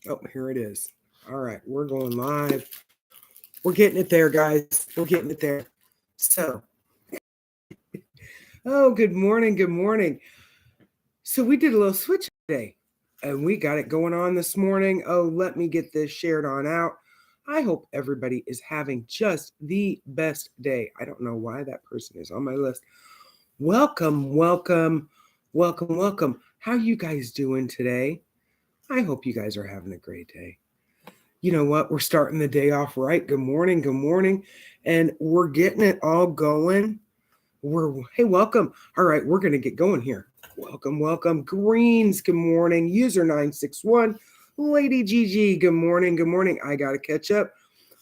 Oh, here it is. All right, we're going live. We're getting it there, guys. We're getting it there. So, oh, good morning. Good morning. So, we did a little switch today and we got it going on this morning. Oh, let me get this shared on out. I hope everybody is having just the best day. I don't know why that person is on my list. Welcome, welcome, welcome, welcome. How you guys doing today? I hope you guys are having a great day. You know what? We're starting the day off right. Good morning. Good morning. And we're getting it all going. Hey, welcome. All right, we're going to get going here. Welcome, welcome. Greens, good morning. User 961. Lady Gigi, good morning. Good morning. I got to catch up.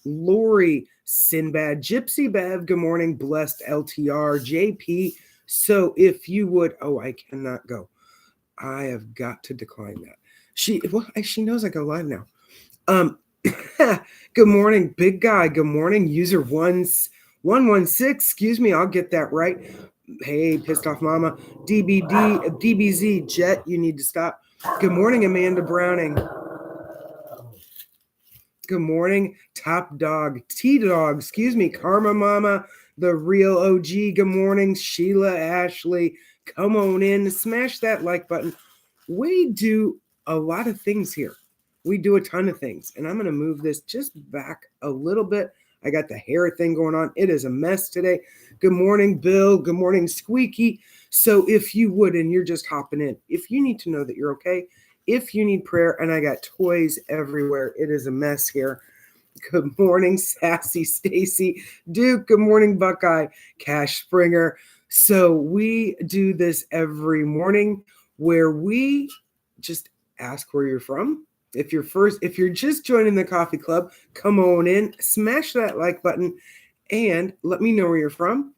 Lori, Sinbad, Gypsy Bev, good morning. Blessed LTR, JP. So if you would, oh, I cannot go. I have got to decline that. She knows I go live now. Good morning, big guy. Good morning, user 116. Excuse me, I'll get that right. Hey, pissed off mama. DBZ Jet, you need to stop. Good morning, Amanda Browning. Good morning, Top Dog, T-Dog, excuse me, Karma Mama, the real OG. Good morning, Sheila Ashley. Come on in, smash that like button. We do a lot of things here. We do a ton of things. And I'm going to move this just back a little bit. I got the hair thing going on. It is a mess today. Good morning, Bill. Good morning, Squeaky. So if you would, and you're just hopping in, if you need to know that you're okay, if you need prayer, and I got toys everywhere, it is a mess here. Good morning, Sassy Stacy. Duke, good morning, Buckeye. Cash Springer. So we do this every morning where we just ask where you're from. If you're just joining the coffee club, come on in, smash that like button, and let me know where you're from.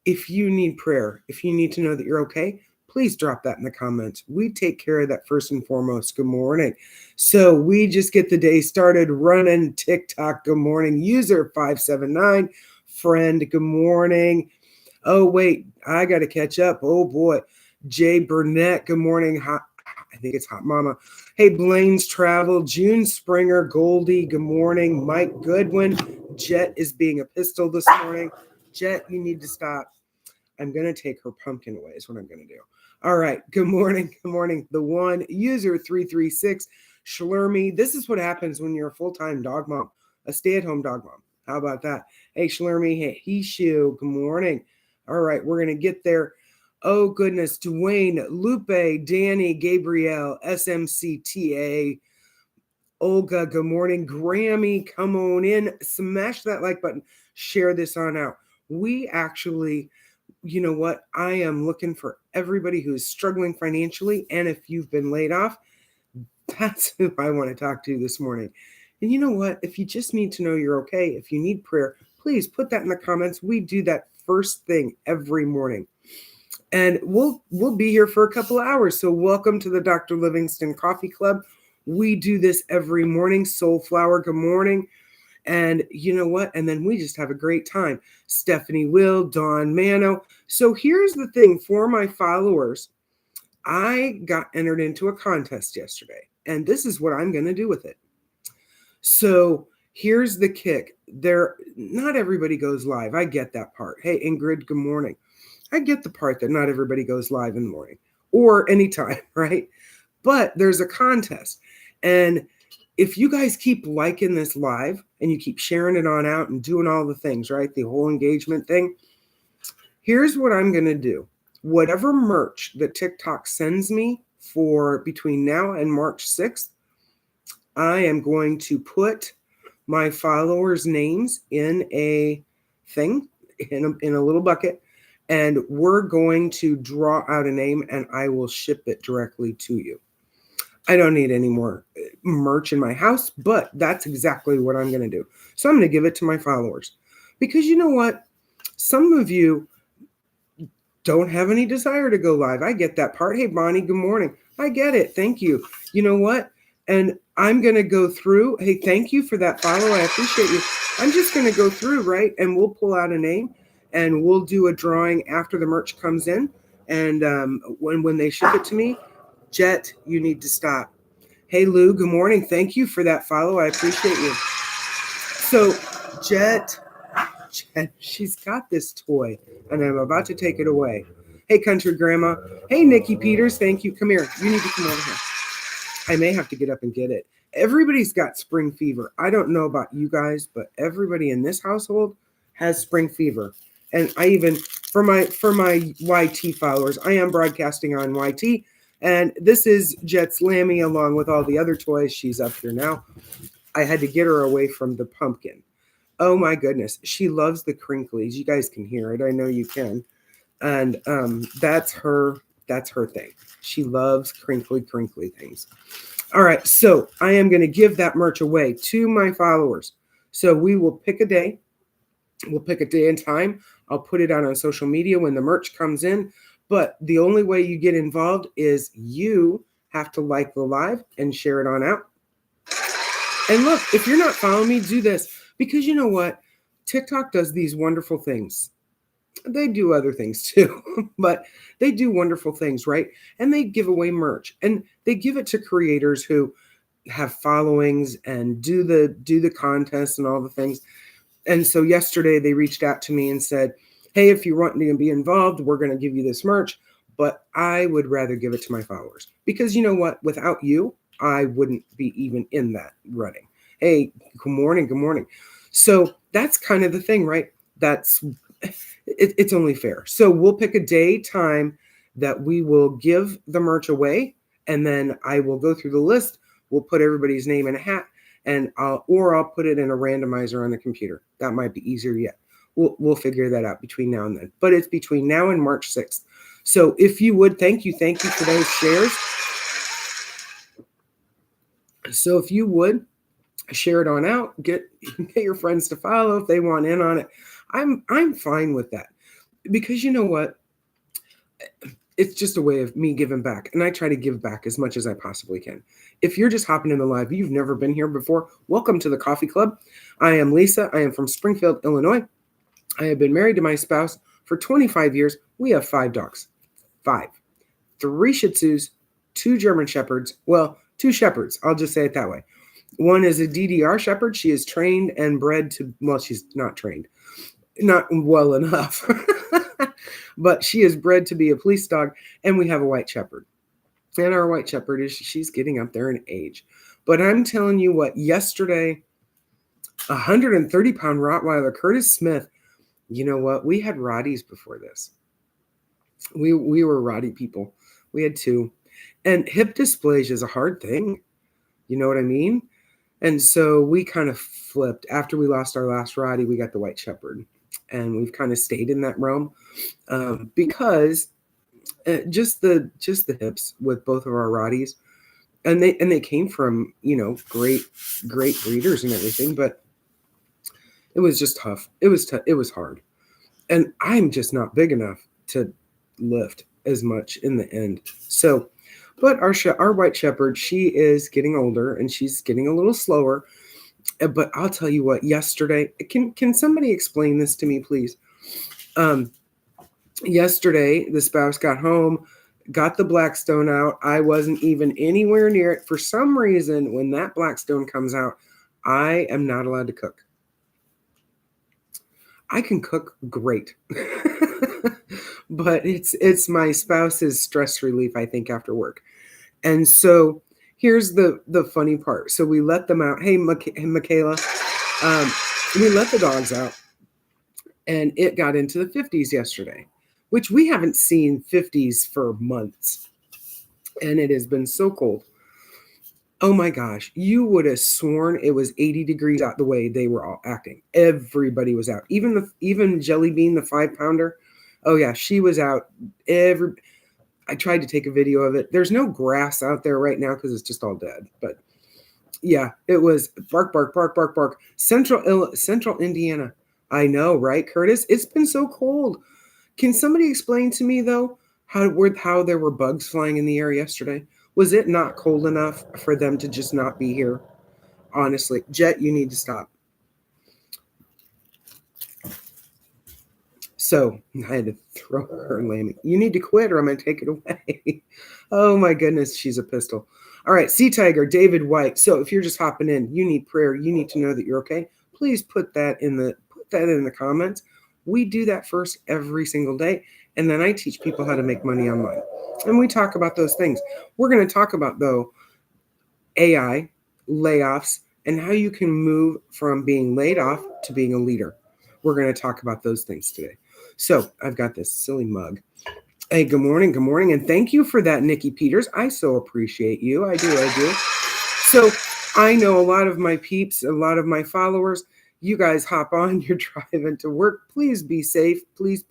If you need prayer, if you need to know that you're okay, please drop that in the comments. We take care of that first and foremost. Good morning. So we just get the day started running TikTok. Good morning. User 579. Friend, good morning. Oh, wait, I got to catch up. Oh, boy. Jay Burnett, good morning. I think it's Hot Mama. Hey, Blaine's Travel. June Springer, Goldie, good morning. Mike Goodwin. Jet is being a pistol this morning. Jet, you need to stop. I'm going to take her pumpkin away is what I'm going to do. All right. Good morning. Good morning. The one, user 336, Schlermy. This is what happens when you're a full-time dog mom, a stay-at-home dog mom. How about that? Hey, Schlermy. Hey, Hishu. Good morning. All right. We're going to get there. Oh, goodness. Dwayne, Lupe, Danny, Gabrielle, SMCTA, Olga, good morning. Grammy, come on in. Smash that like button. Share this on out. We actually, you know what? I am looking for everybody who is struggling financially. And if you've been laid off, that's who I want to talk to this morning. And you know what? If you just need to know you're okay, if you need prayer, please put that in the comments. We do that first thing every morning. And we'll be here for a couple of hours. So welcome to the Dr. Livingston Coffee Club. We do this every morning. Soulflower, good morning. And you know what? And then we just have a great time. Stephanie Will, Dawn Mano. So here's the thing for my followers. I got entered into a contest yesterday, and this is what I'm going to do with it. So here's the kick. Not everybody goes live. I get that part. Hey, Ingrid, good morning. I get the part that not everybody goes live in the morning or anytime, right? But there's a contest. And if you guys keep liking this live and you keep sharing it on out and doing all the things, right? The whole engagement thing. Here's what I'm going to do. Whatever merch that TikTok sends me for between now and March 6th, I am going to put my followers' names in a thing, in a little bucket, and we're going to draw out a name and I will ship it directly to you. I don't need any more merch in my house, but that's exactly what I'm going to do. So I'm going to give it to my followers because you know what? Some of you don't have any desire to go live. I get that part. Hey, Bonnie, good morning. I get it. Thank you. You know what? And I'm going to go through. Hey, thank you for that follow. I appreciate you. I'm just going to go through, right? And we'll pull out a name and we'll do a drawing after the merch comes in. And when they ship it to me, Jet, you need to stop. Hey, Lou, good morning. Thank you for that follow. I appreciate you. So, Jet, she's got this toy, and I'm about to take it away. Hey, Country Grandma. Hey, Nikki Peters. Thank you. Come here. You need to come over here. I may have to get up and get it. Everybody's got spring fever. I don't know about you guys, but everybody in this household has spring fever. And I even for my YT followers, I am broadcasting on YT, and this is Jet's Lammy along with all the other toys. She's up here now. I had to get her away from the pumpkin. Oh my goodness, she loves the crinklies. You guys can hear it. I know you can, and that's her thing. She loves crinkly things. All right, so I am going to give that merch away to my followers. So we will pick a day. We'll pick a day and time. I'll put it out on social media when the merch comes in. But the only way you get involved is you have to like the live and share it on out. And look, if you're not following me, do this. Because you know what? TikTok does these wonderful things. They do other things too, but they do wonderful things, right? And they give away merch, and they give it to creators who have followings and do the contests and all the things. And so yesterday they reached out to me and said, hey, if you want to be involved, we're going to give you this merch, but I would rather give it to my followers because you know what? Without you, I wouldn't be even in that running. Hey, good morning. So that's kind of the thing, right? It's only fair. So we'll pick a day, time that we will give the merch away, and then I will go through the list. We'll put everybody's name in a hat, and I'll put it in a randomizer on the computer. That might be easier yet. We'll figure that out between now and then. But it's between now and March 6th. So if you would, thank you for those shares. So if you would share it on out, get your friends to follow if they want in on it. I'm fine with that because you know what? It's just a way of me giving back, and I try to give back as much as I possibly can. If you're just hopping in the live, you've never been here before, welcome to the Coffee Club. I am Lisa. I am from Springfield, Illinois. I have been married to my spouse for 25 years. We have 5 dogs. 5. 3 Shih Tzus, 2 German Shepherds. Well, 2 Shepherds. I'll just say it that way. One is a DDR Shepherd. She is trained and bred to, well, she's not trained. Not well enough. But she is bred to be a police dog, and we have a white shepherd. And our white shepherd she's getting up there in age. But I'm telling you what, yesterday, 130-pound Rottweiler, Curtis Smith, you know what? We had Rotties before this. We were Rottie people. We had 2. And hip dysplasia is a hard thing. You know what I mean? And so we kind of flipped. After we lost our last Rottie, we got the white shepherd. And we've kind of stayed in that realm because just the hips with both of our Rotties, and they came from great breeders and everything, but it was just tough. It was hard, and I'm just not big enough to lift as much in the end. So, but our white shepherd, she is getting older and she's getting a little slower. But I'll tell you what, yesterday, can somebody explain this to me, please? Yesterday, the spouse got home, got the Blackstone out. I wasn't even anywhere near it. For some reason, when that Blackstone comes out, I am not allowed to cook. I can cook great, but it's my spouse's stress relief, I think, after work. And so here's the funny part. So we let them out. Hey, Michaela, we let the dogs out, and it got into the 50s yesterday, which we haven't seen 50s for months. And it has been so cold. Oh my gosh, you would have sworn it was 80 degrees out the way they were all acting. Everybody was out. Even Jelly Bean, the 5-pounder. Oh yeah, she was out. I tried to take a video of it. There's no grass out there right now because it's just all dead. But yeah, it was bark, bark, bark, bark, bark. Central Indiana. I know, right, Curtis? It's been so cold. Can somebody explain to me, though, how there were bugs flying in the air yesterday? Was it not cold enough for them to just not be here? Honestly, Jet, you need to stop. So I had to throw her lammy. You need to quit or I'm going to take it away. Oh my goodness, she's a pistol. All right, Sea Tiger, David White. So if you're just hopping in, you need prayer. You need to know that you're okay. Please put that in the comments. We do that first every single day, and then I teach people how to make money online. And we talk about those things. We're going to talk about, though, AI, layoffs, and how you can move from being laid off to being a leader. We're going to talk about those things today. So I've got this silly mug. Hey, good morning, and thank you for that, Nikki Peters. I so appreciate you. I do. So I know a lot of my peeps, a lot of my followers, you guys hop on, you're driving to work. Please be safe. Please.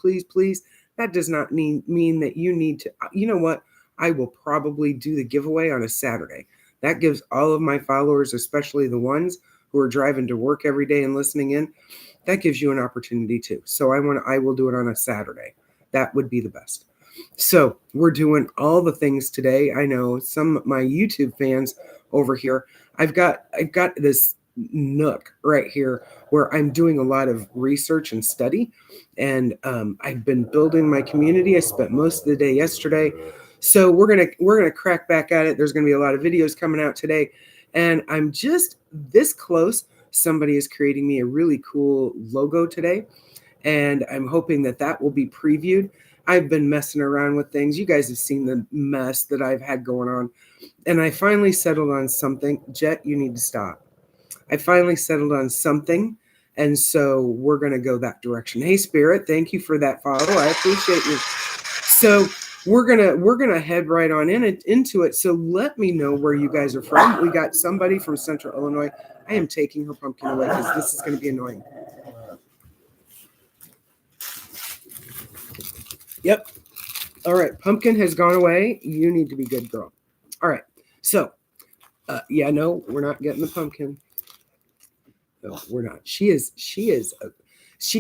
That does not mean that you need to, you know what? I will probably do the giveaway on a Saturday. That gives all of my followers, especially the ones who are driving to work every day and listening in, that gives you an opportunity too. So I will do it on a Saturday. That would be the best. So we're doing all the things today. I know some of my YouTube fans over here, I've got this nook right here where I'm doing a lot of research and study, and I've been building my community. I spent most of the day yesterday. So we're gonna crack back at it. There's gonna be a lot of videos coming out today, and I'm just this close. Somebody is creating me a really cool logo today, and I'm hoping that will be previewed. I've been messing around with things. You guys have seen the mess that I've had going on, and I finally settled on something. Jet, you need to stop. I finally settled on something, and so we're gonna go that direction. Hey, Spirit, thank you for that follow. I appreciate you. So we're gonna head right on into it. So let me know where you guys are from. We got somebody from Central Illinois. I am taking her pumpkin away because this is going to be annoying. Yep. All right. Pumpkin has gone away. You need to be good, girl. All right. So, yeah, no, we're not getting the pumpkin. No, we're not. She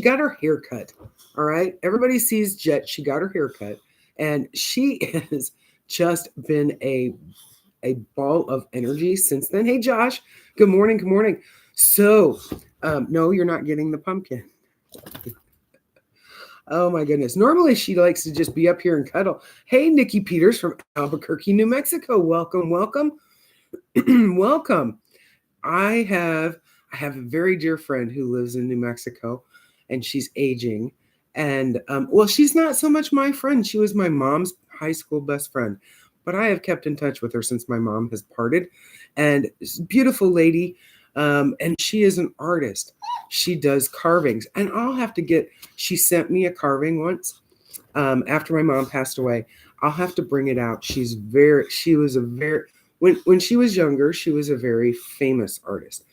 got her hair cut. All right. Everybody sees Jet. She got her hair cut. And she has just been a ball of energy since then. Hey, Josh. Good morning. So, no, you're not getting the pumpkin. Oh, my goodness. Normally, she likes to just be up here and cuddle. Hey, Nikki Peters from Albuquerque, New Mexico. Welcome. Welcome. I have a very dear friend who lives in New Mexico, and she's aging. And, well, she's not so much my friend. She was my mom's high school best friend. But I have kept in touch with her since my mom has parted. And beautiful lady. And she is an artist. She does carvings. And she sent me a carving once after my mom passed away. I'll have to bring it out. When she was younger, she was a very famous artist.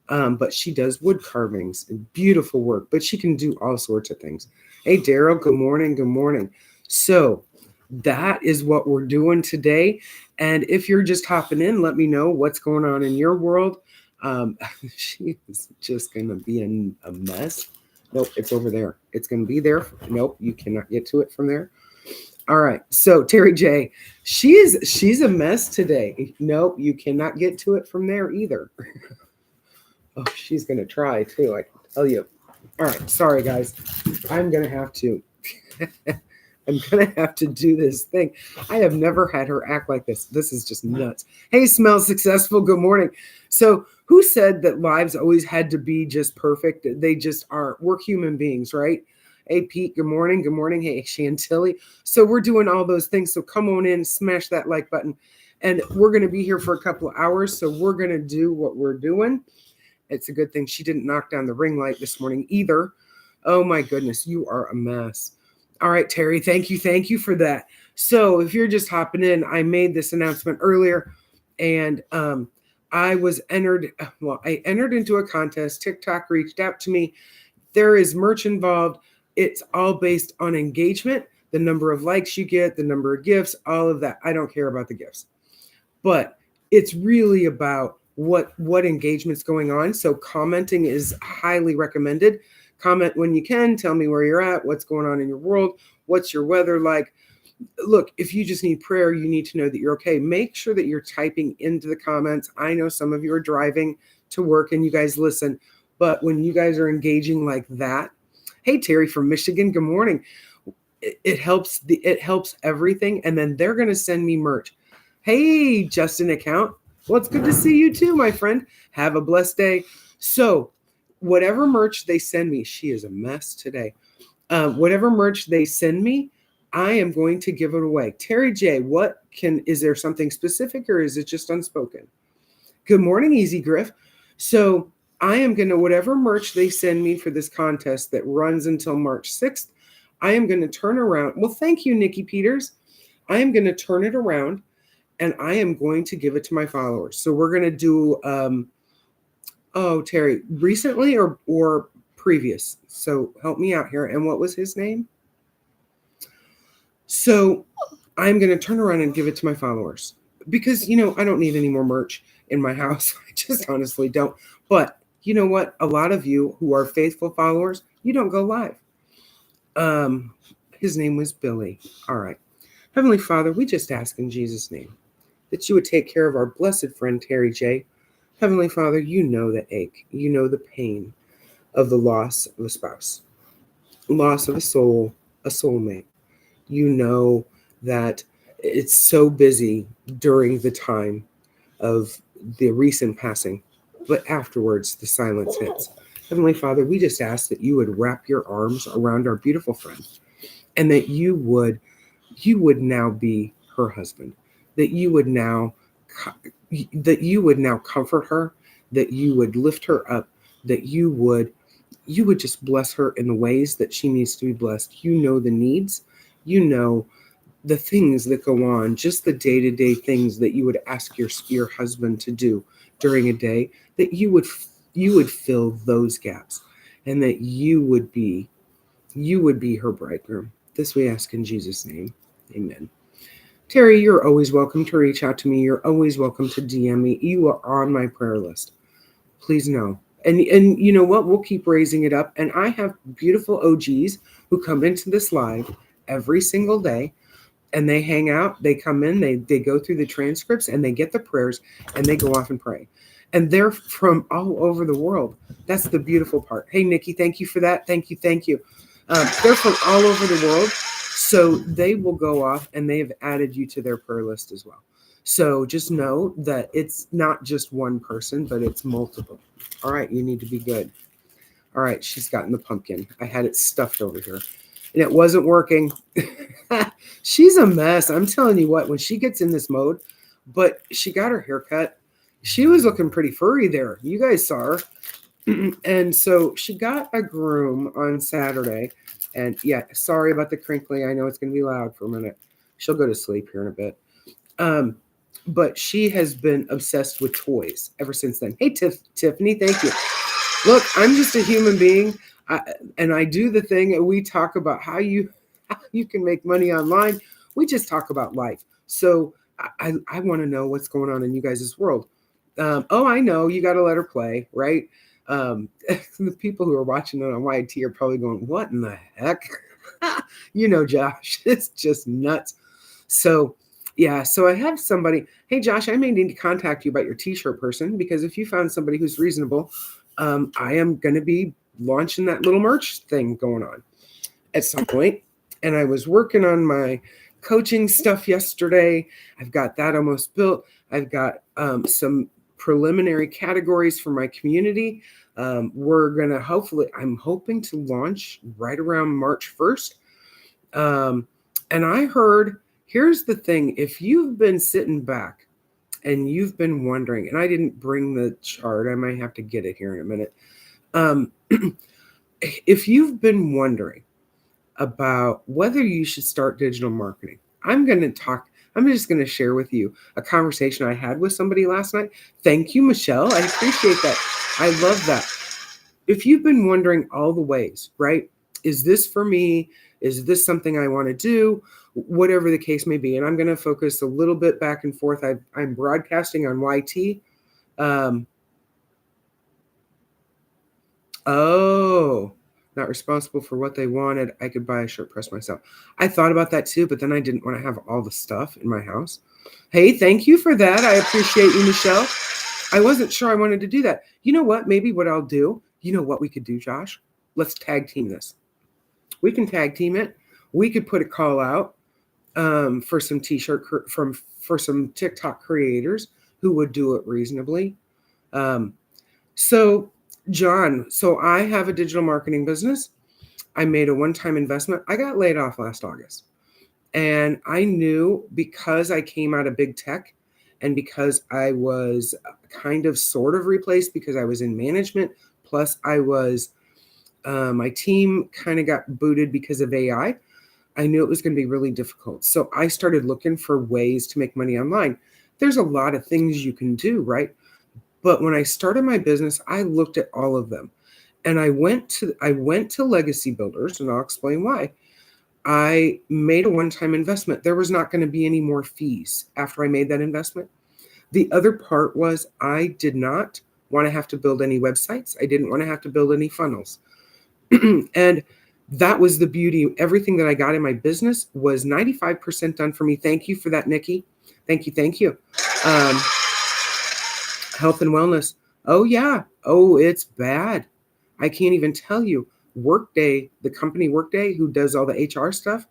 But she does wood carvings and beautiful work, but she can do all sorts of things. Hey, Daryl, good morning. So that is what we're doing today. And if you're just hopping in, let me know what's going on in your world. She is just going to be in a mess. Nope, it's over there. It's going to be there. Nope, you cannot get to it from there. All right. So Terry J, she's a mess today. Nope, you cannot get to it from there either. Oh, she's going to try too, I can tell you. All right. Sorry, guys. I'm going to have to do this thing. I have never had her act like this. This is just nuts. Hey, Smell Successful. Good morning. So who said that lives always had to be just perfect? They just aren't. We're human beings, right? Hey, Pete. Good morning. Hey, Chantilly. So we're doing all those things. So come on in, smash that like button. And we're going to be here for a couple of hours. So we're going to do what we're doing. It's a good thing she didn't knock down the ring light this morning either. Oh my goodness, you are a mess. All right, Terry, thank you for that. So if you're just hopping in, I made this announcement earlier, and I entered into a contest. TikTok reached out to me. There is merch involved. It's all based on engagement, the number of likes you get, the number of gifts, all of that. I don't care about the gifts, but it's really about what engagement's going on. So commenting is highly recommended. Comment when you can. Tell me where you're at, what's going on in your world, what's your weather like. Look, if you just need prayer, you need to know that you're okay. Make sure that you're typing into the comments. I know some of you are driving to work and you guys listen, but when you guys are engaging like that, Hey, Terry from Michigan. Good morning. It helps it helps everything. And then they're going to send me merch. Hey, Justin account. Well, it's good to see you too, my friend. Have a blessed day. So whatever merch they send me, she is a mess today. Whatever merch they send me, I am going to give it away. Terry J, is there something specific or is it just unspoken? Good morning, Easy Griff. So I am going to, whatever merch they send me for this contest that runs until March 6th, I am going to turn around. Well, thank you, Nikki Peters. I am going to turn it around and I am going to give it to my followers. So we're going to do, Terry, recently or previous? So help me out here. And what was his name? So I'm going to turn around and give it to my followers because, I don't need any more merch in my house. I just honestly don't. But you know what? A lot of you who are faithful followers, you don't go live. His name was Billy. All right. Heavenly Father, we just ask in Jesus' name that you would take care of our blessed friend, Terry J. Heavenly Father, you know the ache. You know the pain of the loss of a spouse, loss of a soulmate. You know that it's so busy during the time of the recent passing, but afterwards the silence hits. Heavenly Father, we just ask that you would wrap your arms around our beautiful friend and that you would now be her husband, that you would now comfort her, that you would lift her up, that you would just bless her in the ways that she needs to be blessed. You know the needs, you know the things that go on, just the day-to-day things that you would ask your husband to do during a day, that you would fill those gaps and that you would be her bridegroom. This we ask in Jesus' name. Amen. Terry, you're always welcome to reach out to me. You're always welcome to DM me. You are on my prayer list. Please know. And you know what? We'll keep raising it up. And I have beautiful OGs who come into this live every single day and they hang out. They come in, they go through the transcripts and they get the prayers and they go off and pray. And they're from all over the world. That's the beautiful part. Hey, Nikki, thank you for that. Thank you. They're from all over the world. So they will go off and they have added you to their prayer list as well. So just know that it's not just one person, but it's multiple. All right, you need to be good. All right, she's gotten the pumpkin. I had it stuffed over here and it wasn't working. She's a mess. I'm telling you what, when she gets in this mode, but she got her hair cut. She was looking pretty furry there. You guys saw her. And so she got a groom on Saturday. And yeah, sorry about the crinkly. I know it's going to be loud for a minute. She'll go to sleep here in a bit. But she has been obsessed with toys ever since then. Hey, Tiffany, thank you. Look, I'm just a human being. And I do the thing and we talk about how you can make money online. We just talk about life. So I want to know what's going on in you guys' world. I know you got to let her play, right? The people who are watching it on YT are probably going, what in the heck? Josh, it's just nuts. So yeah, so I have somebody, hey Josh, I may need to contact you about your t-shirt person, because if you found somebody who's reasonable, I am going to be launching that little merch thing going on at some point. And I was working on my coaching stuff yesterday. I've got that almost built. I've got some preliminary categories for my community. We're going to I'm hoping to launch right around March 1st. And I heard, here's the thing. If you've been sitting back and you've been wondering, and I didn't bring the chart, I might have to get it here in a minute. If you've been wondering about whether you should start digital marketing, I'm just going to share with you a conversation I had with somebody last night. Thank you, Michelle. I appreciate that. I love that. If you've been wondering all the ways, right? Is this for me? Is this something I want to do? Whatever the case may be. And I'm going to focus a little bit back and forth. I'm broadcasting on YT. Not responsible for what they wanted. I could buy a shirt press myself. I thought about that too, but then I didn't want to have all the stuff in my house. Hey, thank you for that. I appreciate you, Michelle. I wasn't sure I wanted to do that. You know what? Maybe what I'll do, you know what we could do, Josh? Let's tag team this. We can tag team it. We could put a call out for some for some TikTok creators who would do it reasonably. So John, so I have a digital marketing business. I made a one-time investment. I got laid off last August. And I knew, because I came out of big tech and because I was kind of sort of replaced because I was in management, plus I was, my team kind of got booted because of AI. I knew it was going to be really difficult. So I started looking for ways to make money online. There's a lot of things you can do, right? But when I started my business, I looked at all of them. And I went to Legacy Builders, and I'll explain why. I made a one-time investment. There was not going to be any more fees after I made that investment. The other part was I did not want to have to build any websites. I didn't want to have to build any funnels. And that was the beauty. Everything that I got in my business was 95% done for me. Thank you for that, Nikki. Thank you. Thank you. Health and wellness. Oh, yeah. Oh, it's bad. I can't even tell you. Workday, the company Workday, who does all the HR stuff,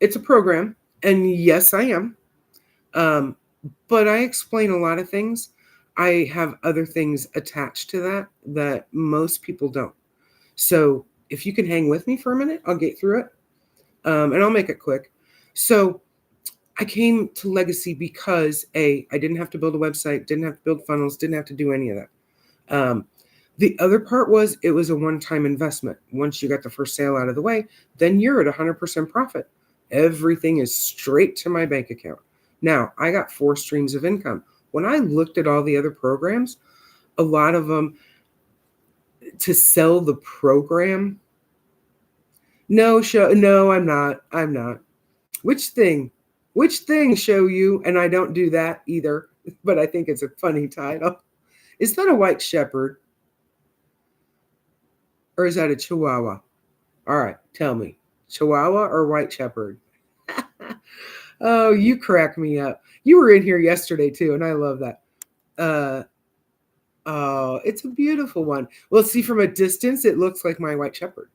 it's a program. And yes, I am. But I explain a lot of things. I have other things attached to that most people don't. So if you can hang with me for a minute, I'll get through it. And I'll make it quick. So I came to Legacy because I didn't have to build a website, didn't have to build funnels, didn't have to do any of that. The other part was it was a one-time investment. Once you got the first sale out of the way, then you're at 100% profit. Everything is straight to my bank account. Now, I got 4 streams of income. When I looked at all the other programs, a lot of them, to sell the program, no, I'm not. Which thing show you? And I don't do that either, but I think it's a funny title. Is that a white shepherd? Or is that a Chihuahua? All right, tell me. Chihuahua or white shepherd? Oh, you crack me up. You were in here yesterday too, and I love that. Oh, it's a beautiful one. Well, see, from a distance, it looks like my white shepherd.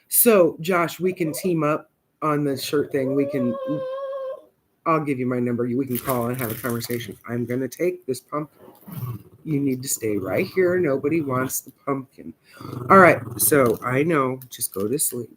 So Josh, we can team up on the shirt thing. I'll give you my number. We can call and have a conversation. I'm going to take this pumpkin. You need to stay right here. Nobody wants the pumpkin. All right. So I know. Just go to sleep.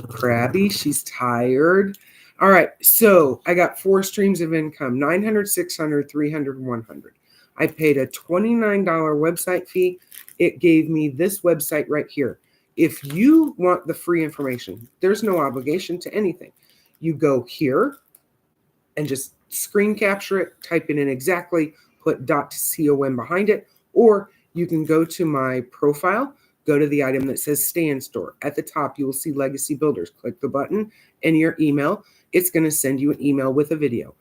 Crabby. She's tired. All right. So I got 4 streams of income, 900, 600, 300, 100. I paid a $29 website fee. It gave me this website right here. If you want the free information, there's no obligation to anything. You go here and just screen capture it, type it in exactly, put .com behind it, or you can go to my profile, go to the item that says Stand Store. At the top, you will see Legacy Builders. Click the button in your email. It's going to send you an email with a video.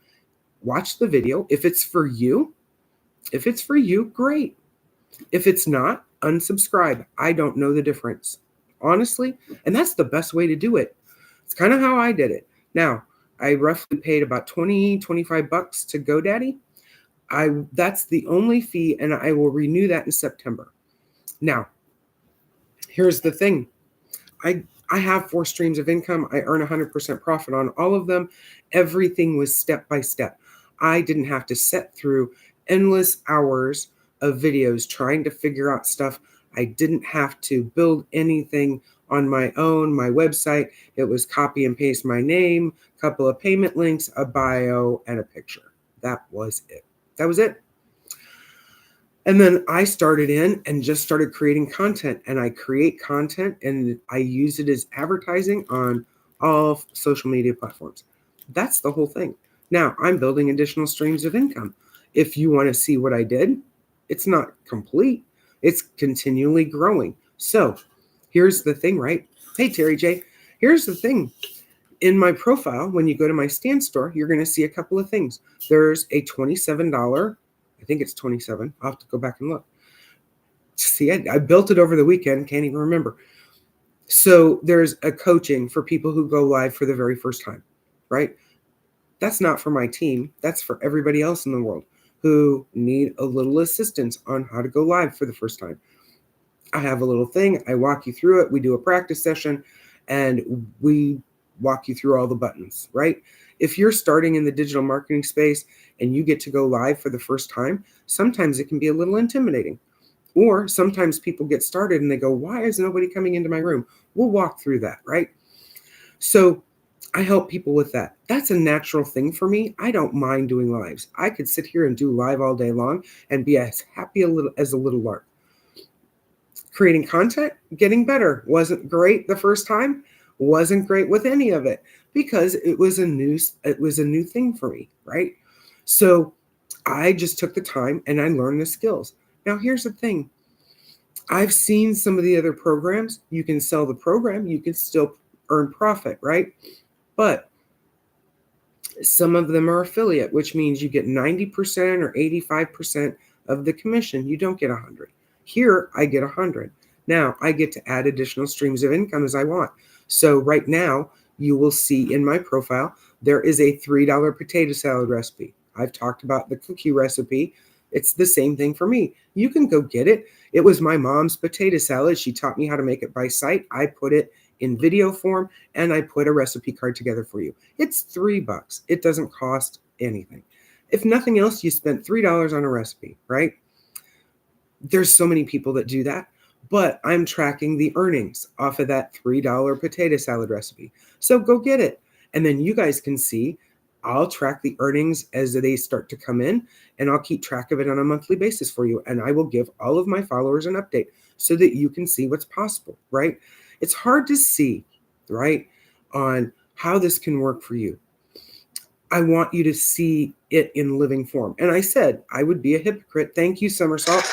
Watch the video. If it's for you, great. If it's not, unsubscribe. I don't know the difference, honestly. And that's the best way to do it. It's kind of how I did it. Now, I roughly paid about $25 to GoDaddy. That's the only fee, and I will renew that in September. Now, here's the thing. I have 4 streams of income. I earn 100% profit on all of them. Everything was step by step. I didn't have to sit through endless hours of videos trying to figure out stuff. I didn't have to build anything on my own. My website, it was copy and paste my name, a couple of payment links, a bio, and a picture. That was it. And then I started in and just started creating content, and I create content and I use it as advertising on all social media platforms. That's the whole thing. Now I'm building additional streams of income. If you want to see what I did, it's not complete. It's continually growing. So here's the thing, right? Hey, Terry J. Here's the thing. In my profile, when you go to my Stand Store, you're going to see a couple of things. There's a $27, I think it's 27. I'll have to go back and look. See, I built it over the weekend. Can't even remember. So there's a coaching for people who go live for the very first time, right? That's not for my team. That's for everybody else in the world who need a little assistance on how to go live for the first time. I have a little thing. I walk you through it. We do a practice session and we walk you through all the buttons, right? If you're starting in the digital marketing space and you get to go live for the first time, sometimes it can be a little intimidating. Or sometimes people get started and they go, why is nobody coming into my room? We'll walk through that, right? So I help people with that. That's a natural thing for me. I don't mind doing lives. I could sit here and do live all day long and be as happy as a little lark. Creating content, getting better. Wasn't great the first time, wasn't great with any of it because it was a new thing for me, right? So I just took the time and I learned the skills. Now here's the thing. I've seen some of the other programs. You can sell the program, you can still earn profit, right? But some of them are affiliate, which means you get 90% or 85% of the commission. You don't get 100. Here, I get 100. Now, I get to add additional streams of income as I want. So right now, you will see in my profile, there is a $3 potato salad recipe. I've talked about the cookie recipe. It's the same thing for me. You can go get it. It was my mom's potato salad. She taught me how to make it by sight. I put it in video form and I put a recipe card together for you. It's $3. It doesn't cost anything. If nothing else, you spent $3 on a recipe, right? There's so many people that do that, but I'm tracking the earnings off of that $3 potato salad recipe. So go get it. And then you guys can see, I'll track the earnings as they start to come in, and I'll keep track of it on a monthly basis for you. And I will give all of my followers an update so that you can see what's possible, right? It's hard to see, right, on how this can work for you. I want you to see it in living form. And I said, I would be a hypocrite. Thank you, Somersault.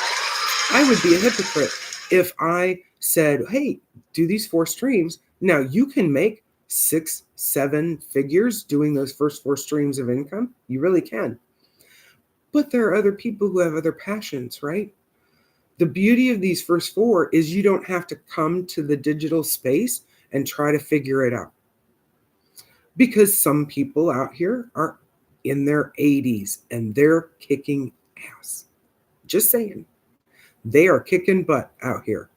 I would be a hypocrite if I said, hey, do these 4 streams. Now you can make 6, 7 figures doing those first 4 streams of income. You really can. But there are other people who have other passions, right? The beauty of these first 4 is you don't have to come to the digital space and try to figure it out. Because some people out here are in their 80s and they're kicking ass. Just saying. They are kicking butt out here.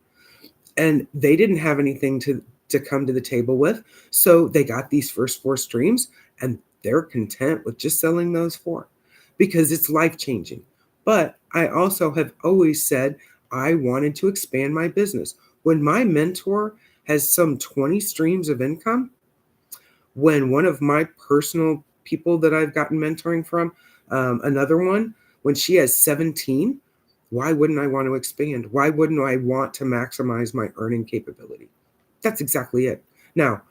And they didn't have anything to come to the table with. So they got these first 4 streams and they're content with just selling those 4 because it's life-changing. But I also have always said I wanted to expand my business. When my mentor has some 20 streams of income, when one of my personal people that I've gotten mentoring from, another one, when she has 17, why wouldn't I want to expand? Why wouldn't I want to maximize my earning capability? That's exactly it. Now,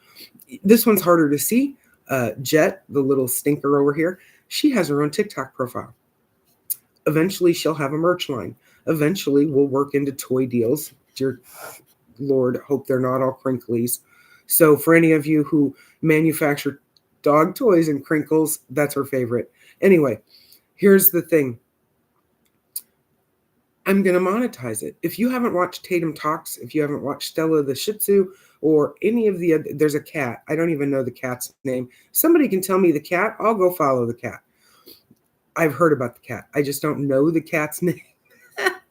this one's harder to see. Jet, the little stinker over here, she has her own TikTok profile. Eventually, she'll have a merch line. Eventually, we'll work into toy deals. Dear Lord, hope they're not all crinklies. So for any of you who manufacture dog toys and crinkles, that's her favorite. Anyway, here's the thing. I'm going to monetize it. If you haven't watched Tatum Talks, if you haven't watched Stella the Shih Tzu, or any of the other, there's a cat. I don't even know the cat's name. Somebody can tell me the cat. I'll go follow the cat. I've heard about the cat. I just don't know the cat's name.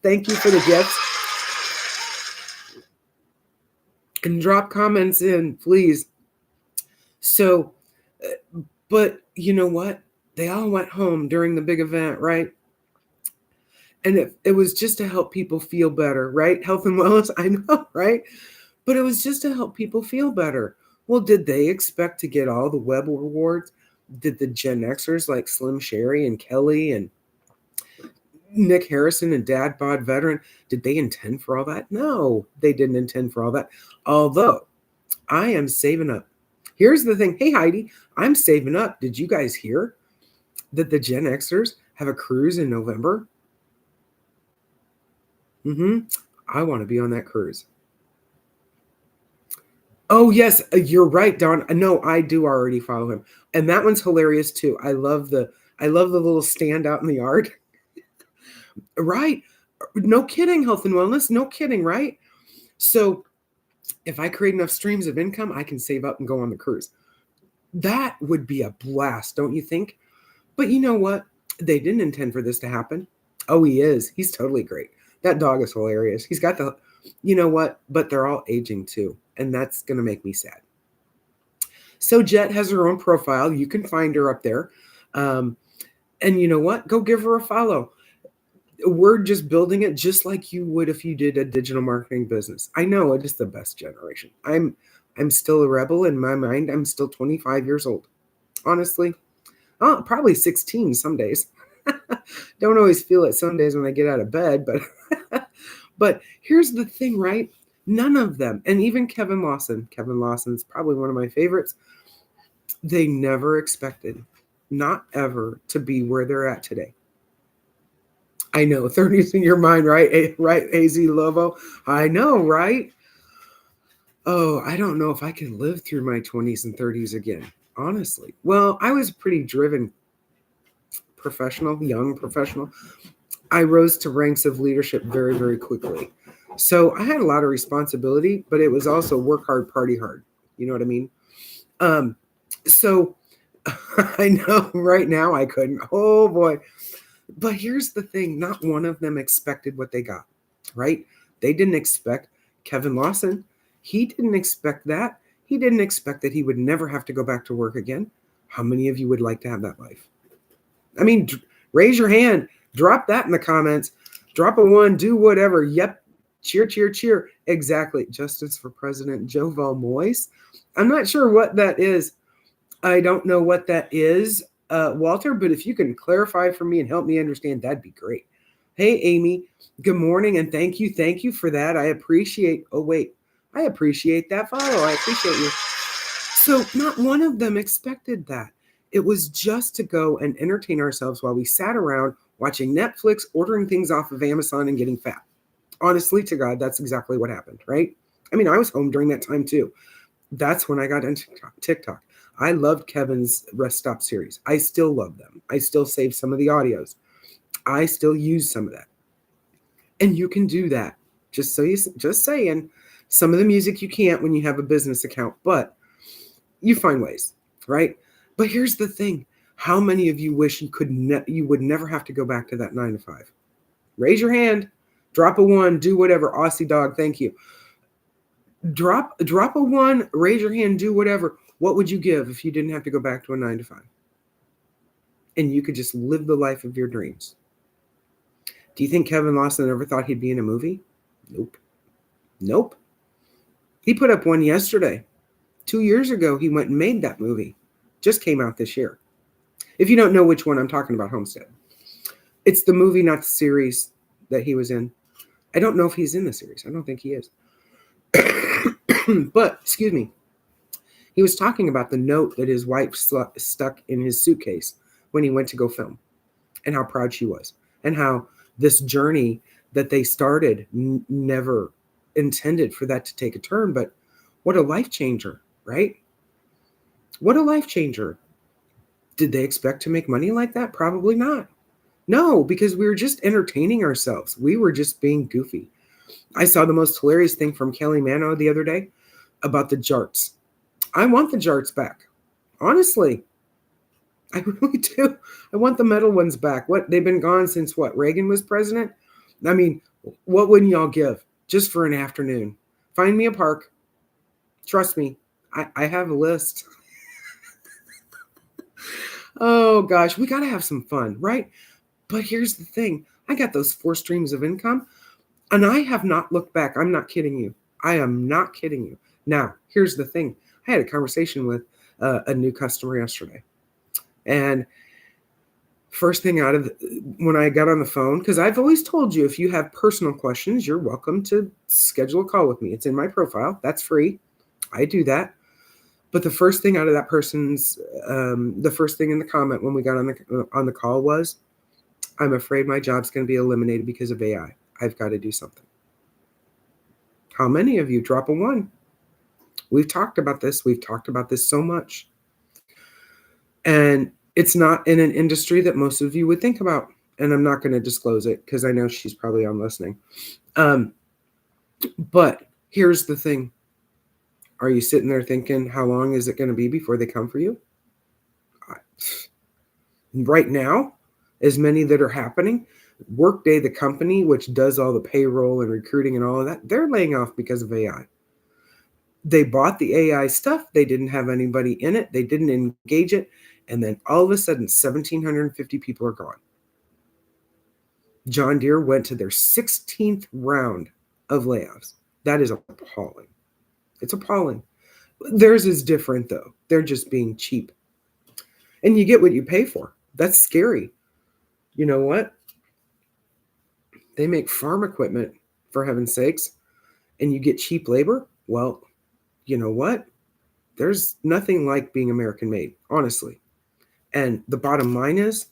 Thank you for the gifts. And drop comments in, please. So, but you know what? They all went home during the big event, right? And it was just to help people feel better, right? Health and wellness, I know, right? But it was just to help people feel better. Well, did they expect to get all the web rewards? Did the Gen Xers like Slim Sherry and Kelly and Nick Harrison and Dad Bod Veteran, did they intend for all that? No, they didn't intend for all that. Although I am saving up. Here's the thing. Hey, Heidi, I'm saving up. Did you guys hear that the Gen Xers have a cruise in November? I want to be on that cruise. Oh, yes, you're right, Don. No, I do already follow him. And that one's hilarious too. I love the little stand out in the yard. Right. No kidding, health and wellness. No kidding, right? So if I create enough streams of income, I can save up and go on the cruise. That would be a blast, don't you think? But you know what? They didn't intend for this to happen. Oh, he is. He's totally great. That dog is hilarious. He's got the You know what? But they're all aging too. And that's going to make me sad. So Jet has her own profile. You can find her up there. And you know what? Go give her a follow. We're just building it just like you would if you did a digital marketing business. I know it is the best generation. I'm still a rebel in my mind. I'm still 25 years old. Honestly. Oh, probably 16 some days. Don't always feel it some days when I get out of bed, but here's the thing, right? None of them, and even Kevin Lawson's probably one of my favorites. They never expected, not ever, to be where they're at today. I know, 30's in your mind, right? Right, AZ Lovo? I know, right? Oh, I don't know if I could live through my 20s and 30s again, honestly. Well, I was a pretty driven professional, young professional. I rose to ranks of leadership very, very quickly. So I had a lot of responsibility, but it was also work hard, party hard. You know what I mean? So I know right now I couldn't. Oh boy. But here's the thing, not one of them expected what they got, right? They didn't expect Kevin Lawson. He didn't expect that. He didn't expect that he would never have to go back to work again. How many of you would like to have that life? I mean, raise your hand. Drop that in the comments. Drop a 1. Do whatever. Yep. Cheer, cheer, cheer. Exactly. Justice for President Jovenel Moise. I'm not sure what that is. I don't know what that is, Walter, but if you can clarify for me and help me understand, that'd be great. Hey, Amy. Good morning, and thank you. Thank you for that. I appreciate that follow. I appreciate you. So not one of them expected that. It was just to go and entertain ourselves while we sat around watching Netflix, ordering things off of Amazon, and getting fat. Honestly, to God, that's exactly what happened, right? I mean, I was home during that time too. That's when I got into TikTok. I loved Kevin's Rest Stop series. I still love them. I still save some of the audios. I still use some of that. And you can do that. Just saying, some of the music you can't when you have a business account, but you find ways, right? But here's the thing. How many of you wish you would never have to go back to that 9 to 5? Raise your hand. Drop a 1. Do whatever. Aussie dog, thank you. Drop a 1. Raise your hand. Do whatever. What would you give if you didn't have to go back to a 9 to 5? And you could just live the life of your dreams. Do you think Kevin Lawson ever thought he'd be in a movie? Nope. He put up one yesterday. 2 years ago, he went and made that movie. Just came out this year. If you don't know which one I'm talking about, Homestead. It's the movie, not the series that he was in. I don't know if he's in the series. I don't think he is. But, excuse me. He was talking about the note that his wife stuck in his suitcase when he went to go film, and how proud she was, and how this journey that they started never intended for that to take a turn. But what a life changer, right? What a life changer. Did they expect to make money like that? Probably not. No, because we were just entertaining ourselves. We were just being goofy. I saw the most hilarious thing from Kelly Mano the other day about the jarts. I want the jarts back. Honestly, I really do. I want the metal ones back. They've been gone since what? Reagan was president? I mean, what wouldn't y'all give just for an afternoon? Find me a park. Trust me, I have a list. Oh gosh, we got to have some fun, right? But here's the thing. I got those 4 streams of income, and I have not looked back. I'm not kidding you. I am not kidding you. Now, here's the thing. I had a conversation with a new customer yesterday. And first thing when I got on the phone, because I've always told you, if you have personal questions, you're welcome to schedule a call with me. It's in my profile. That's free. I do that. But the first thing out of that person's, the first thing in the comment when we got on the call was, I'm afraid my job's going to be eliminated because of AI. I've got to do something. How many of you? Drop a 1. We've talked about this. We've talked about this so much. And it's not in an industry that most of you would think about. And I'm not going to disclose it because I know she's probably on listening. But here's the thing. Are you sitting there thinking, how long is it going to be before they come for you? Right now, as many that are happening, Workday, the company, which does all the payroll and recruiting and all of that, they're laying off because of AI. They bought the AI stuff. They didn't have anybody in it. They didn't engage it. And then all of a sudden, 1,750 people are gone. John Deere went to their 16th round of layoffs. That is appalling. It's appalling. Theirs is different, though. They're just being cheap. And you get what you pay for. That's scary. You know what? They make farm equipment, for heaven's sakes, and you get cheap labor. Well, you know what? There's nothing like being American made, honestly. And the bottom line is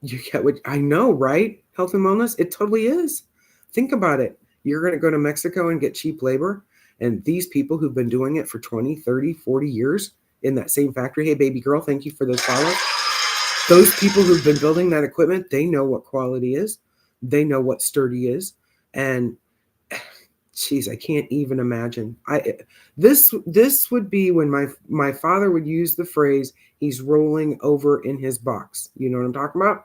you get what I know, right? Health and wellness, it totally is. Think about it. You're going to go to Mexico and get cheap labor. And these people who've been doing it for 20, 30, 40 years in that same factory, hey, baby girl, thank you for those follows. Those people who've been building that equipment, they know what quality is. They know what sturdy is. And geez, I can't even imagine. This would be when my father would use the phrase, he's rolling over in his box. You know what I'm talking about?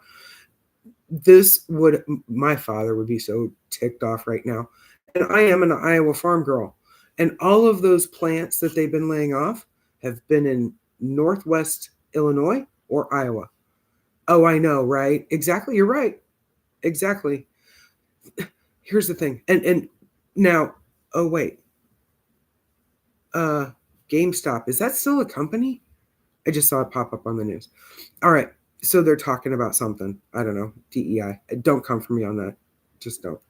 My father would be so ticked off right now. And I am an Iowa farm girl. And all of those plants that they've been laying off have been in Northwest Illinois or Iowa. Oh, I know, right? Exactly. You're right. Exactly. Here's the thing. And now, oh, wait. GameStop, is that still a company? I just saw it pop up on the news. All right. So they're talking about something. I don't know. DEI. Don't come for me on that. Just don't.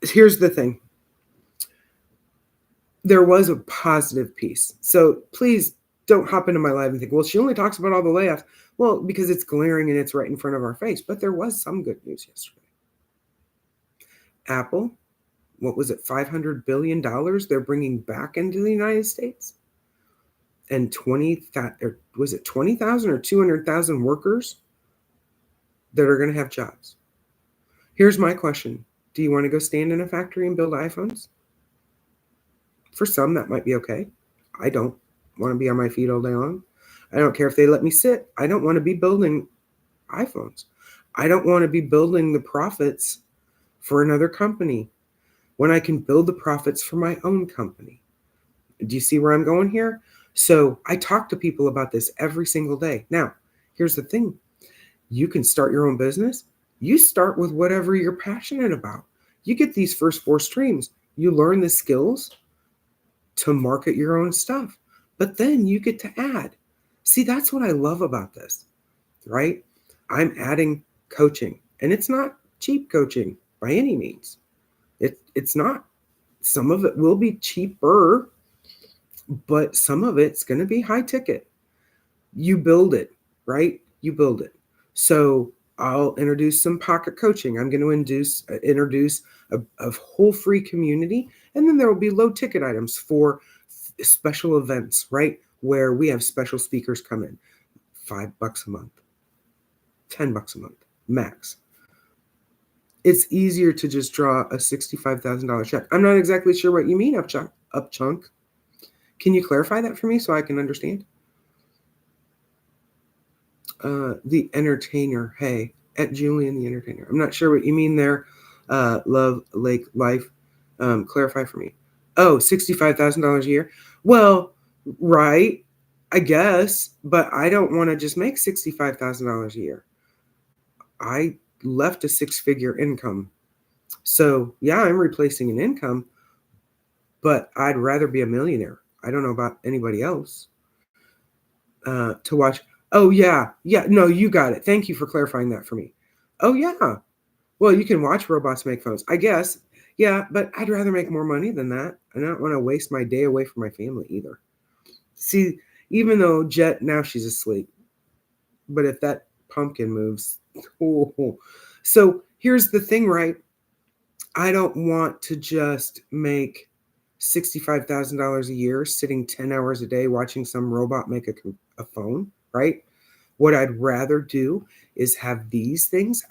Here's the thing. There was a positive piece. So please don't hop into my live and think, well, she only talks about all the layoffs. Well, because it's glaring and it's right in front of our face. But there was some good news yesterday. Apple, what was it, $500 billion they're bringing back into the United States? And 20,000 or 200,000 workers that are going to have jobs. Here's my question. Do you want to go stand in a factory and build iPhones? For some, that might be okay. I don't want to be on my feet all day long. I don't care if they let me sit. I don't want to be building iPhones. I don't want to be building the profits for another company when I can build the profits for my own company. Do you see where I'm going here? So I talk to people about this every single day. Now, here's the thing. You can start your own business. You start with whatever you're passionate about. You get these first 4 streams. You learn the skills to market your own stuff. But then you get to add. See, that's what I love about this, right? I'm adding coaching. And it's not cheap coaching by any means. It's not. Some of it will be cheaper, but some of it's going to be high ticket. You build it, right? You build it. So I'll introduce some pocket coaching. I'm going to introduce a whole free community. And then there will be low ticket items for special events, right? Where we have special speakers come in. $5 a month, $10 a month, max. It's easier to just draw a $65,000 check. I'm not exactly sure what you mean, up chunk. Can you clarify that for me so I can understand? The Entertainer. Hey, at Julian the Entertainer. I'm not sure what you mean there. Love Lake Life. Clarify for me. Oh, $65,000 a year. Well, right, I guess, but I don't want to just make $65,000 a year. I left a 6-figure income. So yeah, I'm replacing an income, but I'd rather be a millionaire. I don't know about anybody else. To watch. Oh, yeah. Yeah. No, you got it. Thank you for clarifying that for me. Oh, yeah. Well, you can watch robots make phones, I guess. Yeah, but I'd rather make more money than that. I don't want to waste my day away from my family either. See, even though Jet, now she's asleep. But if that pumpkin moves, oh. So here's the thing, right? I don't want to just make $65,000 a year sitting 10 hours a day watching some robot make a phone, right? What I'd rather do is have these things.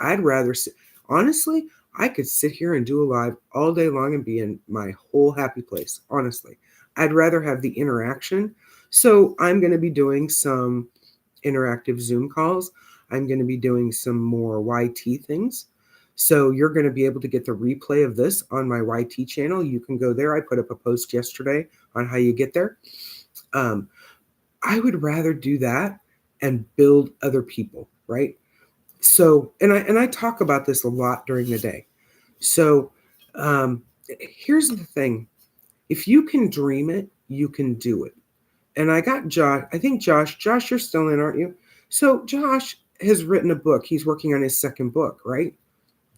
Honestly, I could sit here and do a live all day long and be in my whole happy place, honestly. I'd rather have the interaction. So I'm going to be doing some interactive Zoom calls. I'm going to be doing some more YT things. So you're going to be able to get the replay of this on my YT channel. You can go there. I put up a post yesterday on how you get there. I would rather do that and build other people, right? So, and I talk about this a lot during the day. So, here's the thing: if you can dream it, you can do it. And I got Josh. I think Josh, you're still in, aren't you? So Josh has written a book. He's working on his second book, right?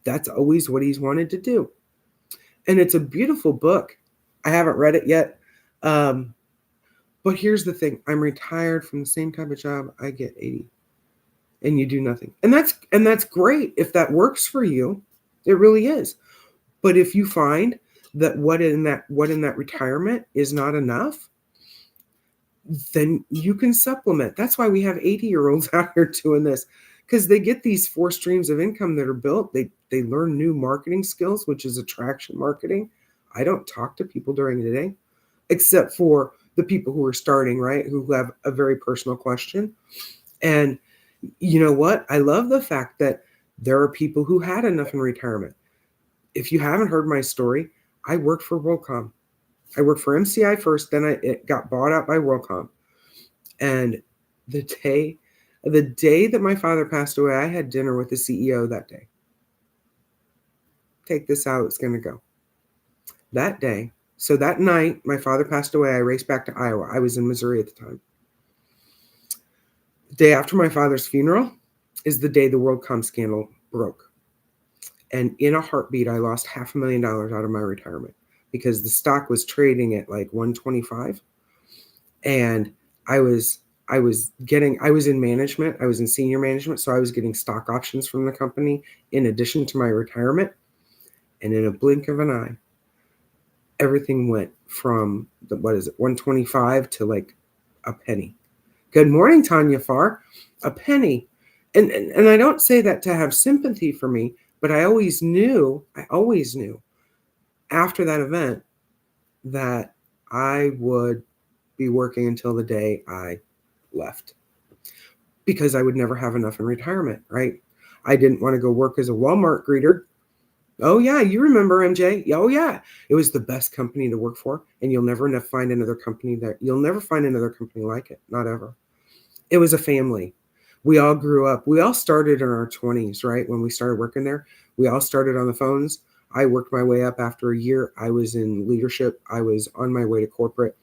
That's always what he's wanted to do, and it's a beautiful book. I haven't read it yet. But here's the thing: I'm retired from the same type of job. I get 80, and you do nothing, and that's great if that works for you. It really is. But if you find that what in that retirement is not enough, then you can supplement. That's why we have 80-year-olds out here doing this, because they get these 4 streams of income that are built. They learn new marketing skills, which is attraction marketing. I don't talk to people during the day, except for the people who are starting, right? Who have a very personal question. And you know what? I love the fact that there are people who had enough in retirement. If you haven't heard my story, I worked for WorldCom. I worked for MCI first, then it got bought out by WorldCom. And the day that my father passed away, I had dinner with the CEO that day. Take this how it's going to go. That day, so that night, my father passed away. I raced back to Iowa. I was in Missouri at the time. The day after my father's funeral is the day the WorldCom scandal broke. And in a heartbeat, I lost $500,000 out of my retirement because the stock was trading at like 125. And I was in management. I was in senior management. So I was getting stock options from the company in addition to my retirement. And in a blink of an eye, everything went from 125 to like a penny. Good morning, Tanya Farr. A penny. And I don't say that to have sympathy for me, but I always knew after that event that I would be working until the day I left, because I would never have enough in retirement, right? I didn't want to go work as a Walmart greeter. Oh yeah, you remember MJ? Oh yeah, it was the best company to work for, and you'll never find another company like it, not ever. It was a family. We all grew up. We all started in our 20s, right? When we started working there, we all started on the phones. I worked my way up after a year. I was in leadership. I was on my way to corporate.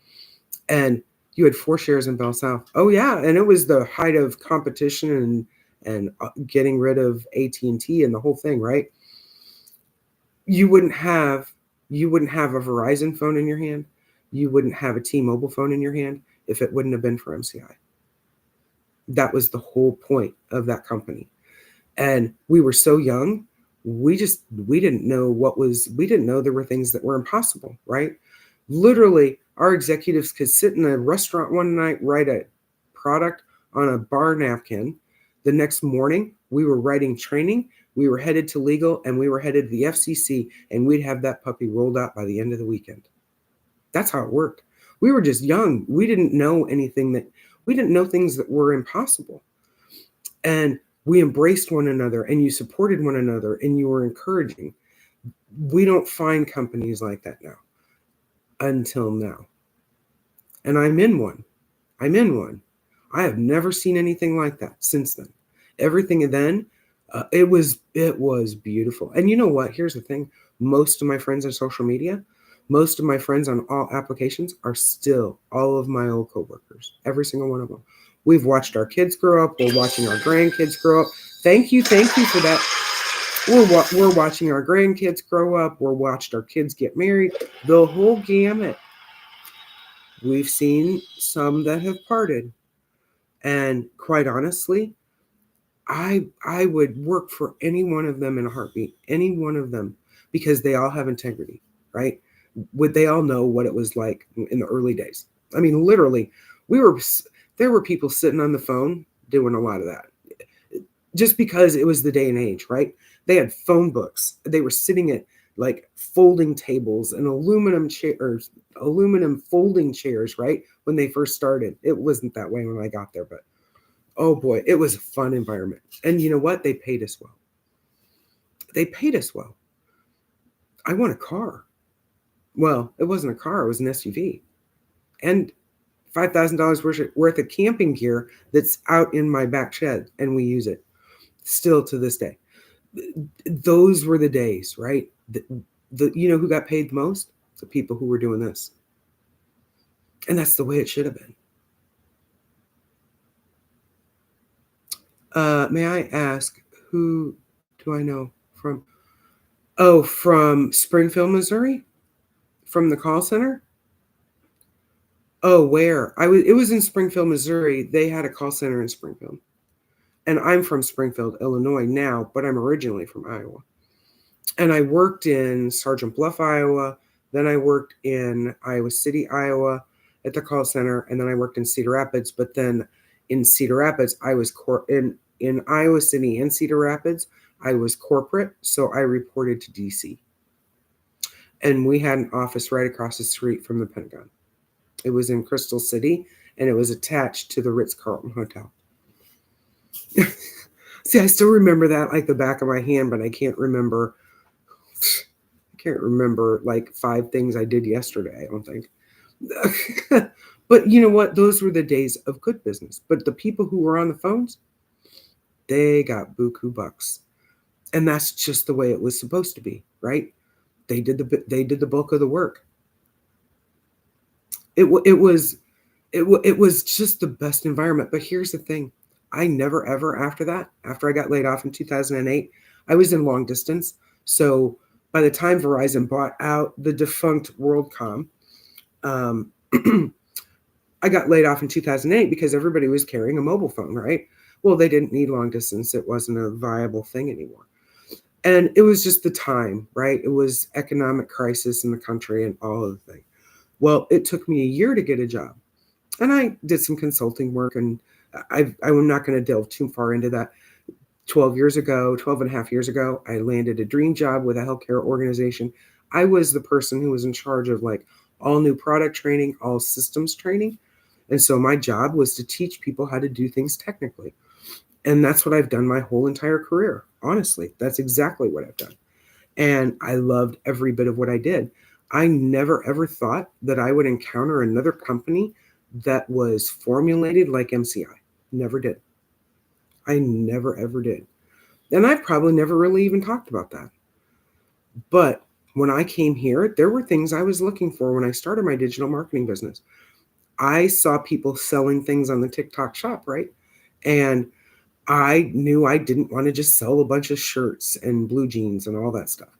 And you had 4 shares in Bell South. Oh yeah, and it was the height of competition and getting rid of AT&T and the whole thing, right? You wouldn't have a Verizon phone in your hand. You wouldn't have a T-Mobile phone in your hand if it wouldn't have been for MCI. That was the whole point of that company. And we were so young, we didn't know there were things that were impossible, right? Literally, our executives could sit in a restaurant one night, write a product on a bar napkin. The next morning, we were writing training, we were headed to legal, and we were headed to the FCC, and we'd have that puppy rolled out by the end of the weekend. That's how it worked. We were just young. We didn't know things that were impossible. And we embraced one another, and you supported one another, and you were encouraging. We don't find companies like that now, until now. And I'm in one. I have never seen anything like that since then. Everything then, it was beautiful. And you know what? Here's the thing. Most of my friends on social media, most of my friends on all applications are still all of my old coworkers, every single one of them. We've watched our kids grow up. We're watching our grandkids grow up. Thank you for that. We're watching our grandkids grow up. We're watched our kids get married. The whole gamut. We've seen some that have parted. And quite honestly, I would work for any one of them in a heartbeat, any one of them, because they all have integrity, right? Would they all know what it was like in the early days? I mean, literally, there were people sitting on the phone doing a lot of that just because it was the day and age, right? They had phone books. They were sitting at like folding tables and aluminum folding chairs, right? When they first started. It wasn't that way when I got there, but Oh boy, it was a fun environment. And you know what? They paid us well. They paid us well. I want a car. Well, it wasn't a car, it was an SUV. And $5,000 worth of camping gear that's out in my back shed, and we use it still to this day. Those were the days, right? You know who got paid the most? The people who were doing this. And that's the way it should have been. May I ask, who do I know from? Oh, from Springfield, Missouri? From the call center? Oh, where? It was in Springfield, Missouri. They had a call center in Springfield. And I'm from Springfield, Illinois now, but I'm originally from Iowa. And I worked in Sergeant Bluff, Iowa. Then I worked in Iowa City, Iowa at the call center. And then I worked in Cedar Rapids. But then in Cedar Rapids, I was in Iowa City and Cedar Rapids, I was corporate. So I reported to DC. And we had an office right across the street from the Pentagon. It was in Crystal City, and it was attached to the Ritz-Carlton Hotel. See, I still remember that like the back of my hand, but I can't remember like 5 things I did yesterday, I don't think. But you know what? Those were the days of good business. But the people who were on the phones, they got buku bucks. And that's just the way it was supposed to be, right? They did the bulk of the work. It was just the best environment. But here's the thing. I never, ever after I got laid off in 2008, I was in long distance. So by the time Verizon bought out the defunct WorldCom, I got laid off in 2008 because everybody was carrying a mobile phone, right? Well, they didn't need long distance. It wasn't a viable thing anymore. And it was just the time, right? It was economic crisis in the country and all of the things. Well, it took me a year to get a job. And I did some consulting work, and I'm not going to delve too far into that. 12 and a half years ago, I landed a dream job with a healthcare organization. I was the person who was in charge of like all new product training, all systems training. And so my job was to teach people how to do things technically. And that's what I've done my whole entire career. Honestly, that's exactly what I've done. And I loved every bit of what I did. I never, ever thought that I would encounter another company that was formulated like MCI. Never did. I never, ever did. And I've probably never really even talked about that. But when I came here, there were things I was looking for when I started my digital marketing business. I saw people selling things on the TikTok shop, right? And I knew I didn't want to just sell a bunch of shirts and blue jeans and all that stuff.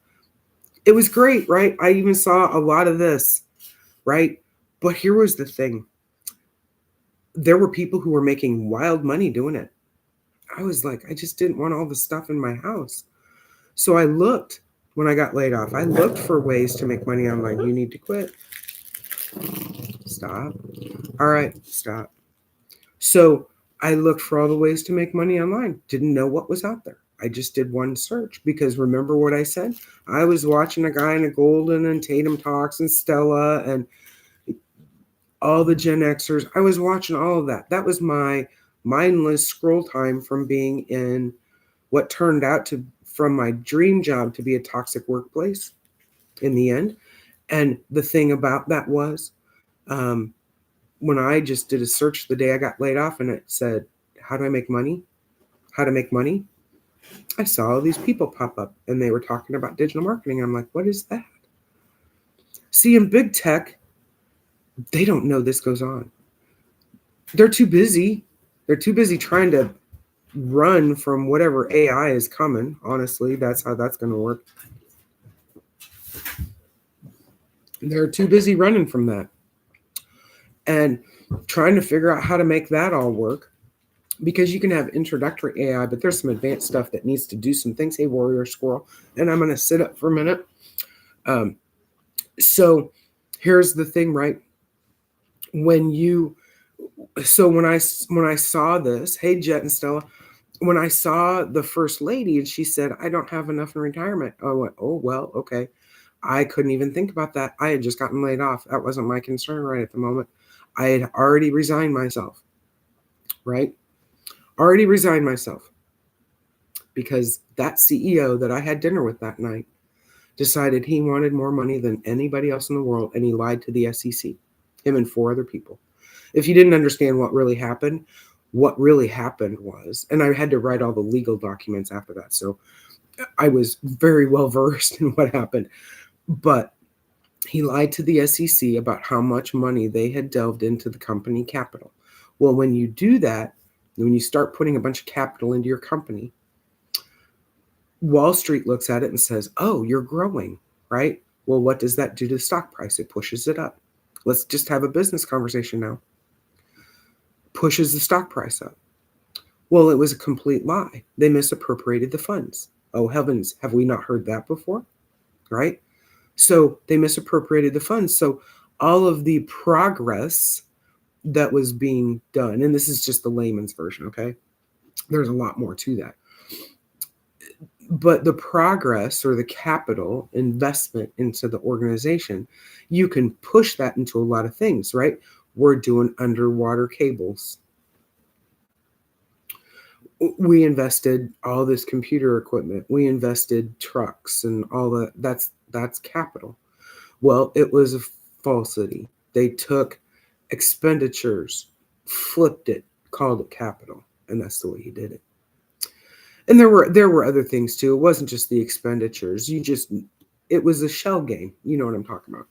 It was great, right? I even saw a lot of this, right? But here was the thing. There were people who were making wild money doing it. I was like, I just didn't want all the stuff in my house. So I looked when I got laid off. I looked for ways to make money online. You need to quit. Stop. All right, stop. So I looked for all the ways to make money online. Didn't know what was out there. I just did one search because remember what I said? I was watching a guy in a Golden and Tatum Talks and Stella and all the Gen Xers. I was watching all of that. That was my mindless scroll time from being in what turned out to, from my dream job to be a toxic workplace in the end. And the thing about that was, when I just did a search the day I got laid off and it said, how do I make money? How to make money? I saw all these people pop up and they were talking about digital marketing. I'm like, what is that? See, in big tech, they don't know this goes on. They're too busy. They're too busy trying to run from whatever AI is coming. Honestly, that's how that's going to work. They're too busy running from that and trying to figure out how to make that all work. Because you can have introductory AI, but there's some advanced stuff that needs to do some things. Hey, warrior squirrel. And I'm going to sit up for a minute. So here's the thing, right? When I saw this, hey, Jet and Stella, when I saw the first lady and she said, I don't have enough in retirement. I went, oh, well, okay. I couldn't even think about that. I had just gotten laid off. That wasn't my concern right at the moment. I had already resigned myself, right? Already resigned myself because that CEO that I had dinner with that night decided he wanted more money than anybody else in the world, and he lied to the SEC, him and 4 other people. If you didn't understand what really happened was, and I had to write all the legal documents after that, so I was very well versed in what happened. But he lied to the SEC about how much money they had delved into the company capital. Well, when you do that, when you start putting a bunch of capital into your company, Wall Street looks at it and says, oh, you're growing, right? Well, what does that do to the stock price? It pushes it up. Let's just have a business conversation now. Pushes the stock price up. Well, it was a complete lie. They misappropriated the funds. Oh, heavens, have we not heard that before? Right? So they misappropriated the funds. So all of the progress that was being done, and this is just the layman's version, okay? There's a lot more to that. But the progress or the capital investment into the organization, you can push that into a lot of things, right? We're doing underwater cables. We invested all this computer equipment. We invested trucks and all that. That's capital. Well, it was a falsity. They took expenditures, flipped it, called it capital, and that's the way he did it. And there were other things too. It wasn't just the expenditures. It was a shell game. You know what I'm talking about.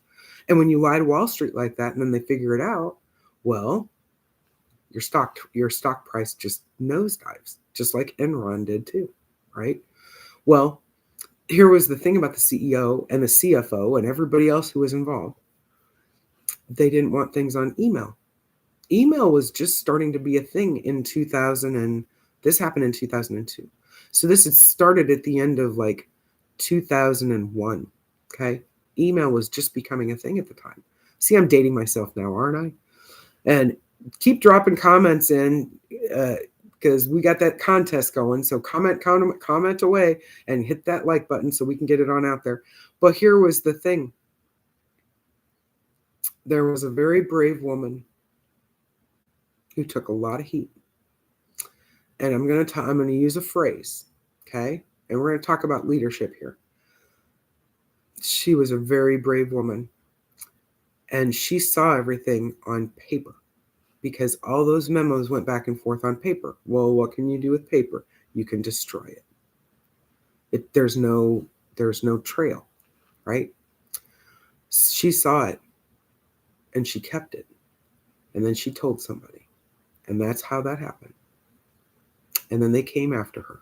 And when you lie to Wall Street like that, and then they figure it out, well, your stock price just nosedives, just like Enron did too, right? Well, here was the thing about the CEO and the CFO and everybody else who was involved. They didn't want things on email. Email was just starting to be a thing in 2000, and this happened in 2002. So this had started at the end of like 2001, okay? Email was just becoming a thing at the time. See, I'm dating myself now, aren't I? And keep dropping comments in because we got that contest going. So comment away and hit that like button so we can get it on out there. But here was the thing. There was a very brave woman who took a lot of heat. And I'm going to use a phrase, okay? And we're going to talk about leadership here. She was a very brave woman, and she saw everything on paper because all those memos went back and forth on paper. Well, what can you do with paper? You can destroy it. There's no trail, right? She saw it, and she kept it, and then she told somebody, and that's how that happened. And then they came after her.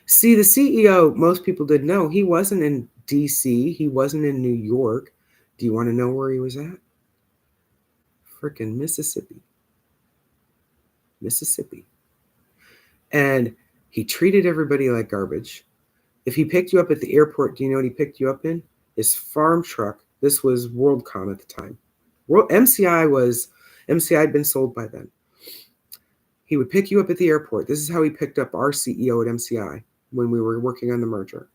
See, the CEO, most people didn't know, he wasn't in DC. He wasn't in New York. Do you want to know where he was at? Freaking Mississippi. And he treated everybody like garbage. If he picked you up at the airport, do you know what he picked you up in? His farm truck. This was WorldCom at the time. MCI had been sold by then. He would pick you up at the airport. This is how he picked up our CEO at MCI when we were working on the merger.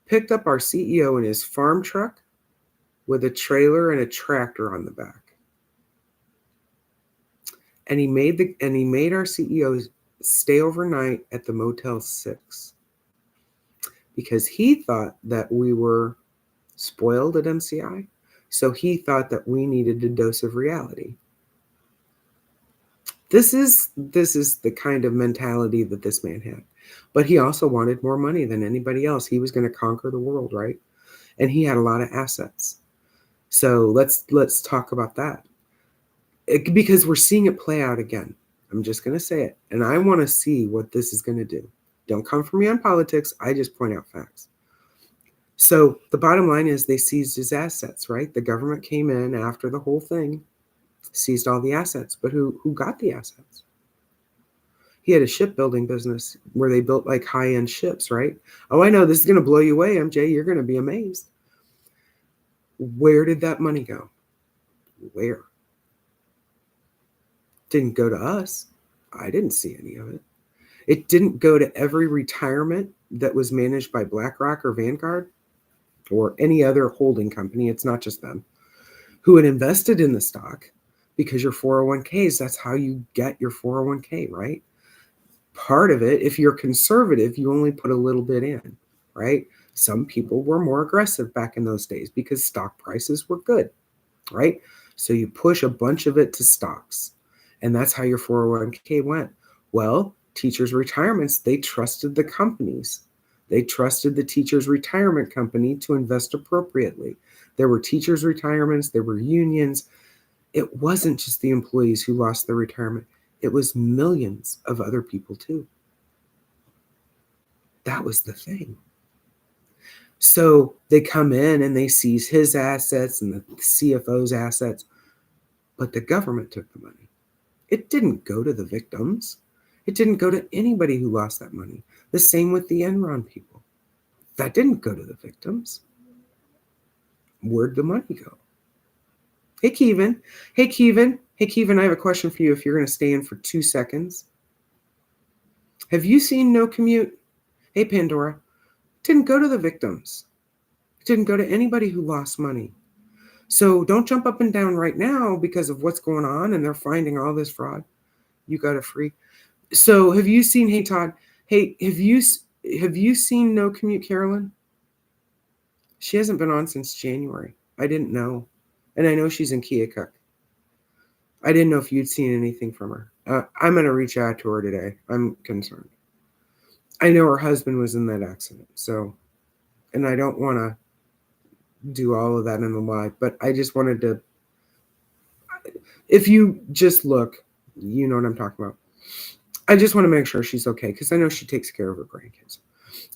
Picked up our CEO in his farm truck with a trailer and a tractor on the back. And he made our CEO stay overnight at the Motel 6 because he thought that we were spoiled at MCI. So he thought that we needed a dose of reality. This is the kind of mentality that this man had. But he also wanted more money than anybody else. He was going to conquer the world, right? And he had a lot of assets. So let's talk about that. Because we're seeing it play out again. I'm just going to say it. And I want to see what this is going to do. Don't come for me on politics. I just point out facts. So the bottom line is they seized his assets, right? The government came in after the whole thing, seized all the assets. But who got the assets? He had a shipbuilding business where they built like high-end ships, right? Oh, I know this is going to blow you away, MJ. You're going to be amazed. Where did that money go? Where? Didn't go to us. I didn't see any of it. It didn't go to every retirement that was managed by BlackRock or Vanguard or any other holding company. It's not just them who had invested in the stock, because your 401ks, that's how you get your 401k, right? Part of it, if you're conservative, you only put a little bit in, right? Some people were more aggressive back in those days because stock prices were good, right? So you push a bunch of it to stocks, and that's how your 401k went. Well, teachers' retirements, they trusted the companies. They trusted the teachers' retirement company to invest appropriately. There were teachers' retirements, there were unions. It wasn't just the employees who lost their retirement, it was millions of other people too. That was the thing. So they come in and they seize his assets and the CFO's assets, but the government took the money. It didn't go to the victims. It didn't go to anybody who lost that money. The same with the Enron people. That didn't go to the victims. Where'd the money go? Hey, Kevin. Hey, Kevin. Hey, Kevin, I have a question for you if you're going to stay in for 2 seconds. Have you seen No Commute? Hey, Pandora. Didn't go to the victims. It didn't go to anybody who lost money. So don't jump up and down right now because of what's going on and they're finding all this fraud. You got it free. So have you seen, hey, Todd, hey, have you seen No Commute, Carolyn? She hasn't been on since January. I didn't know. And I know she's in Keokuk. I didn't know if you'd seen anything from her. I'm going to reach out to her today. I'm concerned. I know her husband was in that accident. So, and I don't want to do all of that in the live, but I just wanted to, if you just look, you know what I'm talking about. I just want to make sure she's okay because I know she takes care of her grandkids.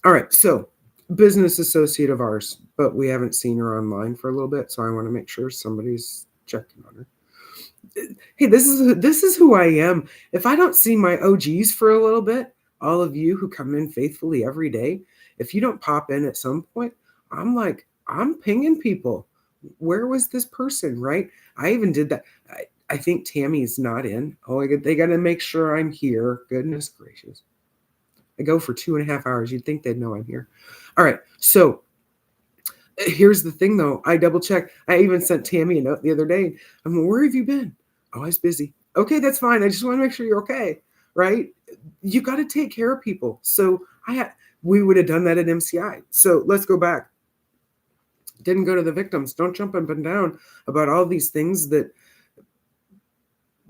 All right, so business associate of ours, but we haven't seen her online for a little bit, so I want to make sure somebody's checking on her. Hey, this is who I am. If I don't see my OGs for a little bit, all of you who come in faithfully every day, if you don't pop in at some point, I'm pinging people. Where was this person, right? I even did that. I think Tammy's not in. Oh, they got to make sure I'm here. Goodness gracious. I go for 2.5 hours. You'd think they'd know I'm here. All right. So here's the thing, though. I double checked. I even sent Tammy a note the other day. I'm like, where have you been? Oh, I was busy. Okay, that's fine. I just want to make sure you're okay, right? You got to take care of people. So we would have done that at MCI. So let's go back. Didn't go to the victims. Don't jump up and down about all these things that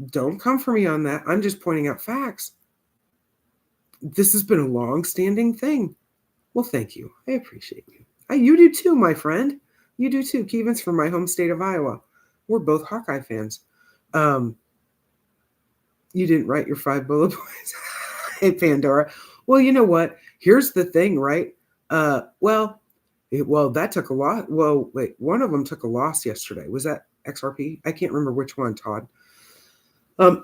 don't come for me on that. I'm just pointing out facts. This has been a long-standing thing. Well, thank you. I appreciate you. You do too, my friend. You do too. Kevin's from my home state of Iowa. We're both Hawkeye fans. You didn't write your 5 bullet points. Hey, Pandora. Well, you know what? Here's the thing, right? That took a lot. Well, wait, one of them took a loss yesterday. Was that XRP? I can't remember which one, Todd.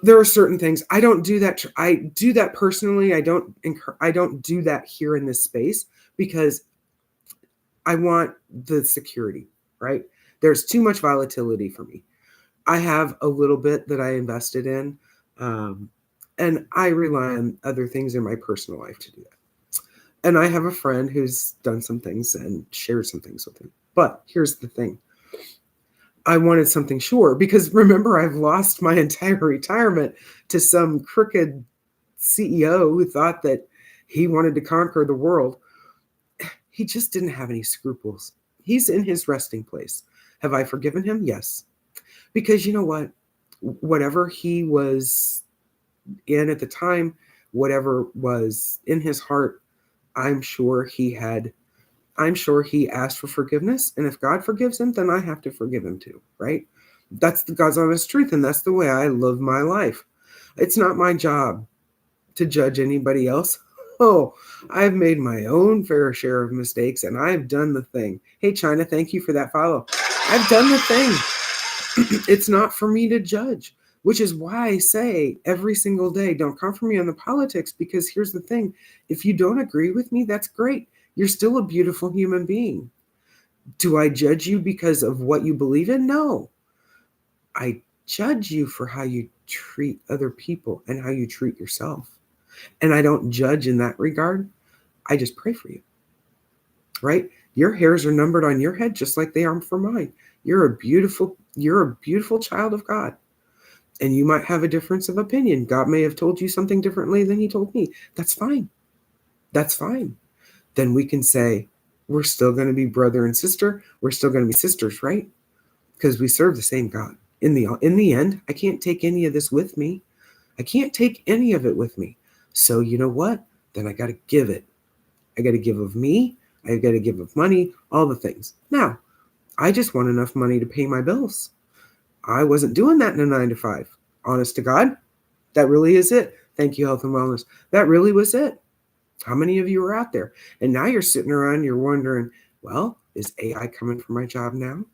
There are certain things I don't do that. I do that personally. I don't do that here in this space because I want the security, right? There's too much volatility for me. I have a little bit that I invested in, and I rely on other things in my personal life to do that. And I have a friend who's done some things and shared some things with him. But here's the thing. I wanted something sure because remember, I've lost my entire retirement to some crooked CEO who thought that he wanted to conquer the world. He just didn't have any scruples. He's in his resting place. Have I forgiven him? Yes. Because you know what? Whatever he was in at the time, whatever was in his heart, I'm sure he asked for forgiveness. And if God forgives him, then I have to forgive him too, right? That's the God's honest truth. And that's the way I live my life. It's not my job to judge anybody else. Oh, I've made my own fair share of mistakes and I've done the thing. Hey, China, thank you for that follow. I've done the thing. It's not for me to judge, which is why I say every single day, don't come for me on the politics, because here's the thing. If you don't agree with me, that's great. You're still a beautiful human being. Do I judge you because of what you believe in? No. I judge you for how you treat other people and how you treat yourself. And I don't judge in that regard. I just pray for you, right? Your hairs are numbered on your head just like they are for mine. You're a beautiful child of God. And you might have a difference of opinion. God may have told you something differently than he told me. That's fine. That's fine. Then we can say, we're still going to be brother and sister. We're still going to be sisters, right? Because we serve the same God. In the end, I can't take any of this with me. I can't take any of it with me. So you know what? Then I got to give it. I got to give of me. I got to give of money, all the things. Now, I just want enough money to pay my bills. I wasn't doing that in a 9 to 5. Honest to God, that really is it. Thank you, health and wellness. That really was it. How many of you are out there? And now you're sitting around, you're wondering, well, is AI coming for my job now?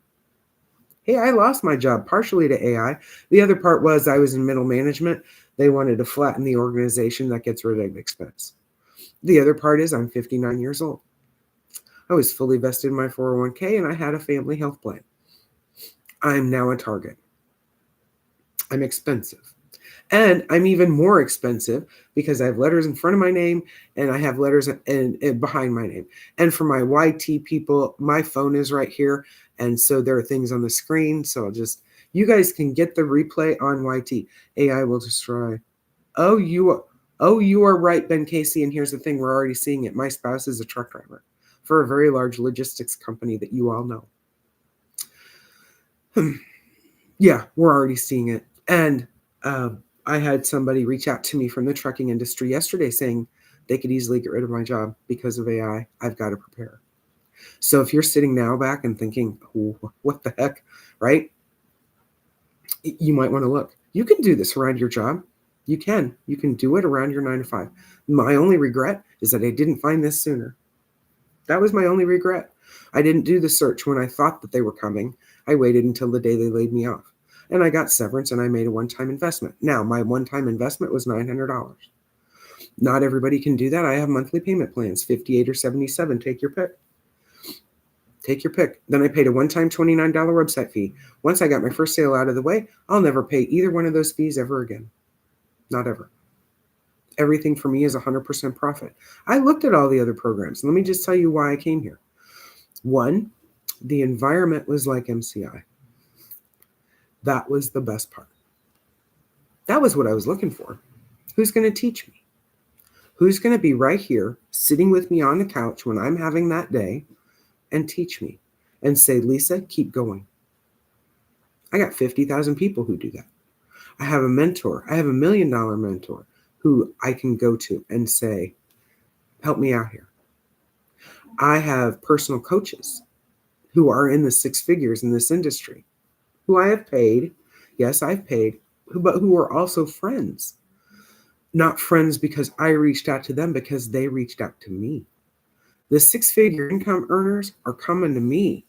Hey, I lost my job partially to AI. The other part was I was in middle management. They wanted to flatten the organization. That gets rid of expense. The other part is I'm 59 years old. I was fully vested in my 401k and I had a family health plan. I'm now a target. I'm expensive. And I'm even more expensive because I have letters in front of my name and I have letters in behind my name. And for my YT people, my phone is right here. And so there are things on the screen. So you guys can get the replay on YT. AI will destroy. Oh, you are right, Ben Casey. And here's the thing. We're already seeing it. My spouse is a truck driver for a very large logistics company that you all know. Yeah, we're already seeing it. And I had somebody reach out to me from the trucking industry yesterday saying they could easily get rid of my job because of AI. I've got to prepare. So if you're sitting now back and thinking, what the heck, right? You might want to look. You can do this around your job. You can do it around your 9 to 5. My only regret is that I didn't find this sooner. That was my only regret. I didn't do the search when I thought that they were coming. I waited until the day they laid me off. And I got severance and I made a one-time investment. Now, my one-time investment was $900. Not everybody can do that. I have monthly payment plans, 58 or 77. Take your pick. Take your pick. Then I paid a one-time $29 website fee. Once I got my first sale out of the way, I'll never pay either one of those fees ever again. Not ever. Everything for me is 100% profit. I looked at all the other programs. Let me just tell you why I came here. One, the environment was like MCI. That was the best part. That was what I was looking for. Who's going to teach me? Who's going to be right here sitting with me on the couch when I'm having that day and teach me and say, Lisa, keep going. I got 50,000 people who do that. I have a mentor. I have $1 million mentor who I can go to and say, help me out here. I have personal coaches who are in the 6 figures in this industry, who I have paid. Yes, I've paid, but who are also friends. Not friends because I reached out to them, because they reached out to me. The 6-figure income earners are coming to me.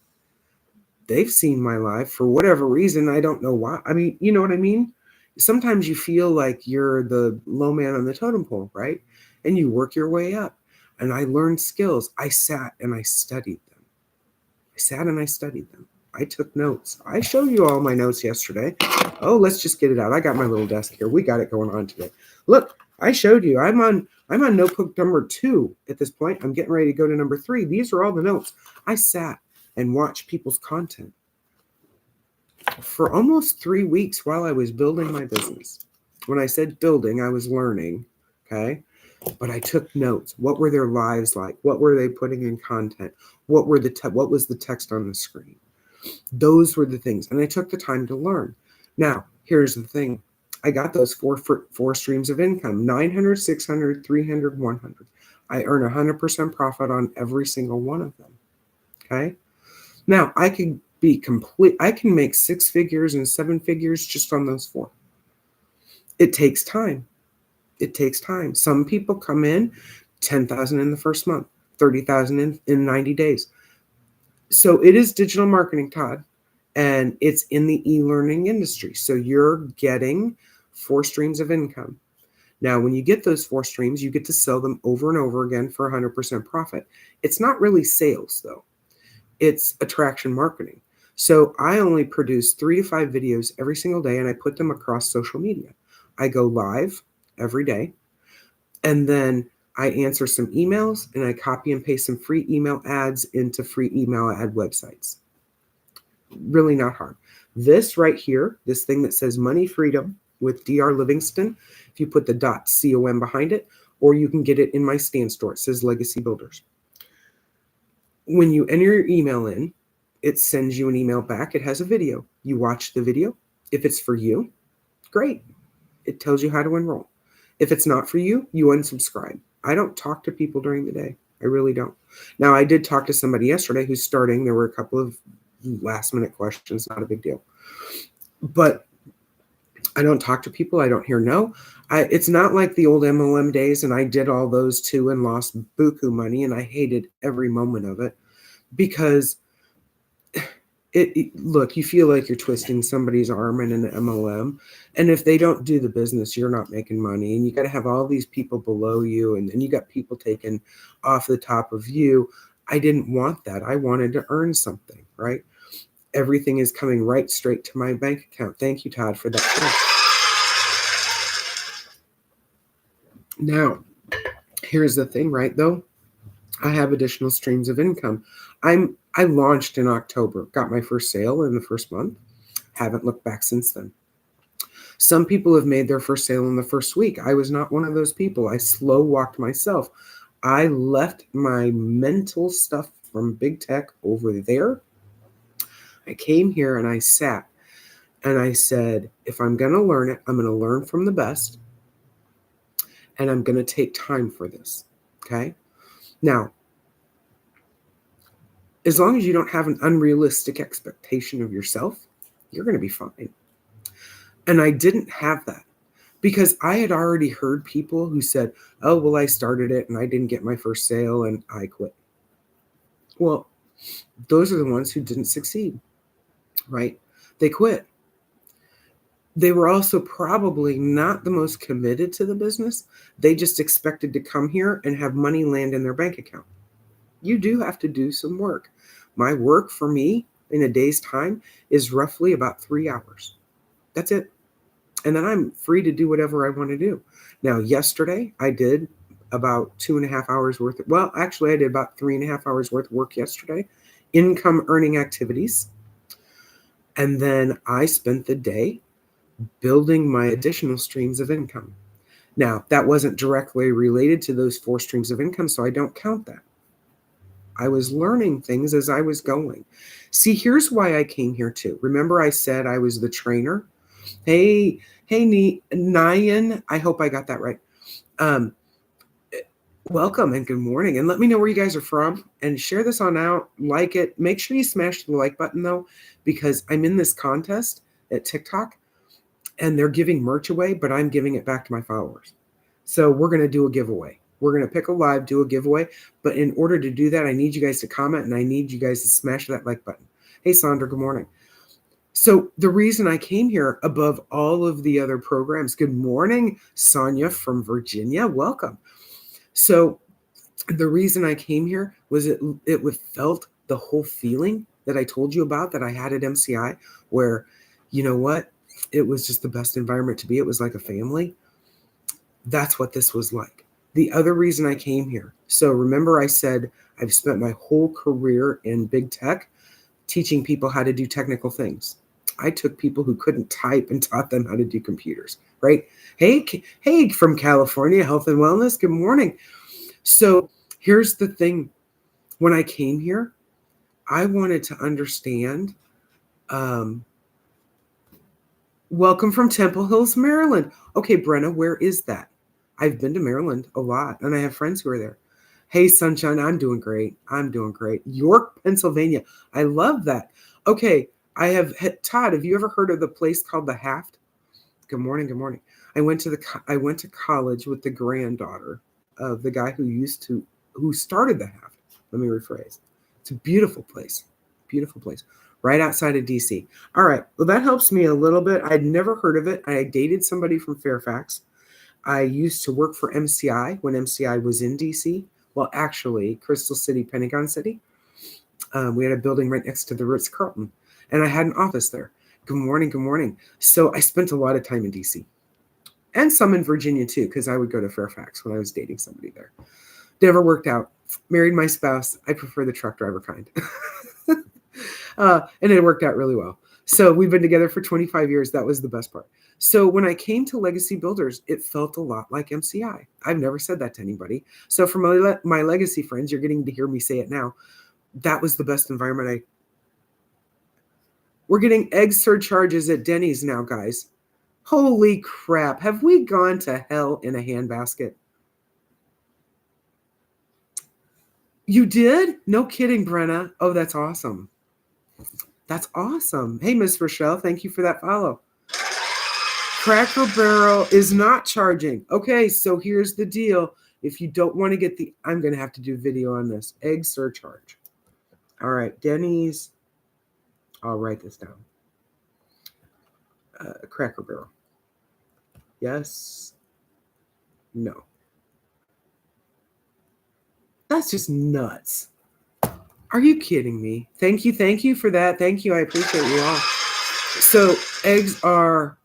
They've seen my life for whatever reason. I don't know why. I mean, you know what I mean? Sometimes you feel like you're the low man on the totem pole, right? And you work your way up. And I learned skills. I sat and I studied them. I took notes. I showed you all my notes yesterday. Oh, let's just get it out. I got my little desk here. We got it going on today. Look, I showed you. I'm on notebook number 2 at this point. I'm getting ready to go to number 3. These are all the notes. I sat and watched people's content for almost 3 weeks while I was building my business. When I said building, I was learning, okay? But I took notes. What were their lives like? What were they putting in content? What was the text on the screen? Those were the things. And I took the time to learn. Now, here's the thing. I got those four streams of income, 900, 600, 300, 100. I earn 100% profit on every single one of them, okay? Now, I can make 6 figures and 7 figures just on those 4. It takes time. Some people come in 10,000 in the first month, 30,000 in 90 days. So it is digital marketing, Todd, and it's in the e-learning industry. So you're getting 4 streams of income. Now, when you get those 4 streams, you get to sell them over and over again for 100% profit. It's not really sales, though. It's attraction marketing. So I only produce 3 to 5 videos every single day, and I put them across social media. I go live every day, and then I answer some emails, and I copy and paste some free email ads into free email ad websites. Really not hard. This right here, this thing that says Money Freedom with Dr. Livingston. If you put the .com behind it, or you can get it in my stand store. It says Legacy Builders. When you enter your email in, it sends you an email back. It has a video. You watch the video. If it's for you, great. It tells you how to enroll. If it's not for you, you unsubscribe. I don't talk to people during the day. I really don't. Now, I did talk to somebody yesterday who's starting. There were a couple of last-minute questions. Not a big deal. But I don't talk to people. I don't hear no. It's not like the old MLM days, and I did all those too and lost buku money, and I hated every moment of it because look, you feel like you're twisting somebody's arm in an MLM, and if they don't do the business, you're not making money, and you got to have all these people below you, and then you got people taken off the top of you. I didn't want that. I wanted to earn something, right? Everything is coming right straight to my bank account. Thank you, Todd, for that. Now, here's the thing, right, though? I have additional streams of income. I launched in October, got my first sale in the first month. Haven't looked back since then. Some people have made their first sale in the first week. I was not one of those people. I slow walked myself. I left my mental stuff from big tech over there. I came here and I sat and I said, if I'm going to learn it, I'm going to learn from the best. And I'm going to take time for this. Okay. Now, as long as you don't have an unrealistic expectation of yourself, you're going to be fine. And I didn't have that because I had already heard people who said, oh, well, I started it and I didn't get my first sale and I quit. Well, those are the ones who didn't succeed, right? They quit. They were also probably not the most committed to the business. They just expected to come here and have money land in their bank account. You do have to do some work. My work for me in a day's time is roughly about 3 hours. That's it. And then I'm free to do whatever I want to do. Now, yesterday I did about 2.5 hours worth. I did about 3.5 hours worth of work yesterday, income earning activities. And then I spent the day building my additional streams of income. Now, that wasn't directly related to those 4 streams of income, so I don't count that. I was learning things as I was going. See, here's why I came here too. Remember I said I was the trainer? Hey, Nyan, I hope I got that right. Welcome and good morning. And let me know where you guys are from and share this on out, like it. Make sure you smash the like button though, because I'm in this contest at TikTok and they're giving merch away, but I'm giving it back to my followers. So we're going to do a giveaway. We're going to pick a live, do a giveaway. But in order to do that, I need you guys to comment and I need you guys to smash that like button. Hey, Sandra, good morning. So the reason I came here above all of the other programs, good morning, Sonia from Virginia, welcome. So the reason I came here was it felt the whole feeling that I told you about that I had at MCI where, you know what, it was just the best environment to be. It was like a family. That's what this was like. The other reason I came here. So remember I said I've spent my whole career in big tech teaching people how to do technical things. I took people who couldn't type and taught them how to do computers, right? Hey, from California, health and wellness, good morning. So here's the thing. When I came here, I wanted to understand, welcome from Temple Hills, Maryland. Okay, Brenna, where is that? I've been to Maryland a lot, and I have friends who are there. Hey, Sunshine, I'm doing great. York, Pennsylvania. I love that. Okay, Todd, have you ever heard of the place called the Haft? Good morning. I went to college with the granddaughter of the guy who started the Haft. Let me rephrase. It's a beautiful place. Right outside of DC. All right. Well, that helps me a little bit. I'd never heard of it. I dated somebody from Fairfax. I used to work for MCI when MCI was in DC. Well, actually, Crystal City, Pentagon City. We had a building right next to the Ritz-Carlton, and I had an office there. Good morning. So I spent a lot of time in DC and some in Virginia too, because I would go to Fairfax when I was dating somebody there. Never worked out. Married my spouse. I prefer the truck driver kind. And it worked out really well. So we've been together for 25 years. That was the best part. So when I came to Legacy Builders, it felt a lot like MCI. I've never said that to anybody. So for my legacy friends, you're getting to hear me say it now. That was the best environment. We're getting egg surcharges at Denny's now, guys. Holy crap. Have we gone to hell in a handbasket? You did? No kidding, Brenna. Oh, that's awesome. That's awesome. Hey, Miss Rochelle, thank you for that follow. Cracker Barrel is not charging. Okay, so here's the deal. If you don't want to get I'm going to have to do video on this. Egg surcharge. All right, Denny's. I'll write this down. Cracker Barrel. Yes. No. That's just nuts. Are you kidding me? Thank you for that. Thank you. I appreciate you all. So eggs are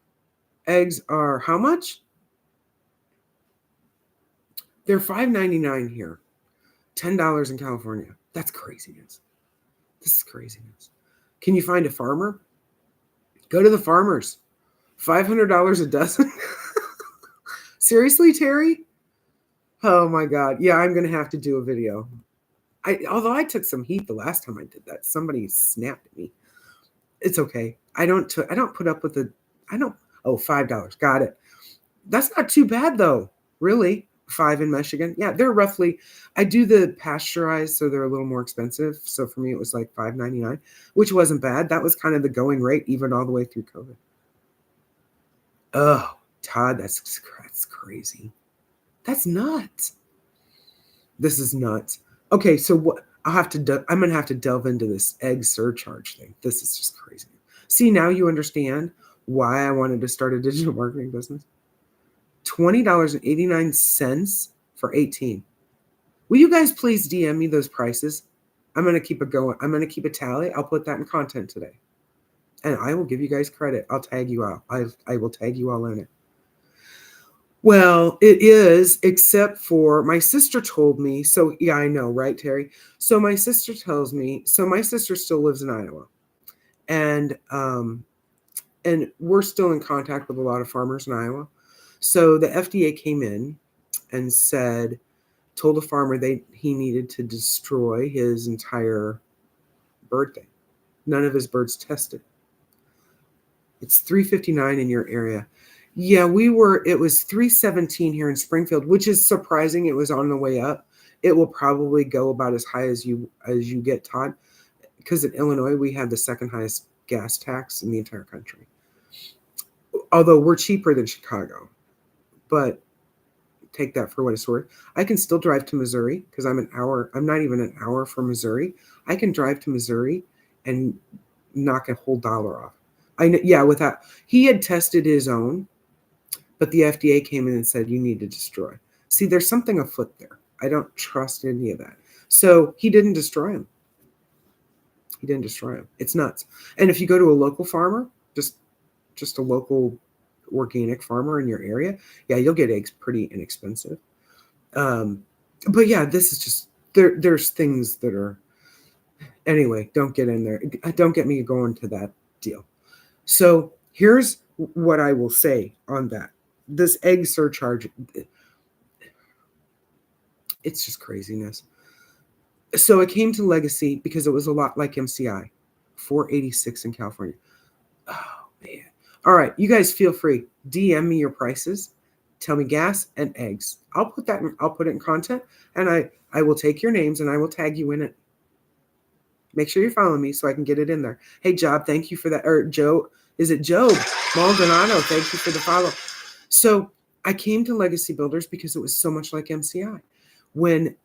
how much? They're $5.99 here. $10 in California. That's craziness. This is craziness. Can you find a farmer? Go to the farmers. $500 a dozen. Seriously, Terry? Oh my God. Yeah, I'm going to have to do a video. Although I took some heat the last time I did that. Somebody snapped at me. It's okay. I don't put up with $5. Got it. That's not too bad though. Really. 5 in Michigan. Yeah, they're roughly, I do the pasteurized, so they're a little more expensive. So for me, it was like $5.99, which wasn't bad. That was kind of the going rate, even all the way through COVID. Oh, Todd, that's crazy. That's nuts. This is nuts. Okay, so what I'm going to have to delve into this egg surcharge thing. This is just crazy. See, now you understand why I wanted to start a digital marketing business. $20.89 for 18. Will you guys please DM me those prices? I'm going to keep it going. I'm going to keep a tally. I'll put that in content today. And I will give you guys credit. I'll tag you out. I will tag you all in it. Well, it is, except for my sister told me. So, yeah, I know, right, Terry? So my sister tells me, so my sister still lives in Iowa. And we're still in contact with a lot of farmers in Iowa. So the FDA came in and told a farmer he needed to destroy his entire bird thing. None of his birds tested. It's 359 in your area. Yeah, it was 317 here in Springfield, which is surprising. It was on the way up. It will probably go about as high as you get, Todd, because in Illinois, we have the second highest gas tax in the entire country. Although we're cheaper than Chicago, but take that for what it's worth. I can still drive to Missouri because I'm not even an hour from Missouri. I can drive to Missouri and knock a whole dollar off. With that, he had tested his own, but the FDA came in and said, you need to destroy. See, there's something afoot there. I don't trust any of that. So he didn't destroy him. It's nuts. And if you go to a local farmer, just a local organic farmer in your area, yeah, you'll get eggs pretty inexpensive. But yeah, this is just, there's things that are, anyway, don't get in there. Don't get me going to that deal. So here's what I will say on that. This egg surcharge, it's just craziness. So it came to Legacy because it was a lot like MCI, $4.86 in California. Oh, man. All right, you guys feel free. DM me your prices. Tell me gas and eggs. I'll put it in content, and I will take your names and I will tag you in it. Make sure you're following me so I can get it in there. Hey, Job, thank you for that. Or Joe, is it Job Maldonado? Thank you for the follow. So I came to Legacy Builders because it was so much like MCI. When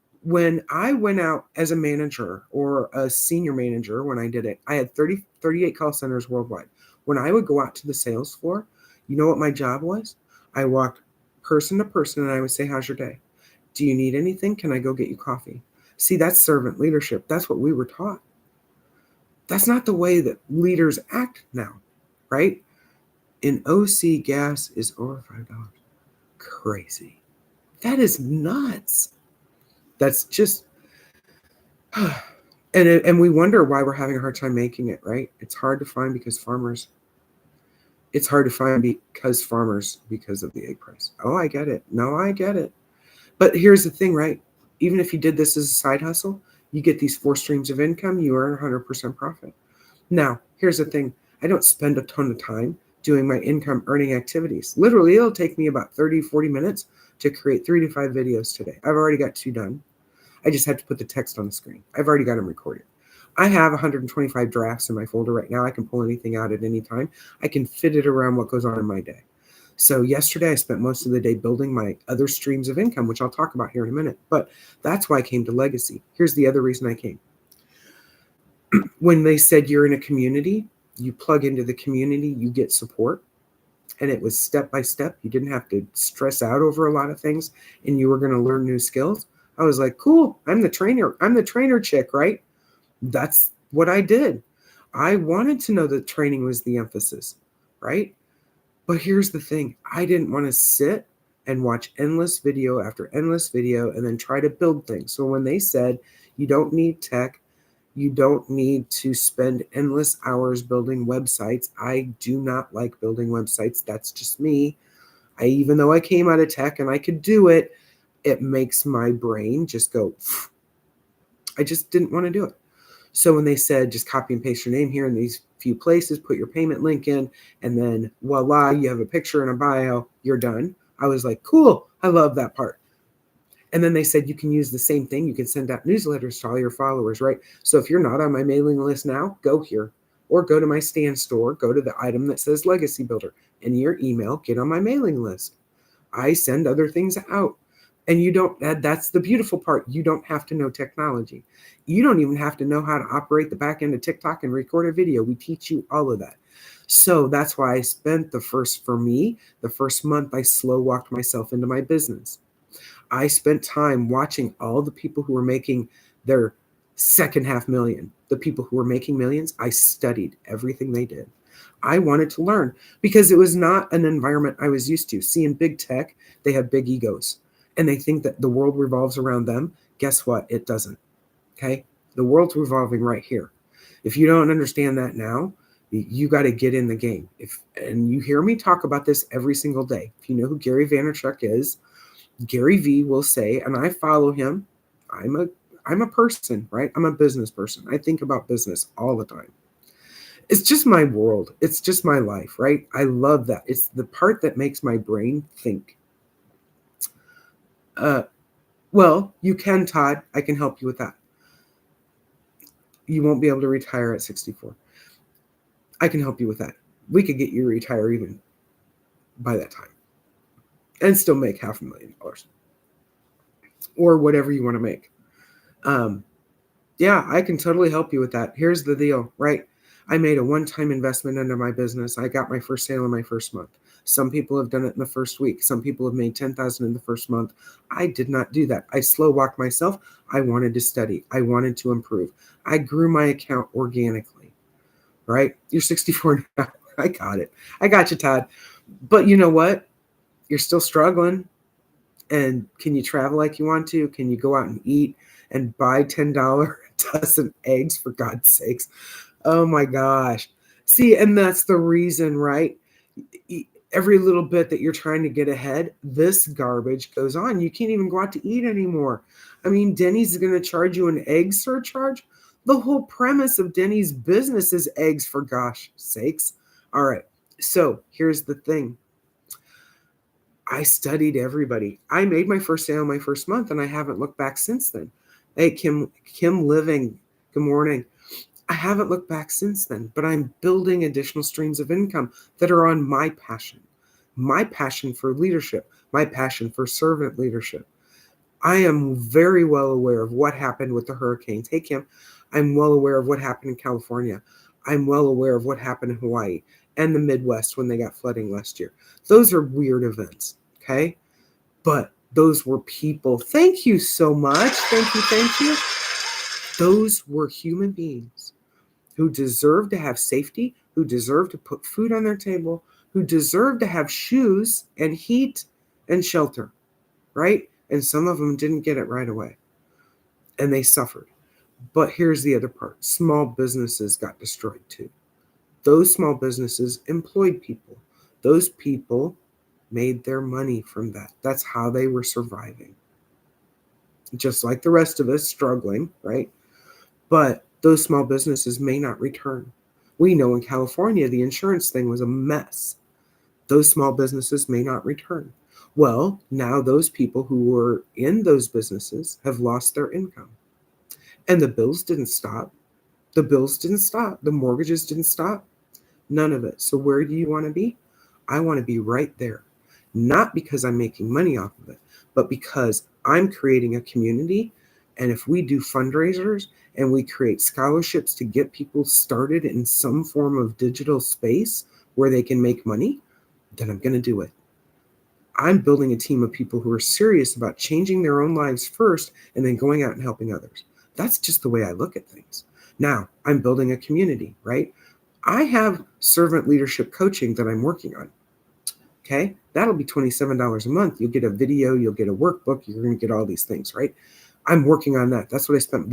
I went out as a manager or a senior manager, when I did it, I had 38 call centers worldwide. When I would go out to the sales floor, you know what my job was? I walked person to person and I would say, how's your day? Do you need anything? Can I go get you coffee? See, that's servant leadership. That's what we were taught. That's not the way that leaders act now, right? In OC, gas is over $5. Crazy. That is nuts. That's just, And we wonder why we're having a hard time making it, right? It's hard to find because farmers, because of the egg price. Oh, I get it. No, I get it. But here's the thing, right? Even if you did this as a side hustle, you get these 4 streams of income, you earn 100% profit. Now, here's the thing. I don't spend a ton of time doing my income earning activities. Literally, it'll take me about 30, 40 minutes to create 3 to 5 videos today. I've already got 2 done. I just have to put the text on the screen. I've already got them recorded. I have 125 drafts in my folder right now. I can pull anything out at any time. I can fit it around what goes on in my day. So yesterday I spent most of the day building my other streams of income, which I'll talk about here in a minute. But that's why I came to Legacy. Here's the other reason I came. When they said you're in a community, you plug into the community, you get support. And it was step by step. You didn't have to stress out over a lot of things, and you were going to learn new skills. I was like, cool, I'm the trainer. I'm the trainer chick, right? That's what I did. I wanted to know that training was the emphasis, right? But here's the thing. I didn't want to sit and watch endless video after endless video and then try to build things. So when they said you don't need tech, you don't need to spend endless hours building websites. I do not like building websites. That's just me. Even though I came out of tech and I could do it, it makes my brain just go, I just didn't want to do it. So when they said just copy and paste your name here in these few places, put your payment link in, and then voila, you have a picture and a bio, you're done. I was like, cool, I love that part. And then they said you can use the same thing. You can send out newsletters to all your followers, right? So if you're not on my mailing list now, go here or go to my Stan store, go to the item that says Legacy Builder, and your email, get on my mailing list. I send other things out. And you don't, that's the beautiful part. You don't have to know technology. You don't even have to know how to operate the back end of TikTok and record a video. We teach you all of that. So that's why I spent the first month, I slow walked myself into my business. I spent time watching all the people who were making their second half million, the people who were making millions. I studied everything they did. I wanted to learn because it was not an environment I was used to. See, in big tech, they have big egos and they think that the world revolves around them. Guess what? It doesn't. Okay? The world's revolving right here. If you don't understand that now, you got to get in the game. And you hear me talk about this every single day. If you know who Gary Vaynerchuk is, Gary V will say, and I follow him, I'm a person, right? I'm a business person. I think about business all the time. It's just my world. It's just my life, right? I love that. It's the part that makes my brain think. Well, you can, Todd. I can help you with that. You won't be able to retire at 64. I can help you with that. We could get you to retire even by that time and still make $500,000 or whatever you want to make. Yeah, I can totally help you with that. Here's the deal, right? I made a one-time investment into my business. I got my first sale in my first month. Some people have done it in the first week. Some people have made $10,000 in the first month. I did not do that. I slow walked myself. I wanted to study. I wanted to improve. I grew my account organically, right? You're 64 now. I got it. I got you, Todd. But you know what? You're still struggling. And can you travel like you want to? Can you go out and eat and buy $10 dozen eggs, for God's sakes? Oh my gosh. See, and that's the reason, right? Every little bit that you're trying to get ahead, this garbage goes on. You can't even go out to eat anymore. I mean, Denny's is going to charge you an egg surcharge. The whole premise of Denny's business is eggs, for gosh sakes. All right. So here's the thing. I studied everybody. I made my first sale my first month, and I haven't looked back since then. Hey, Kim Living, good morning. I haven't looked back since then, but I'm building additional streams of income that are on my passion for leadership, my passion for servant leadership. I am very well aware of what happened with the hurricanes. Hey, Kim, I'm well aware of what happened in California. I'm well aware of what happened in Hawaii and the Midwest when they got flooding last year. Those are weird events, okay? But those were people. Thank you so much. Thank you. Those were human beings who deserve to have safety, who deserve to put food on their table, who deserve to have shoes and heat and shelter, right? And some of them didn't get it right away, and they suffered. But here's the other part. Small businesses got destroyed too. Those small businesses employed people. Those people made their money from that. That's how they were surviving. Just like the rest of us struggling, right? But those small businesses may not return. We know in California, the insurance thing was a mess. Those small businesses may not return. Well, now those people who were in those businesses have lost their income. And the bills didn't stop. The bills didn't stop. The mortgages didn't stop. None of it. So where do you want to be? I want to be right there. Not because I'm making money off of it, but because I'm creating a community. And if we do fundraisers and we create scholarships to get people started in some form of digital space where they can make money, then I'm going to do it. I'm building a team of people who are serious about changing their own lives first and then going out and helping others. That's just the way I look at things. Now, I'm building a community, right? I have servant leadership coaching that I'm working on. Okay, that'll be $27 a month. You'll get a video, you'll get a workbook, you're going to get all these things, right? I'm working on that. That's what I spent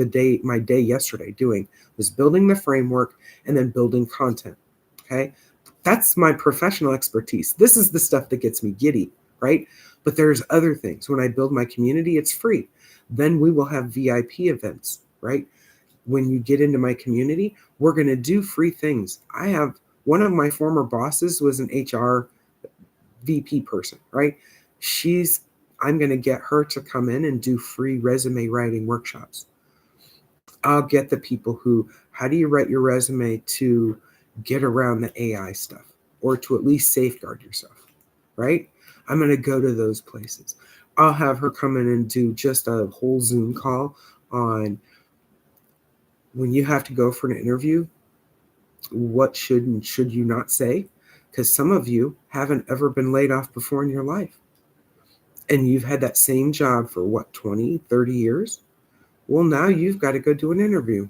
my day yesterday doing, was building the framework and then building content. Okay, that's my professional expertise. This is the stuff that gets me giddy, right? But there's other things. When I build my community, it's free. Then we will have VIP events, right? When you get into my community, we're going to do free things. I have one of my former bosses was an HR VP person, right? I'm going to get her to come in and do free resume writing workshops. I'll get the people how do you write your resume to get around the AI stuff or to at least safeguard yourself, right? I'm going to go to those places. I'll have her come in and do just a whole Zoom call on when you have to go for an interview, what should and should you not say? Because some of you haven't ever been laid off before in your life. And you've had that same job for 20, 30 years? Well, now you've got to go do an interview.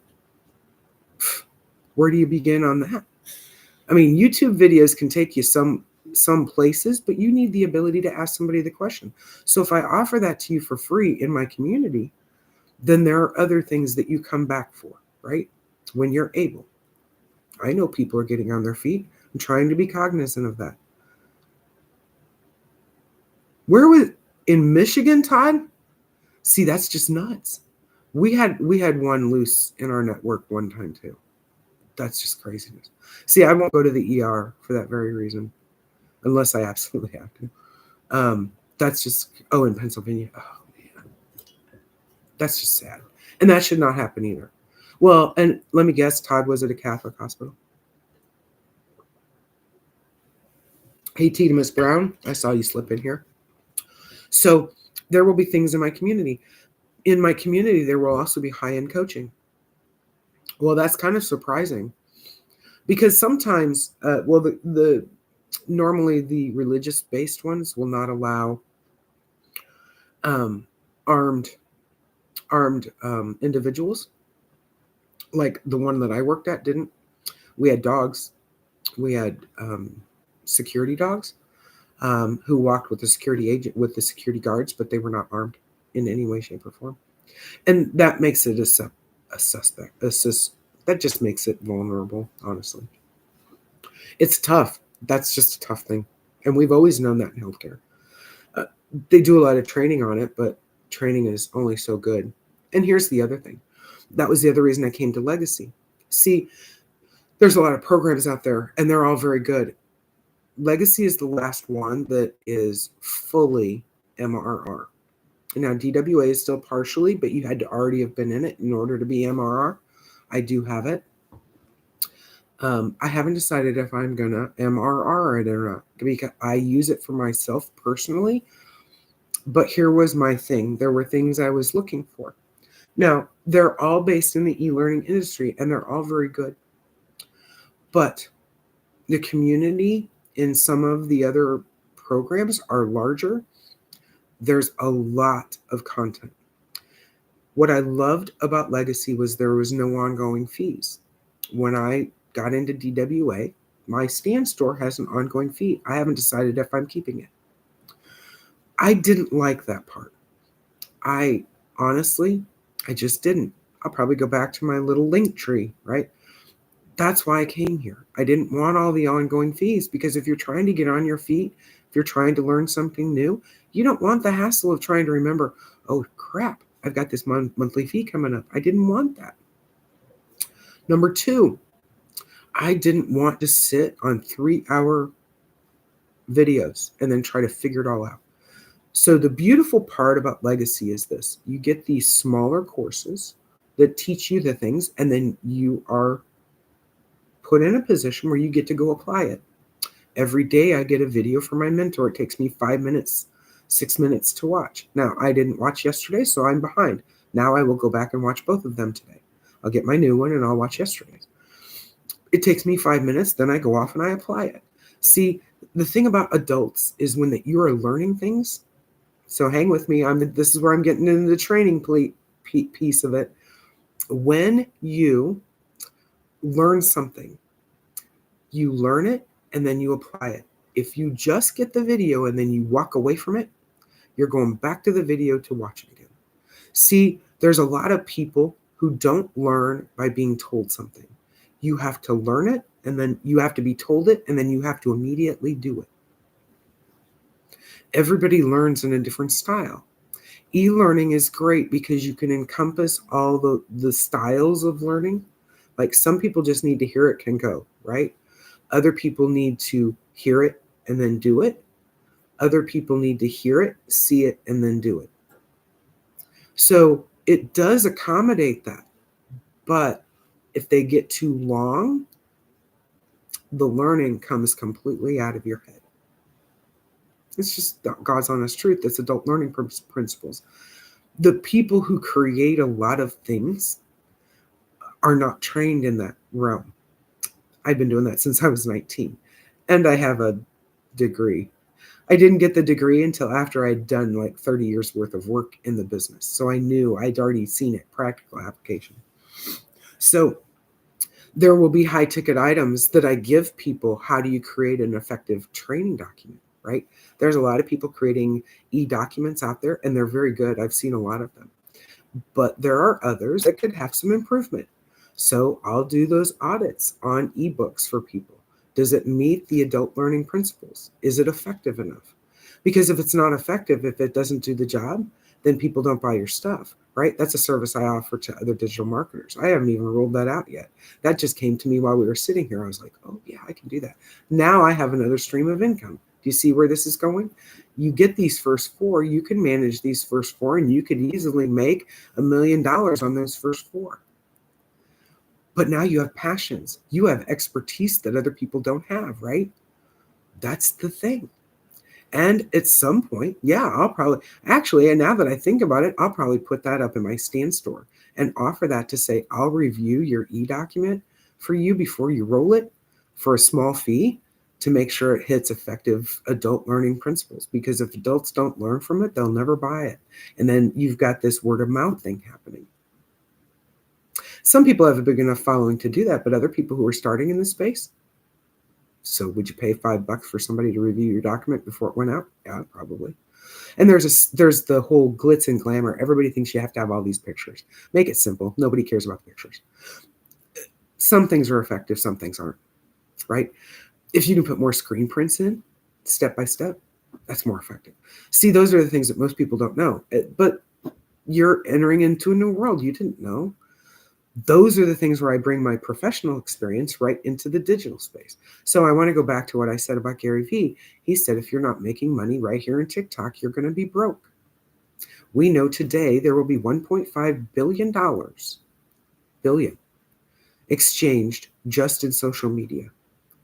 Where do you begin on that? I mean, YouTube videos can take you some places, but you need the ability to ask somebody the question. So if I offer that to you for free in my community, then there are other things that you come back for, right? When you're able. I know people are getting on their feet. I'm trying to be cognizant of that. Where was in Michigan, Todd? See, that's just nuts. We had one loose in our network one time too. That's just craziness. See, I won't go to the ER for that very reason, unless I absolutely have to. That's just in Pennsylvania. Oh man, that's just sad, and that should not happen either. Well, and let me guess, Todd was at a Catholic hospital. Hey, Tidemus Brown, I saw you slip in here. So there will be things in my community. In my community, there will also be high-end coaching. Well, that's kind of surprising because sometimes, normally the religious-based ones will not allow armed individuals. Like the one that I worked at didn't. We had dogs. We had security dogs who walked with the security guards, but they were not armed in any way, shape, or form. And that makes it a suspect. That just makes it vulnerable, honestly. It's tough. That's just a tough thing. And we've always known that in healthcare. They do a lot of training on it, but training is only so good. And here's the other thing. That was the other reason I came to Legacy. See, there's a lot of programs out there, and they're all very good. Legacy is the last one that is fully MRR. Now, DWA is still partially, but you had to already have been in it in order to be MRR. I do have it. I haven't decided if I'm going to MRR it or not, because I use it for myself personally. But here was my thing. There were things I was looking for. Now, they're all based in the e-learning industry, and they're all very good. But the community in some of the other programs are larger. There's a lot of content. What I loved about Legacy was there was no ongoing fees. When I got into DWA, my Stan Store has an ongoing fee. I haven't decided if I'm keeping it. I didn't like that part. I just didn't. I'll probably go back to my little link tree, right? That's why I came here. I didn't want all the ongoing fees, because if you're trying to get on your feet, if you're trying to learn something new, you don't want the hassle of trying to remember, oh crap, I've got this monthly fee coming up. I didn't want that. Number two, I didn't want to sit on 3-hour videos and then try to figure it all out. So the beautiful part about Legacy is this: you get these smaller courses that teach you the things, and then you are put in a position where you get to go apply it. Every day I get a video from my mentor. It takes me 5 minutes, 6 minutes to watch. Now, I didn't watch yesterday, so I'm behind. Now I will go back and watch both of them today. I'll get my new one and I'll watch yesterday's. It takes me 5 minutes, then I go off and I apply it. See, the thing about adults is when that you are learning things, so hang with me, this is where I'm getting into the training piece of it. When you learn something, you learn it and then you apply it. If you just get the video and then you walk away from it, you're going back to the video to watch it again. See, there's a lot of people who don't learn by being told something. You have to learn it, and then you have to be told it, and then you have to immediately do it. Everybody learns in a different style. E-learning is great because you can encompass all the styles of learning. Like some people just need to hear it can go, right? Other people need to hear it and then do it. Other people need to hear it, see it, and then do it. So it does accommodate that. But if they get too long, the learning comes completely out of your head. It's just God's honest truth. It's adult learning principles. The people who create a lot of things are not trained in that realm. I've been doing that since I was 19, and I have a degree. I didn't get the degree until after I'd done like 30 years worth of work in the business. So I knew I'd already seen it, practical application. So there will be high ticket items that I give people. How do you create an effective training document, right? There's a lot of people creating e-documents out there, and they're very good. I've seen a lot of them. But there are others that could have some improvement. So I'll do those audits on ebooks for people. Does it meet the adult learning principles? Is it effective enough? Because if it's not effective, if it doesn't do the job, then people don't buy your stuff, right? That's a service I offer to other digital marketers. I haven't even rolled that out yet. That just came to me while we were sitting here. I was like, oh yeah, I can do that. Now I have another stream of income. Do you see where this is going? You get these first 4, you can manage these first 4, and you could easily make $1 million on those first 4. But now you have passions. You have expertise that other people don't have, right? That's the thing. And at some point, yeah, I'll probably, actually, and now that I think about it, I'll probably put that up in my stand store and offer that to say, I'll review your e-document for you before you roll it for a small fee to make sure it hits effective adult learning principles. Because if adults don't learn from it, they'll never buy it. And then you've got this word of mouth thing happening. Some people have a big enough following to do that, but other people who are starting in this space. So would you pay $5 for somebody to review your document before it went out? Yeah, probably. And there's the whole glitz and glamour. Everybody thinks you have to have all these pictures. Make it simple. Nobody cares about pictures. Some things are effective, some things aren't, right? If you can put more screen prints in, step by step, that's more effective. See, those are the things that most people don't know. But you're entering into a new world you didn't know. Those are the things where I bring my professional experience right into the digital space. So I want to go back to what I said about Gary Vee. He said, if you're not making money right here in TikTok, you're going to be broke. We know today there will be $1.5 billion exchanged just in social media.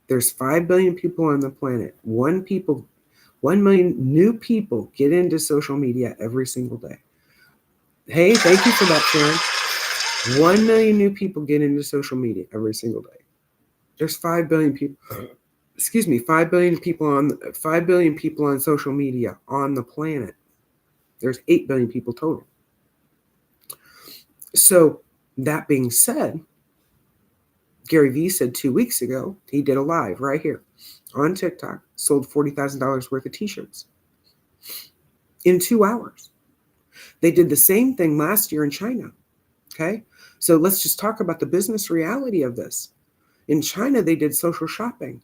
There's 5 billion people on the planet. 1 million new people get into social media every single day. Hey, thank you for that, Sharon. 1 million new people get into social media every single day. There's 5 billion people. 5 billion people on social media on the planet. There's 8 billion people total. So that being said, Gary Vee said 2 weeks ago, he did a live right here on TikTok, sold $40,000 worth of t-shirts in 2 hours. They did the same thing last year in China. Okay. So let's just talk about the business reality of this. In China, they did social shopping.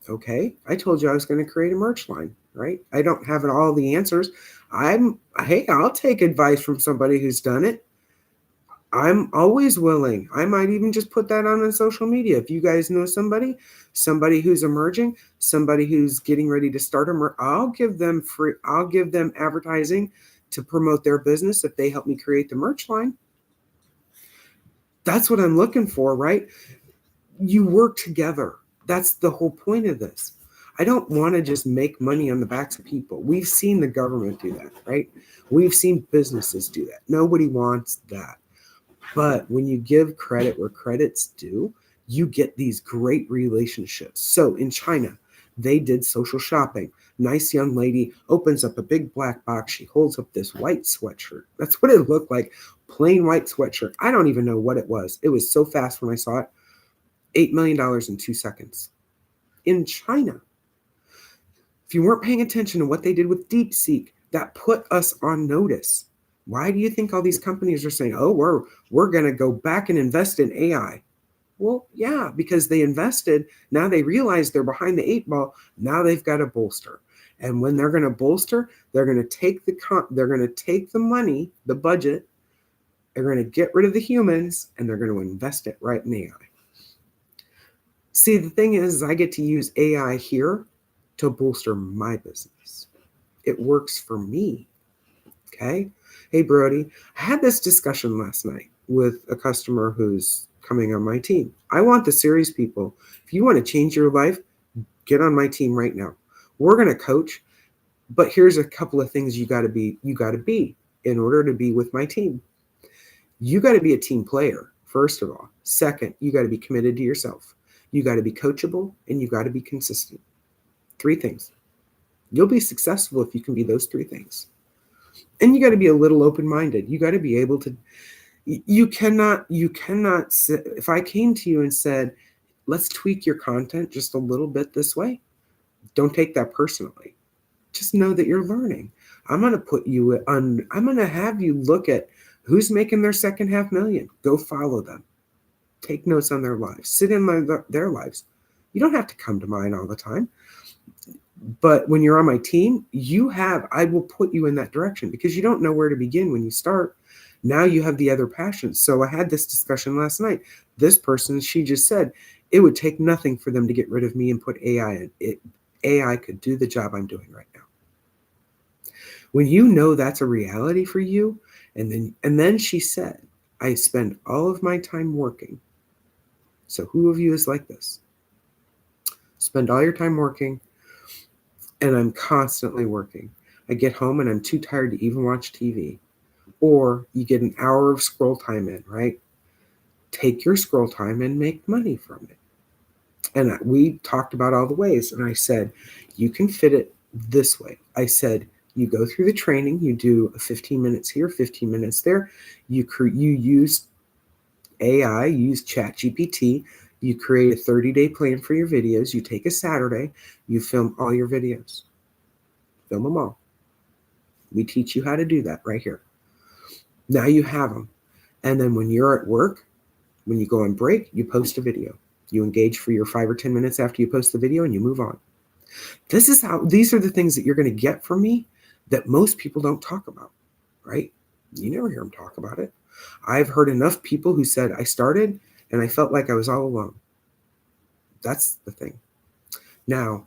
Okay, I told you I was going to create a merch line, right? I don't have all the answers. Hey, I'll take advice from somebody who's done it. I'm always willing. I might even just put that on social media. If you guys know somebody who's emerging, somebody who's getting ready to start I'll give them advertising to promote their business if they help me create the merch line. That's what I'm looking for, right? You work together. That's the whole point of this. I don't want to just make money on the backs of people. We've seen the government do that, right? We've seen businesses do that. Nobody wants that. But when you give credit where credit's due, you get these great relationships. So in China, they did social shopping. Nice young lady opens up a big black box. She holds up this white sweatshirt. That's what it looked like. Plain white sweatshirt. I don't even know what it was. It was so fast when I saw it. $8 million in 2 seconds. In China, if you weren't paying attention to what they did with DeepSeek, that put us on notice. Why do you think all these companies are saying, oh, we're going to go back and invest in AI? Well, yeah, because they invested. Now they realize they're behind the 8 ball. Now they've got to bolster. And when they're going to bolster, they're going to take the money, the budget, they're going to get rid of the humans, and they're going to invest it right in AI. See, the thing is I get to use AI here to bolster my business. It works for me. Okay. Hey, Brody, I had this discussion last night with a customer who's coming on my team. I want the serious people. If you want to change your life, get on my team right now. We're going to coach, but here's a couple of things you got to be in order to be with my team. You got to be a team player, first of all. Second, you got to be committed to yourself. You got to be coachable, and you got to be consistent. 3 things. You'll be successful if you can be those 3 things. And you got to be a little open-minded. You got to be able to, you cannot, if I came to you and said, let's tweak your content just a little bit this way, don't take that personally. Just know that you're learning. I'm going to have you look at who's making their second $500,000. Go follow them. Take notes on their lives. Sit in their lives. You don't have to come to mine all the time. But when you're on my team, I will put you in that direction because you don't know where to begin when you start. Now you have the other passions. So I had this discussion last night. This person, she just said, it would take nothing for them to get rid of me and put AI in. AI could do the job I'm doing right now. When you know that's a reality for you, and then she said, I spend all of my time working. So who of you is like this? Spend all your time working, and I'm constantly working. I get home and I'm too tired to even watch TV. Or you get an hour of scroll time in, right? Take your scroll time and make money from it. And we talked about all the ways. And I said, you can fit it this way. I said, you go through the training, you do 15 minutes here, 15 minutes there. You use AI, use ChatGPT. You create a 30-day plan for your videos. You take a Saturday, you film all your videos. Film them all. We teach you how to do that right here. Now you have them. And then when you're at work, when you go on break, you post a video. You engage for your 5 or 10 minutes after you post the video and you move on. These are the things that you're going to get from me that most people don't talk about, right? You never hear them talk about it. I've heard enough people who said, I started and I felt like I was all alone. That's the thing. Now,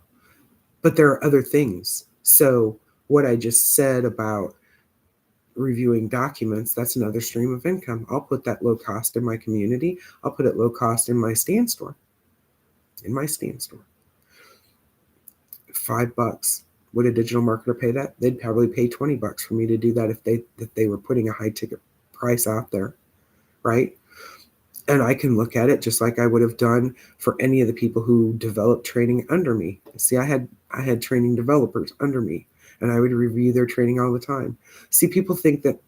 but there are other things. So what I just said about reviewing documents, that's another stream of income. I'll put that low cost in my community. I'll put it low cost in my stand store. $5. Would a digital marketer pay that? They'd probably pay $20 for me to do that if they were putting a high ticket price out there, right? And I can look at it just like I would have done for any of the people who developed training under me. See, I had training developers under me, and I would review their training all the time. See, people think that,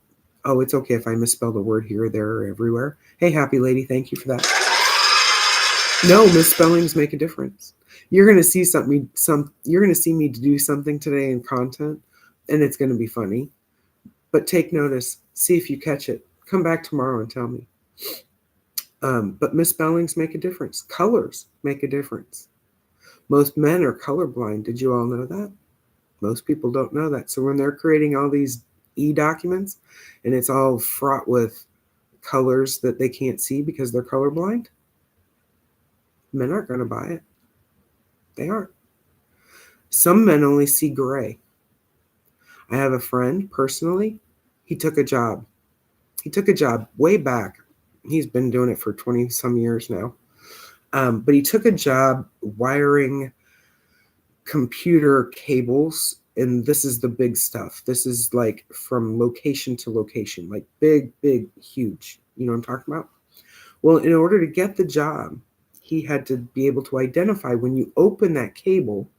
oh, it's okay if I misspelled a word here, there, or everywhere. Hey, happy lady, thank you for that. No, misspellings make a difference. You're going to see you're going to see me do something today in content, and it's going to be funny. But take notice. See if you catch it. Come back tomorrow and tell me. But misspellings make a difference. Colors make a difference. Most men are colorblind. Did you all know that? Most people don't know that. So when they're creating all these e-documents and it's all fraught with colors that they can't see because they're colorblind, men aren't going to buy it. They aren't. Some men only see gray. I have a friend personally. He took a job. He took a job way back. He's been doing it for 20 some years now. But he took a job wiring computer cables. And this is the big stuff. This is like from location to location, like big, huge. You know what I'm talking about? Well, in order to get the job, he had to be able to identify when you open that cable,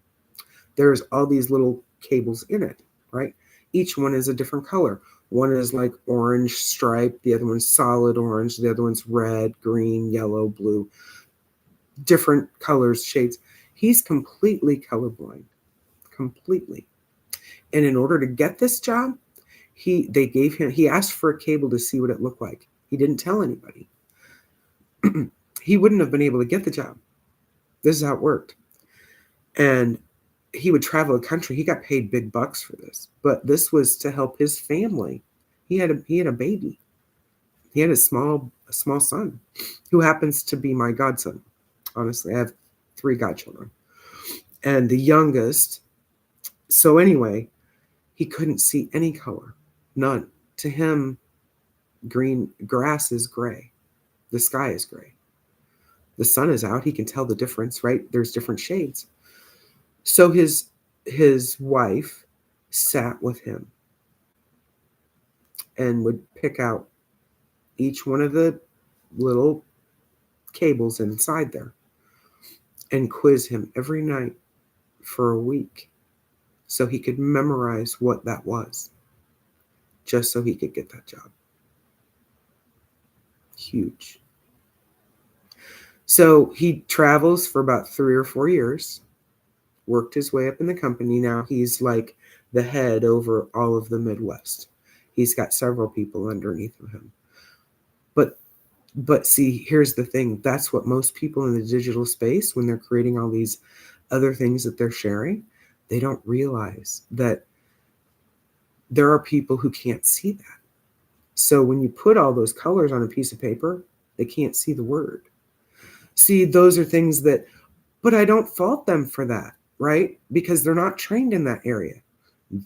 there's all these little cables in it, right? Each one is a different color. One is like orange stripe, the other one's solid orange, the other one's red, green, yellow, blue, different colors, shades. He's completely colorblind, completely. And in order to get this job, he asked for a cable to see what it looked like. He didn't tell anybody. He wouldn't have been able to get the job. This is how it worked. And he would travel the country. He got paid big bucks for this, but this was to help his family. He had a baby. He had a small son who happens to be my godson. Honestly, I have 3 godchildren. And the youngest, so anyway, he couldn't see any color, none. To him, green grass is gray. The sky is gray. The sun is out. He can tell the difference, right? There's different shades. So his wife sat with him and would pick out each one of the little cables inside there and quiz him every night for a week so he could memorize what that was, just so he could get that job. Huge. So he travels for about 3 or 4 years, worked his way up in the company. Now he's like the head over all of the Midwest. He's got several people underneath of him. But see, here's the thing. That's what most people in the digital space, when they're creating all these other things that they're sharing, they don't realize that there are people who can't see that. So when you put all those colors on a piece of paper, they can't see the word. See, those are things that, but I don't fault them for that, right? Because they're not trained in that area.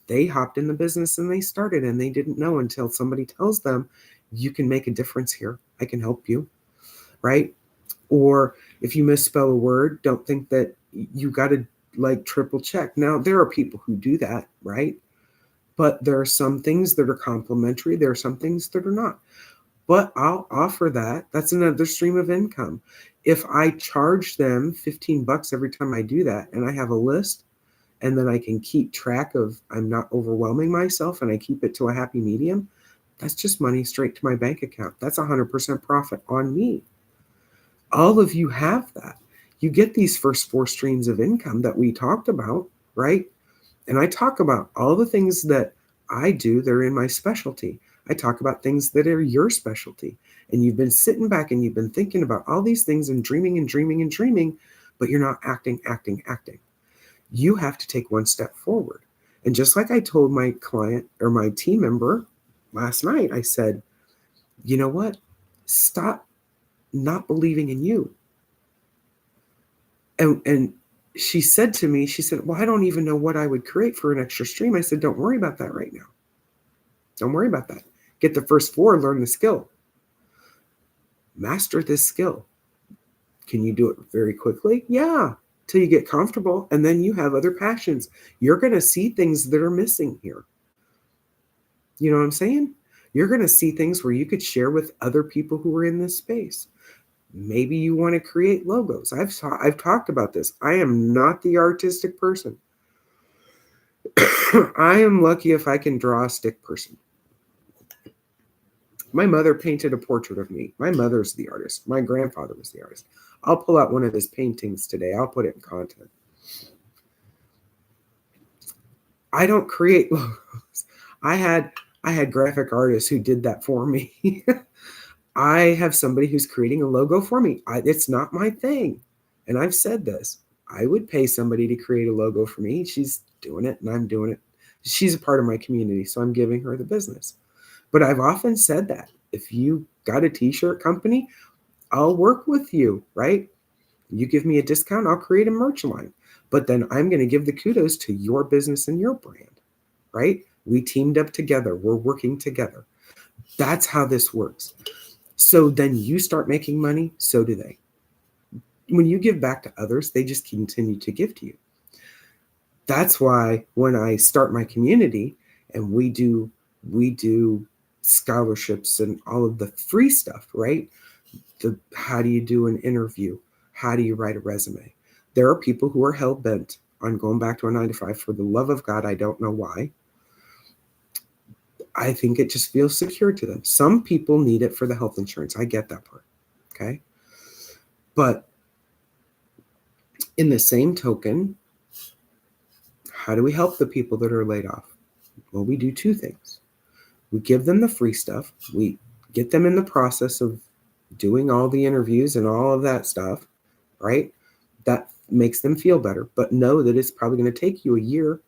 They hopped in the business and they started and they didn't know until somebody tells them, you can make a difference here. I can help you, right? Or if you misspell a word, don't think that you got to like triple check. Now, there are people who do that, right? But there are some things that are complimentary. There are some things that are not. But I'll offer that. That's another stream of income. If I charge them $15 every time I do that, and I have a list, and then I can keep track of, I'm not overwhelming myself, and I keep it to a happy medium, that's just money straight to my bank account. That's 100% profit on me. All of you have that. You get these first 4 streams of income that we talked about, right? And I talk about all the things that I do. They're in my specialty. I talk about things that are your specialty. And you've been sitting back and you've been thinking about all these things and dreaming, but you're not acting. You have to take one step forward. And just like I told my client or my team member last night, I said, you know what? Stop not believing in you. And she said to me, well, I don't even know what I would create for an extra stream. I said, don't worry about that right now. Don't worry about that. Get the first 4, learn the skill. Master this skill. Can you do it very quickly? Yeah, till you get comfortable. And then you have other passions. You're going to see things that are missing here. You know what I'm saying? You're going to see things where you could share with other people who are in this space. Maybe you want to create logos. I've talked about this. I am not the artistic person. I am lucky if I can draw a stick person. My mother painted a portrait of me. My mother's the artist. My grandfather was the artist. I'll pull out one of his paintings today. I'll put it in content. I don't create logos. I had I had graphic artists who did that for me. I have somebody who's creating a logo for me. It's not my thing. And I've said this. I would pay somebody to create a logo for me. She's doing it and I'm doing it. She's a part of my community, so I'm giving her the business. But I've often said that if you got a t-shirt company, I'll work with you, right? You give me a discount, I'll create a merch line. But then I'm going to give the kudos to your business and your brand, right? We teamed up together. We're working together. That's how this works. So then you start making money, so do they. When you give back to others, they just continue to give to you. That's why when I start my community and we do scholarships and all of the free stuff, right? How do you do an interview? How do you write a resume? There are people who are hell-bent on going back to a 9-to-5. For the love of God, I don't know why. I think it just feels secure to them. Some people need it for the health insurance. I get that part. Okay. But in the same token, how do we help the people that are laid off? Well, we do two things. We give them the free stuff. We get them in the process of doing all the interviews and all of that stuff, right? That makes them feel better, but know that it's probably going to take you a year.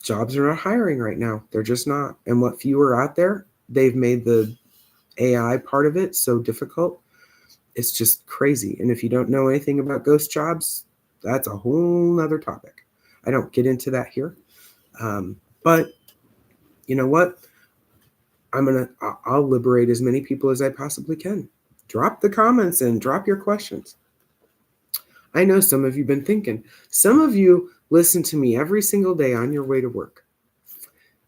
Jobs are not hiring right now. They're just not. And what few are out there, they've made the AI part of it so difficult. It's just crazy. And if you don't know anything about ghost jobs, that's a whole nother topic. I don't get into that here. But you know what? I'll liberate as many people as I possibly can. Drop the comments and drop your questions. I know some of you have been thinking. Some of you listen to me every single day on your way to work.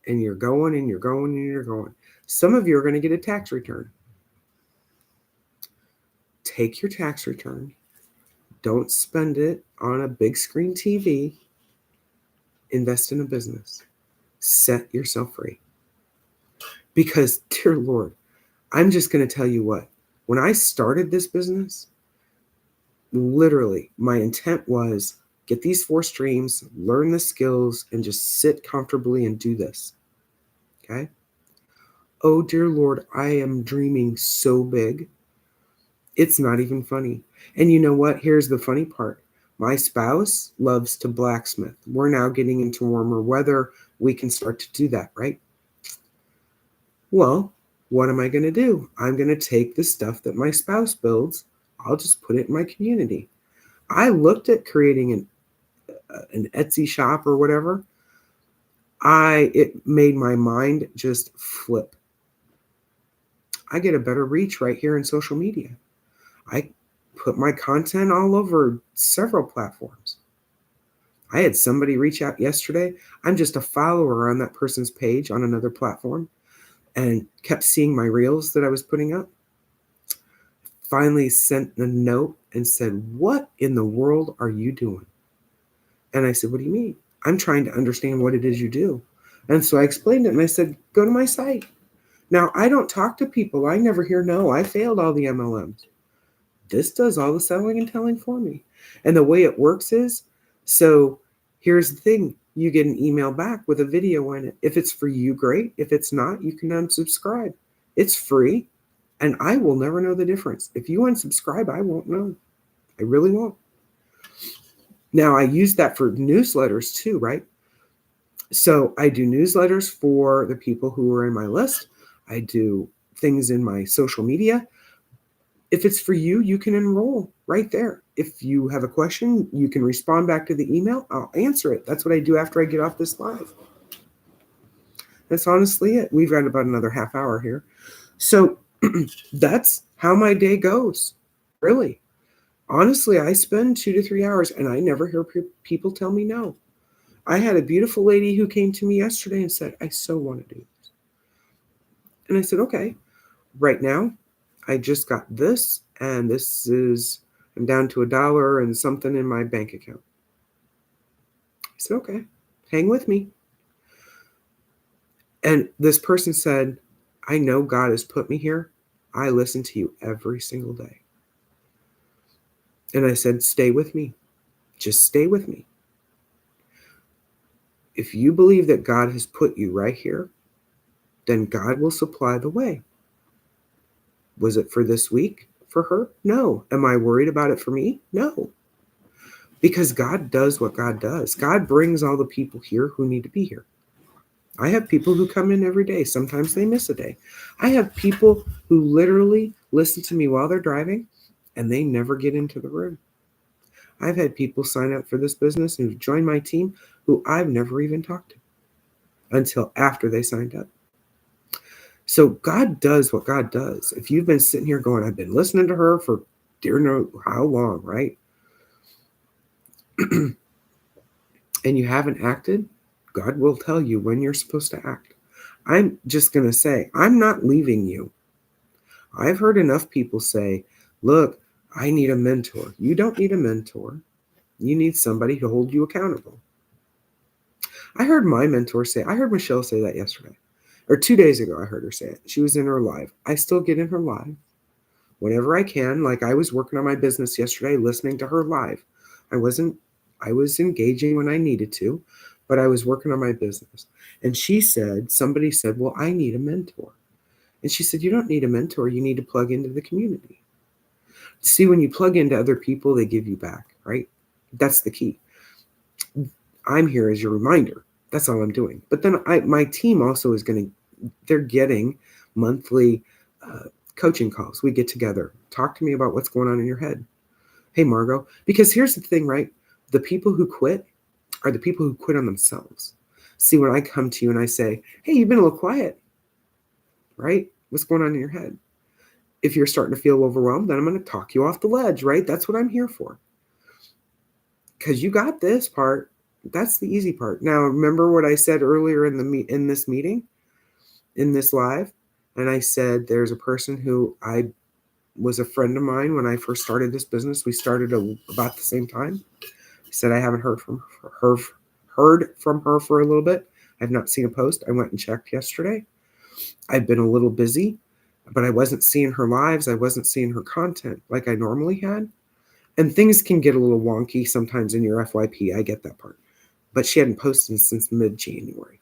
And you're going and you're going and you're going. Some of you are going to get a tax return. Take your tax return. Don't spend it on a big screen TV. Invest in a business. Set yourself free. Because, dear Lord, I'm just going to tell you what. When I started this business, literally, my intent was get these 4 streams, learn the skills, and just sit comfortably and do this. Okay? Oh, dear Lord, I am dreaming so big. It's not even funny. And you know what? Here's the funny part. My spouse loves to blacksmith. We're now getting into warmer weather. We can start to do that, right? Well, what am I going to do? I'm going to take the stuff that my spouse builds. I'll just put it in my community. I looked at creating an Etsy shop or whatever. It made my mind just flip. I get a better reach right here in social media. I put my content all over several platforms. I had somebody reach out yesterday. I'm just a follower on that person's page on another platform and kept seeing my reels that I was putting up. Finally sent a note and said, "What in the world are you doing?" And I said, "What do you mean?" "I'm trying to understand what it is you do." And so I explained it and I said, "Go to my site." Now, I don't talk to people. I never hear no. I failed all the MLMs. This does all the selling and telling for me. And the way it works is, so here's the thing. You get an email back with a video in it. If it's for you, great. If it's not, you can unsubscribe. It's free, and I will never know the difference. If you unsubscribe, I won't know. I really won't. Now, I use that for newsletters too, right? So I do newsletters for the people who are in my list. I do things in my social media. If it's for you, you can enroll right there. If you have a question, you can respond back to the email. I'll answer it. That's what I do after I get off this live. That's honestly it. We've got about another half hour here. So that's how my day goes. Really. Honestly, I spend 2 to 3 hours and I never hear people tell me no. I had a beautiful lady who came to me yesterday and said, "I so want to do this." And I said, "Okay, right now, I just got this, and I'm down to $1 and something in my bank account." I said, "Okay, hang with me." And this person said, "I know God has put me here. I listen to you every single day." And I said, "Stay with me. Just stay with me. If you believe that God has put you right here, then God will supply the way. Was it for this week for her? No. Am I worried about it for me? No. Because God does what God does. God brings all the people here who need to be here. I have people who come in every day. Sometimes they miss a day. I have people who literally listen to me while they're driving and they never get into the room. I've had people sign up for this business and join my team who I've never even talked to until after they signed up. So God does what God does. If you've been sitting here going, I've been listening to her for dear know how long, right? And you haven't acted, God will tell you when you're supposed to act. I'm just going to say, I'm not leaving you. I've heard enough people say, look, I need a mentor. You don't need a mentor. You need somebody to hold you accountable. I heard my mentor say, I heard Michelle say that yesterday, or 2 days ago. I heard her say it. She was in her live. I still get in her live whenever I can. Like I was working on my business yesterday, listening to her live. I was engaging when I needed to, but I was working on my business. And somebody said, well, I need a mentor. And she said, you don't need a mentor. You need to plug into the community. See, when you plug into other people, they give you back, right? That's the key. I'm here as your reminder. That's all I'm doing. But then my team also is they're getting monthly coaching calls. We get together. Talk to me about what's going on in your head. Hey, Margot. Because here's the thing, right? The people who quit are the people who quit on themselves. See, when I come to you and I say, hey, you've been a little quiet, right? What's going on in your head? If you're starting to feel overwhelmed, then I'm going to talk you off the ledge, right? That's what I'm here for. Because you got this part. That's the easy part. Now, remember what I said earlier in this meeting, in this live? And I said there's a person who was a friend of mine when I first started this business. We started about the same time. I said I haven't heard from her for a little bit. I've not seen a post. I went and checked yesterday. I've been a little busy, but I wasn't seeing her lives. I wasn't seeing her content like I normally had. And things can get a little wonky sometimes in your FYP. I get that part. But she hadn't posted since mid-January.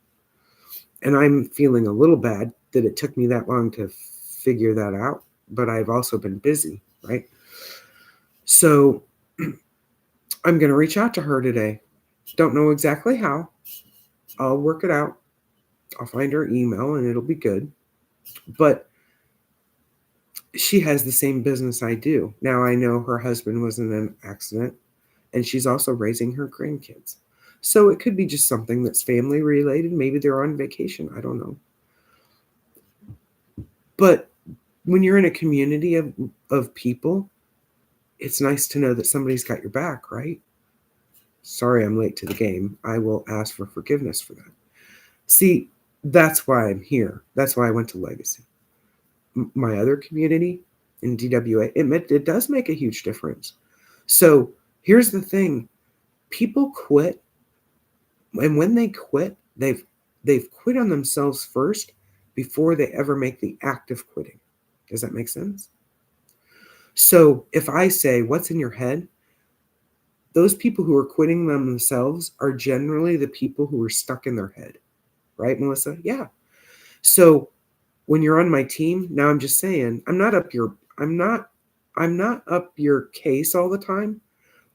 And I'm feeling a little bad that it took me that long to figure that out. But I've also been busy, right? So I'm going to reach out to her today. Don't know exactly how. I'll work it out. I'll find her email and it'll be good. But she has the same business I do. Now I know her husband was in an accident and she's also raising her grandkids. So it could be just something that's family related. Maybe they're on vacation. I don't know. But when you're in a community of people, it's nice to know that somebody's got your back, right? Sorry, I'm late to the game. I will ask for forgiveness for that. See, that's why I'm here. That's why I went to Legacy. My other community in DWA, it does make a huge difference. So here's the thing. People quit. And when they quit, they've quit on themselves first before they ever make the act of quitting. Does that make sense? So if I say, what's in your head? Those people who are quitting themselves are generally the people who are stuck in their head. Right, Melissa? Yeah. So when you're on my team, now I'm just saying, I'm not up your case all the time.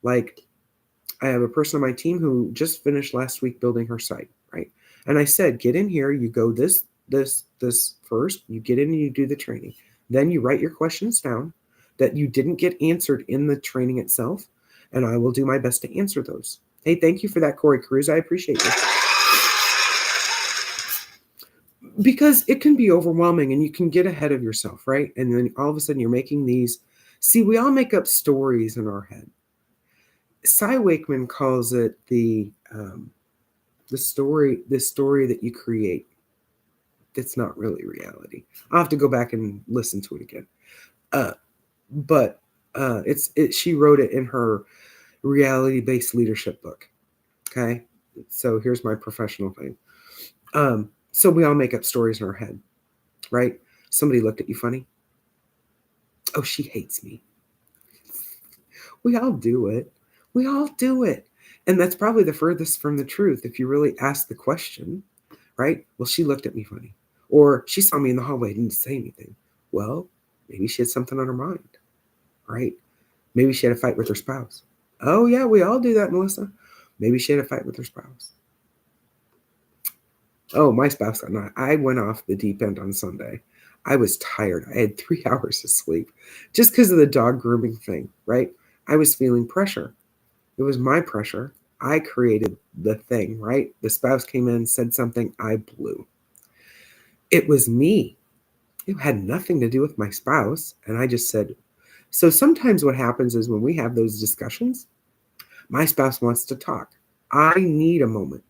Like I have a person on my team who just finished last week building her site, right? And I said, get in here, you go this first, you get in and you do the training. Then you write your questions down that you didn't get answered in the training itself, and I will do my best to answer those. Hey, thank you for that, Corey Cruz. I appreciate you. Because it can be overwhelming and you can get ahead of yourself, right? And then all of a sudden you're making these. See, we all make up stories in our head. Cy Wakeman calls it the story that you create. That's not really reality. I'll have to go back and listen to it again. But she wrote it in her reality-based leadership book. Okay, so here's my professional thing. So we all make up stories in our head, right? Somebody looked at you funny. Oh, she hates me. We all do it. We all do it. And that's probably the furthest from the truth if you really ask the question, right? Well, she looked at me funny. Or she saw me in the hallway, didn't say anything. Well, maybe she had something on her mind, right? Maybe she had a fight with her spouse. Oh, yeah, we all do that, Melissa. Maybe she had a fight with her spouse. Oh, my spouse got not. I went off the deep end on Sunday. I was tired. I had 3 hours of sleep just because of the dog grooming thing, right? I was feeling pressure. It was my pressure. I created the thing, right? The spouse came in, said something, I blew. It was me. It had nothing to do with my spouse. And I just said, so sometimes what happens is when we have those discussions, my spouse wants to talk. I need a moment.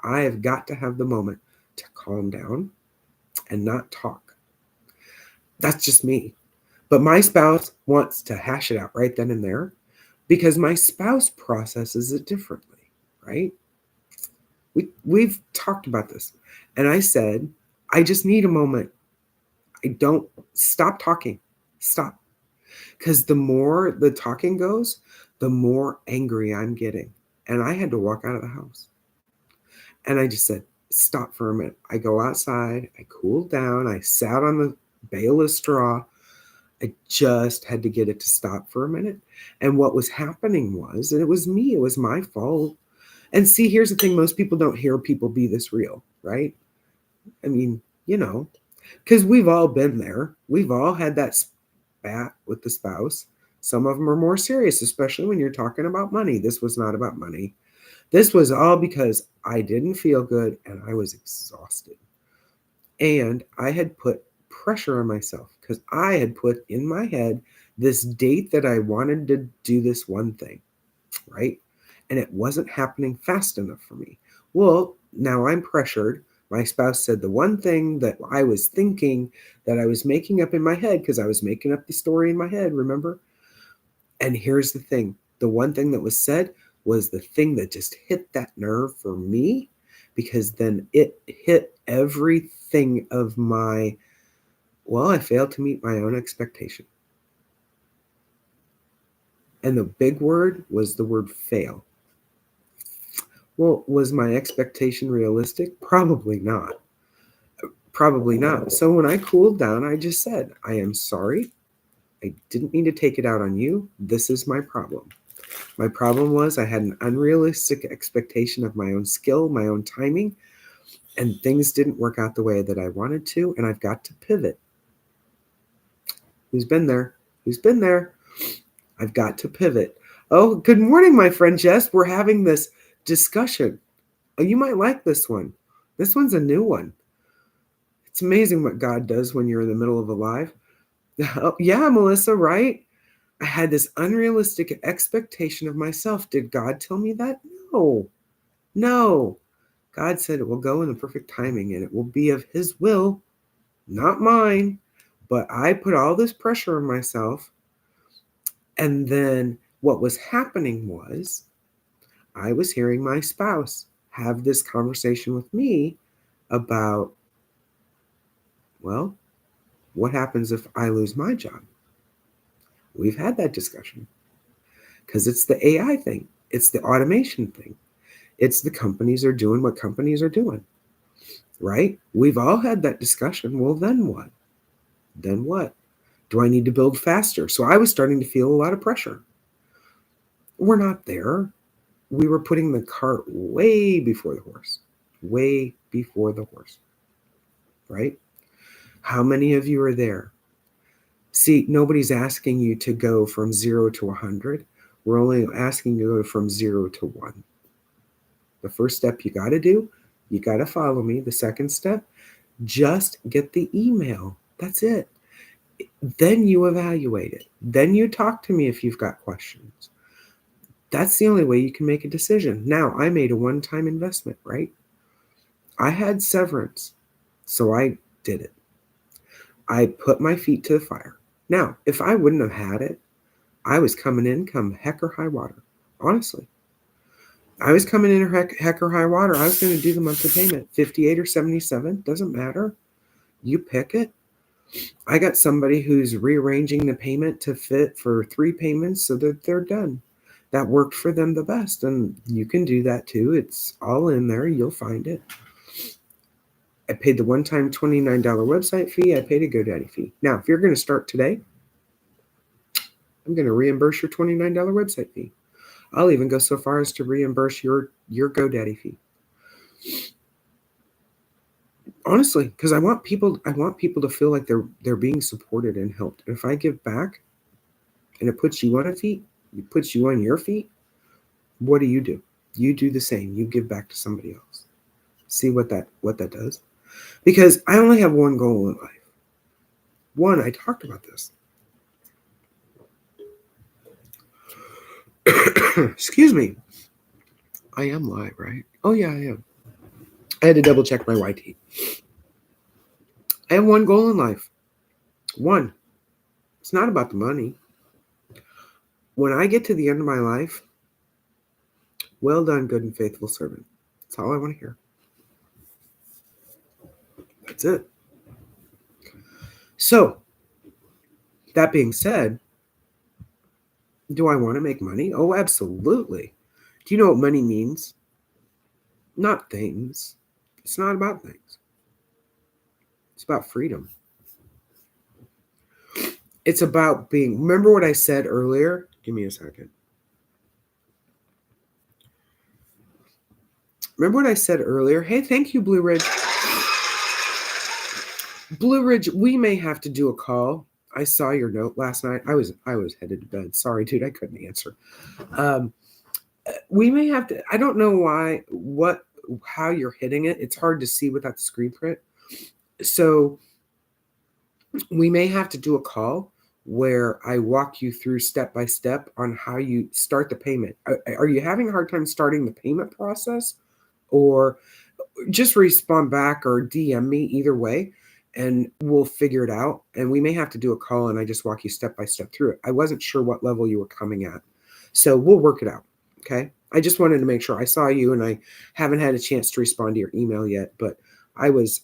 I have got to have the moment to calm down and not talk. That's just me. But my spouse wants to hash it out right then and there because my spouse processes it differently, right? We've talked about this. And I said, I just need a moment. I don't stop talking. Stop. Because the more the talking goes, the more angry I'm getting. And I had to walk out of the house. And I just said, stop for a minute. I go outside, I cooled down, I sat on the bale of straw. I just had to get it to stop for a minute. And what was happening was, and it was me, it was my fault. And see, here's the thing, most people don't hear people be this real, right? I mean, because we've all been there. We've all had that spat with the spouse. Some of them are more serious, especially when you're talking about money. This was not about money. This was all because I didn't feel good and I was exhausted. And I had put pressure on myself because I had put in my head this date that I wanted to do this one thing, right? And it wasn't happening fast enough for me. Well, now I'm pressured. My spouse said the one thing that I was thinking that I was making up in my head, because I was making up the story in my head, remember? And here's the thing. The one thing that was said was the thing that just hit that nerve for me, because then it hit everything of my, well, I failed to meet my own expectation. And the big word was the word fail. Well, was my expectation realistic? Probably not. Probably not. So when I cooled down, I just said, I am sorry. I didn't mean to take it out on you. This is my problem. My problem was I had an unrealistic expectation of my own skill, my own timing, and things didn't work out the way that I wanted to, and I've got to pivot. Who's been there? Who's been there? I've got to pivot. Oh, good morning, my friend Jess. We're having this discussion. Oh, you might like this one. This one's a new one. It's amazing what God does when you're in the middle of a live. Oh, yeah, Melissa, right? I had this unrealistic expectation of myself. Did God tell me that? No. No. God said it will go in the perfect timing and it will be of his will, not mine. But I put all this pressure on myself. And then what was happening was I was hearing my spouse have this conversation with me about, well, what happens if I lose my job? We've had that discussion because it's the AI thing. It's the automation thing. It's the companies are doing what companies are doing, right? We've all had that discussion. Well, then what? Then what? Do I need to build faster? So I was starting to feel a lot of pressure. We're not there. We were putting the cart way before the horse, right? How many of you are there? See, nobody's asking you to go from 0 to 100. We're only asking you to go from 0 to 1. The first step you got to do, you got to follow me. The second step, just get the email. That's it. Then you evaluate it. Then you talk to me if you've got questions. That's the only way you can make a decision. Now, I made a one-time investment, right? I had severance, so I did it. I put my feet to the fire. Now, if I wouldn't have had it, I was coming in come heck or high water. Honestly, I was coming in heck or high water. I was going to do the monthly payment, 58 or 77, doesn't matter. You pick it. I got somebody who's rearranging the payment to fit for 3 payments so that they're done. That worked for them the best, and you can do that too. It's all in there. You'll find it. I paid the one-time $29 website fee. I paid a GoDaddy fee. Now, if you're going to start today, I'm going to reimburse your $29 website fee. I'll even go so far as to reimburse your GoDaddy fee. Honestly, because I want people to feel like they're being supported and helped. And if I give back and it puts you on a feet, it puts you on your feet, what do? You do the same. You give back to somebody else. See what that does? Because I only have one goal in life. One, I talked about this. Excuse me. I am live, right? Oh yeah, I am. I had to double check my YT. I have one goal in life. One. It's not about the money. When I get to the end of my life, well done, good and faithful servant. That's all I want to hear. That's it. So, that being said, do I want to make money? Oh, absolutely. Do you know what money means? Not things. It's not about things. It's about freedom. It's about being, remember what I said earlier? Give me a second. Remember what I said earlier? Hey, thank you, Blue Ridge. Blue Ridge, we may have to do a call. I saw your note last night. I was headed to bed. Sorry, dude, I couldn't answer. We may have to, I don't know how you're hitting it. It's hard to see without the screen print. So we may have to do a call where I walk you through step by step on how you start the payment. Are you having a hard time starting the payment process? Or just respond back or DM me, either way, and we'll figure it out. And we may have to do a call and I just walk you step by step through it. I wasn't sure what level you were coming at. So we'll work it out. Okay. I just wanted to make sure. I saw you and I haven't had a chance to respond to your email yet, but I was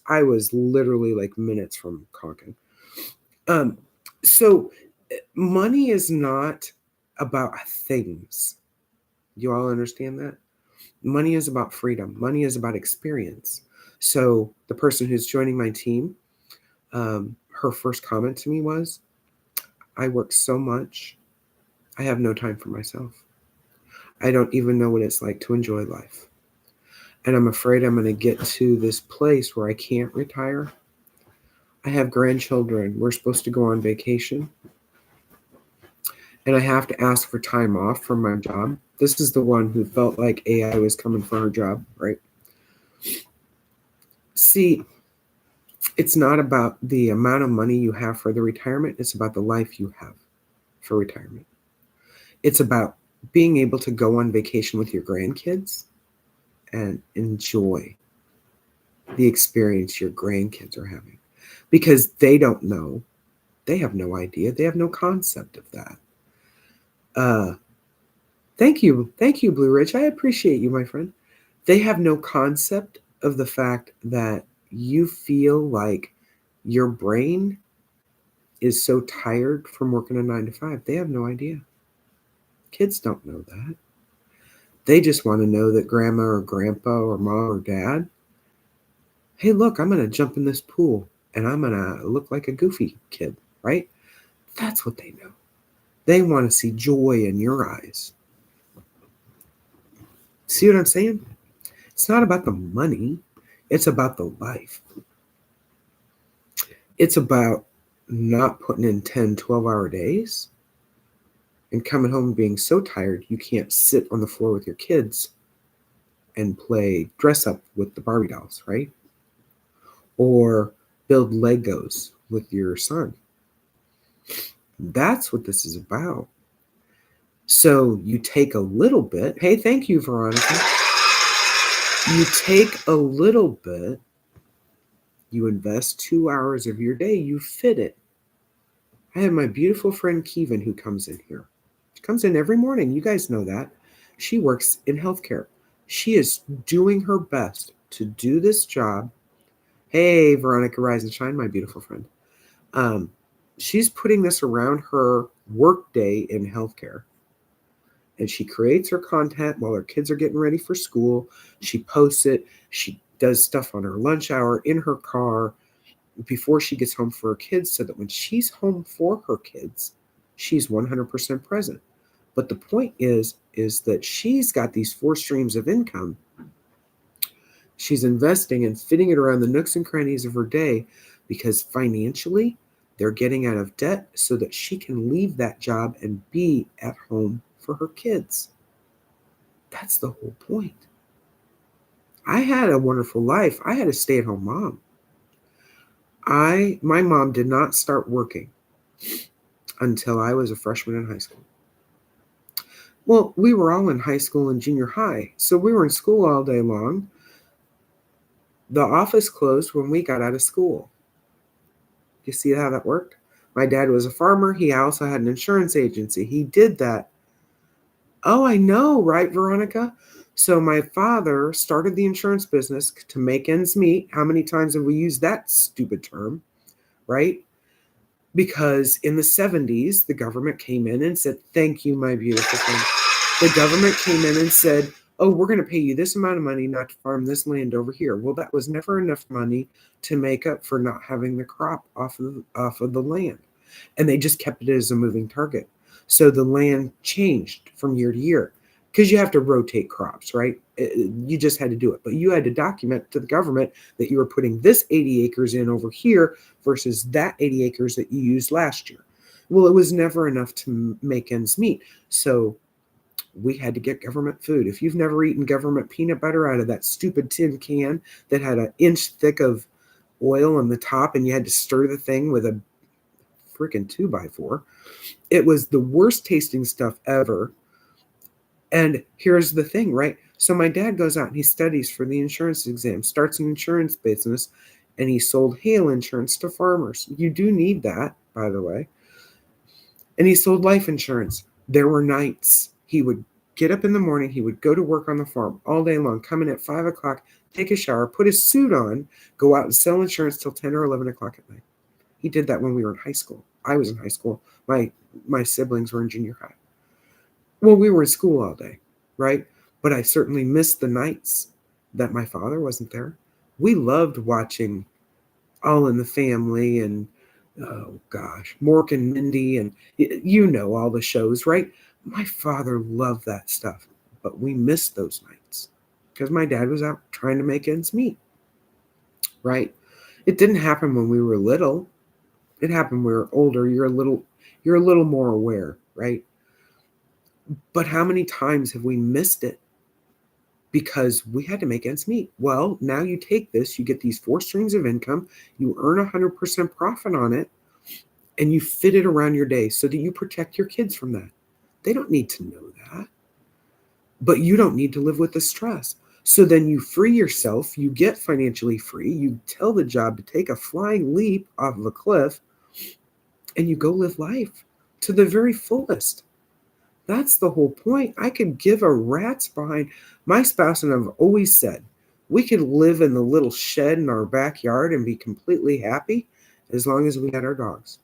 literally like minutes from conking. So money is not about things. You all understand that? Money is about freedom. Money is about experience. So the person who's joining my team, her first comment to me was, I work so much, I have no time for myself. I don't even know what it's like to enjoy life. And I'm afraid I'm going to get to this place where I can't retire. I have grandchildren. We're supposed to go on vacation. And I have to ask for time off from my job. This is the one who felt like AI was coming for her job, right? See, it's not about the amount of money you have for the retirement. It's about the life you have for retirement. It's about being able to go on vacation with your grandkids and enjoy the experience your grandkids are having. Because they don't know. They have no idea. They have no concept of that. Thank you, Blue Ridge. I appreciate you, my friend. They have no concept of the fact that you feel like your brain is so tired from working a 9 to 5. They have no idea. Kids don't know that. They just want to know that grandma or grandpa or mom or dad, hey, look, I'm going to jump in this pool and I'm going to look like a goofy kid, right? That's what they know. They want to see joy in your eyes. See what I'm saying? It's not about the money. It's about the life. It's about not putting in 10, 12-hour days and coming home being so tired you can't sit on the floor with your kids and play dress up with the Barbie dolls, right? Or build Legos with your son. That's what this is about. So you take a little bit. Hey, thank you, Veronica. You take a little bit. You invest 2 hours of your day. You fit it. I have my beautiful friend Kevin who comes in here. She comes in every morning. You guys know that. She works in healthcare. She is doing her best to do this job. Hey, Veronica, rise and shine, my beautiful friend. She's putting this around her work day in healthcare. And she creates her content while her kids are getting ready for school. She posts it. She does stuff on her lunch hour, in her car, before she gets home for her kids, so that when she's home for her kids, she's 100% present. But the point is that she's got these 4 streams of income. She's investing and fitting it around the nooks and crannies of her day, because financially they're getting out of debt so that she can leave that job and be at home for her kids. That's the whole point. I had a wonderful life. I had a stay-at-home mom. My mom did not start working until I was a freshman in high school. Well, we were all in high school and junior high, so we were in school all day long. The office closed when we got out of school. You see how that worked? My dad was a farmer. He also had an insurance agency. He did that. Oh, I know, right, Veronica? So my father started the insurance business to make ends meet. How many times have we used that stupid term, right? Because in the 70s, the government came in and said, thank you, my beautiful friend. The government came in and said, oh, we're going to pay you this amount of money not to farm this land over here. Well, that was never enough money to make up for not having the crop off of the land. And they just kept it as a moving target. So the land changed from year to year, because you have to rotate crops, right? You just had to do it. But you had to document to the government that you were putting this 80 acres in over here versus that 80 acres that you used last year. Well, it was never enough to make ends meet. So we had to get government food. If you've never eaten government peanut butter out of that stupid tin can that had an inch thick of oil on the top, and you had to stir the thing with a freaking 2x4, it was the worst tasting stuff ever. And here's the thing, right? So my dad goes out and he studies for the insurance exam, starts an insurance business, and he sold hail insurance to farmers. You do need that, by the way. And he sold life insurance. There were nights he would get up in the morning, he would go to work on the farm all day long, come in at 5 o'clock, take a shower, put his suit on, go out and sell insurance till 10 or 11 o'clock at night. He did that when we were in high school. I was in high school. My siblings were in junior high. Well, we were in school all day, right? But I certainly missed the nights that my father wasn't there. We loved watching All in the Family and, oh gosh, Mork and Mindy, and you know all the shows, right? My father loved that stuff, but we missed those nights because my dad was out trying to make ends meet, right? It didn't happen when we were little. It happened when we were older. You're a little more aware, right? But how many times have we missed it because we had to make ends meet? Well, now you take this, you get these 4 streams of income, you earn 100% profit on it, and you fit it around your day so that you protect your kids from that. They don't need to know that, but you don't need to live with the stress. So then you free yourself, you get financially free, you tell the job to take a flying leap off of a cliff, and you go live life to the very fullest. That's the whole point. I could give a rat's behind. My spouse and I have always said we could live in the little shed in our backyard and be completely happy as long as we had our dogs.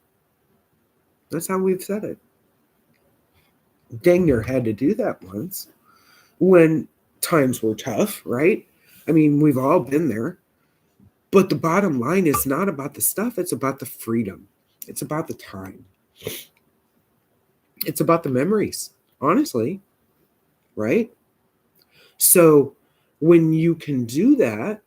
That's how we've said it. Dang near had to do that once when times were tough, right? I mean, we've all been there. But the bottom line is not about the stuff. It's about the freedom. It's about the time. It's about the memories, honestly, right? So when you can do that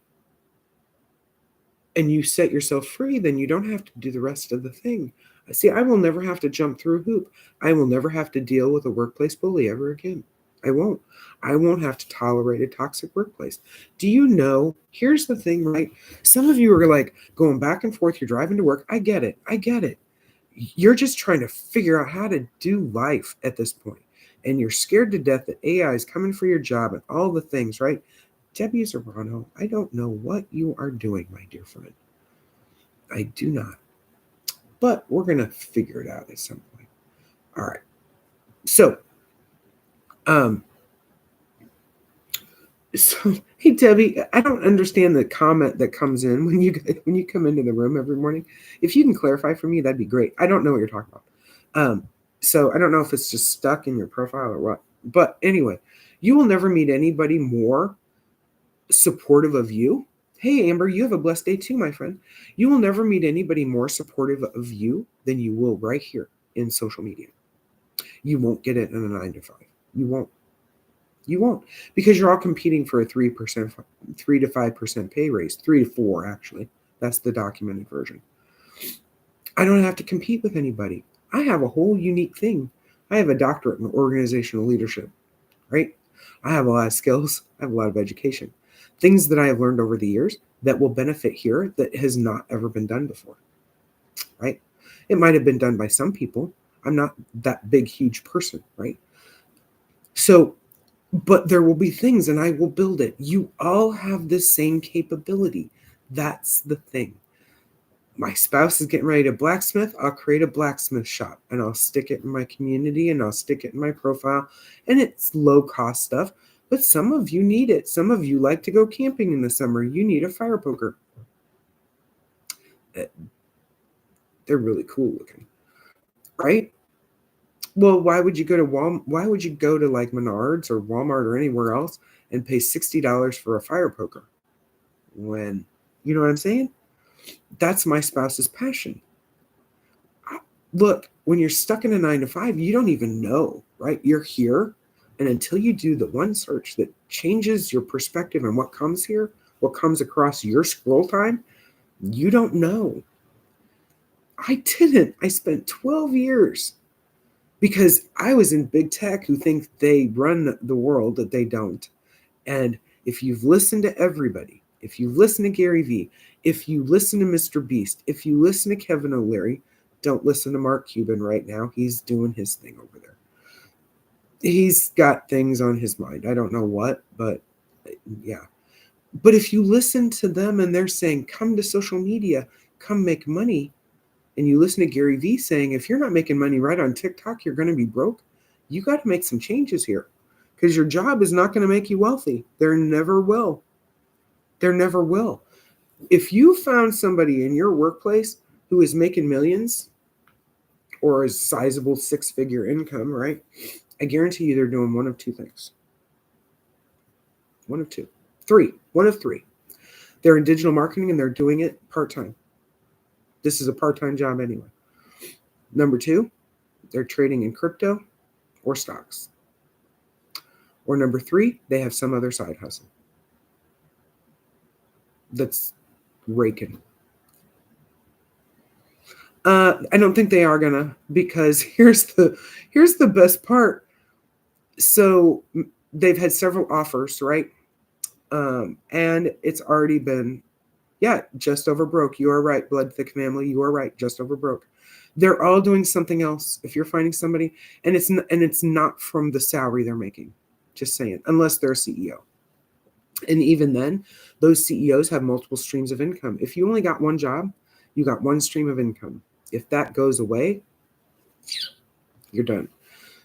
and you set yourself free, then you don't have to do the rest of the thing. See, I will never have to jump through a hoop. I will never have to deal with a workplace bully ever again. I won't. I won't have to tolerate a toxic workplace. Do you know? Here's the thing, right? Some of you are like going back and forth. You're driving to work. I get it. I get it. You're just trying to figure out how to do life at this point. And you're scared to death that AI is coming for your job and all the things, right? Debbie Zerano, I don't know what you are doing, my dear friend. I do not. But we're going to figure it out at some point. All right. So, hey Debbie, I don't understand the comment that comes in when you come into the room every morning. If you can clarify for me, that'd be great. I don't know what you're talking about. So I don't know if it's just stuck in your profile or what. But anyway, you will never meet anybody more supportive of you Hey, Amber, you have a blessed day too, my friend. You will never meet anybody more supportive of you than you will right here in social media. You won't get it in a 9 to 5. You won't. You won't, because you're all competing for a 3%, 3 to 5% pay raise, 3 to 4 actually. That's the documented version. I don't have to compete with anybody. I have a whole unique thing. I have a doctorate in organizational leadership, right? I have a lot of skills. I have a lot of education, things that I have learned over the years that will benefit here that has not ever been done before, right? It might have been done by some people. I'm not that big, huge person, right? So, but there will be things and I will build it. You all have the same capability. That's the thing. My spouse is getting ready to blacksmith. I'll create a blacksmith shop and I'll stick it in my community and I'll stick it in my profile. And it's low cost stuff, but some of you need it. Some of you like to go camping in the summer. You need a fire poker. They're really cool looking, right? Well, why would you go to Walmart? Why would you go to like Menards or Walmart or anywhere else and pay $60 for a fire poker? When, you know what I'm saying? That's my spouse's passion. Look, when you're stuck in a 9 to 5, you don't even know, right? You're here. And until you do the one search that changes your perspective on what comes here, what comes across your scroll time, you don't know. I didn't. I spent 12 years because I was in big tech who think they run the world that they don't. And if you've listened to everybody, if you listen to Gary Vee, if you listen to Mr. Beast, if you listen to Kevin O'Leary, don't listen to Mark Cuban right now. He's doing his thing over there. He's got things on his mind. I don't know what, but yeah. But if you listen to them and they're saying, come to social media, come make money, and you listen to Gary Vee saying, if you're not making money right on TikTok, you're going to be broke, you got to make some changes here because your job is not going to make you wealthy. There never will. There never will. If you found somebody in your workplace who is making millions or a sizable 6-figure income, right? I guarantee you they're doing one of two things. One of two. Three. One of three. They're in digital marketing and they're doing it part-time. This is a part-time job anyway. Number two, they're trading in crypto or stocks. Or number three, they have some other side hustle that's raking. I don't think they are gonna, because here's the best part. So they've had several offers, right? And it's already been, yeah, just over broke. You are right, Blood Thick family. You are right, just over broke. They're all doing something else. If you're finding somebody, and it's not from the salary they're making, just saying, unless they're a CEO. And even then, those CEOs have multiple streams of income. If you only got one job, you got one stream of income. If that goes away, you're done.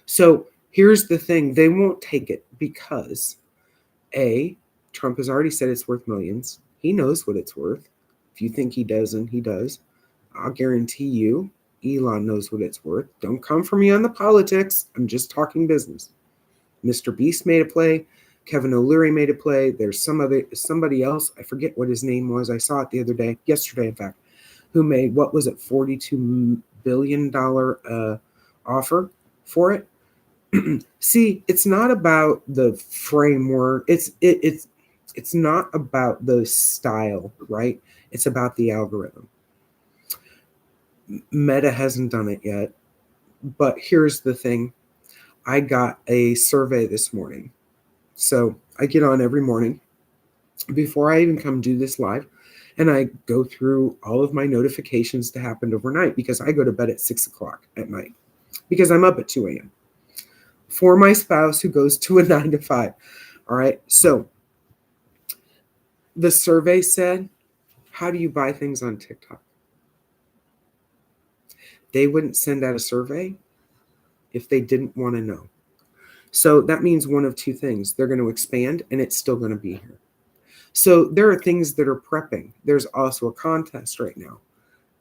So here's the thing. They won't take it because, A, Trump has already said it's worth millions. He knows what it's worth. If you think he doesn't, he does. I'll guarantee you, Elon knows what it's worth. Don't come for me on the politics. I'm just talking business. Mr. Beast made a play. Kevin O'Leary made a play. There's somebody else. I forget what his name was. I saw it the other day, yesterday, in fact, who made, what was it, $42 billion offer for it. See, it's not about the framework. It's not about the style, right? It's about the algorithm. Meta hasn't done it yet, but here's the thing. I got a survey this morning. So I get on every morning before I even come do this live, and I go through all of my notifications that happened overnight because I go to bed at 6 o'clock at night because I'm up at 2 a.m. for my spouse who goes to a 9 to 5. All right. So the survey said, how do you buy things on TikTok? They wouldn't send out a survey if they didn't want to know. So that means one of two things. They're going to expand and it's still going to be here. So there are things that are prepping. There's also a contest right now.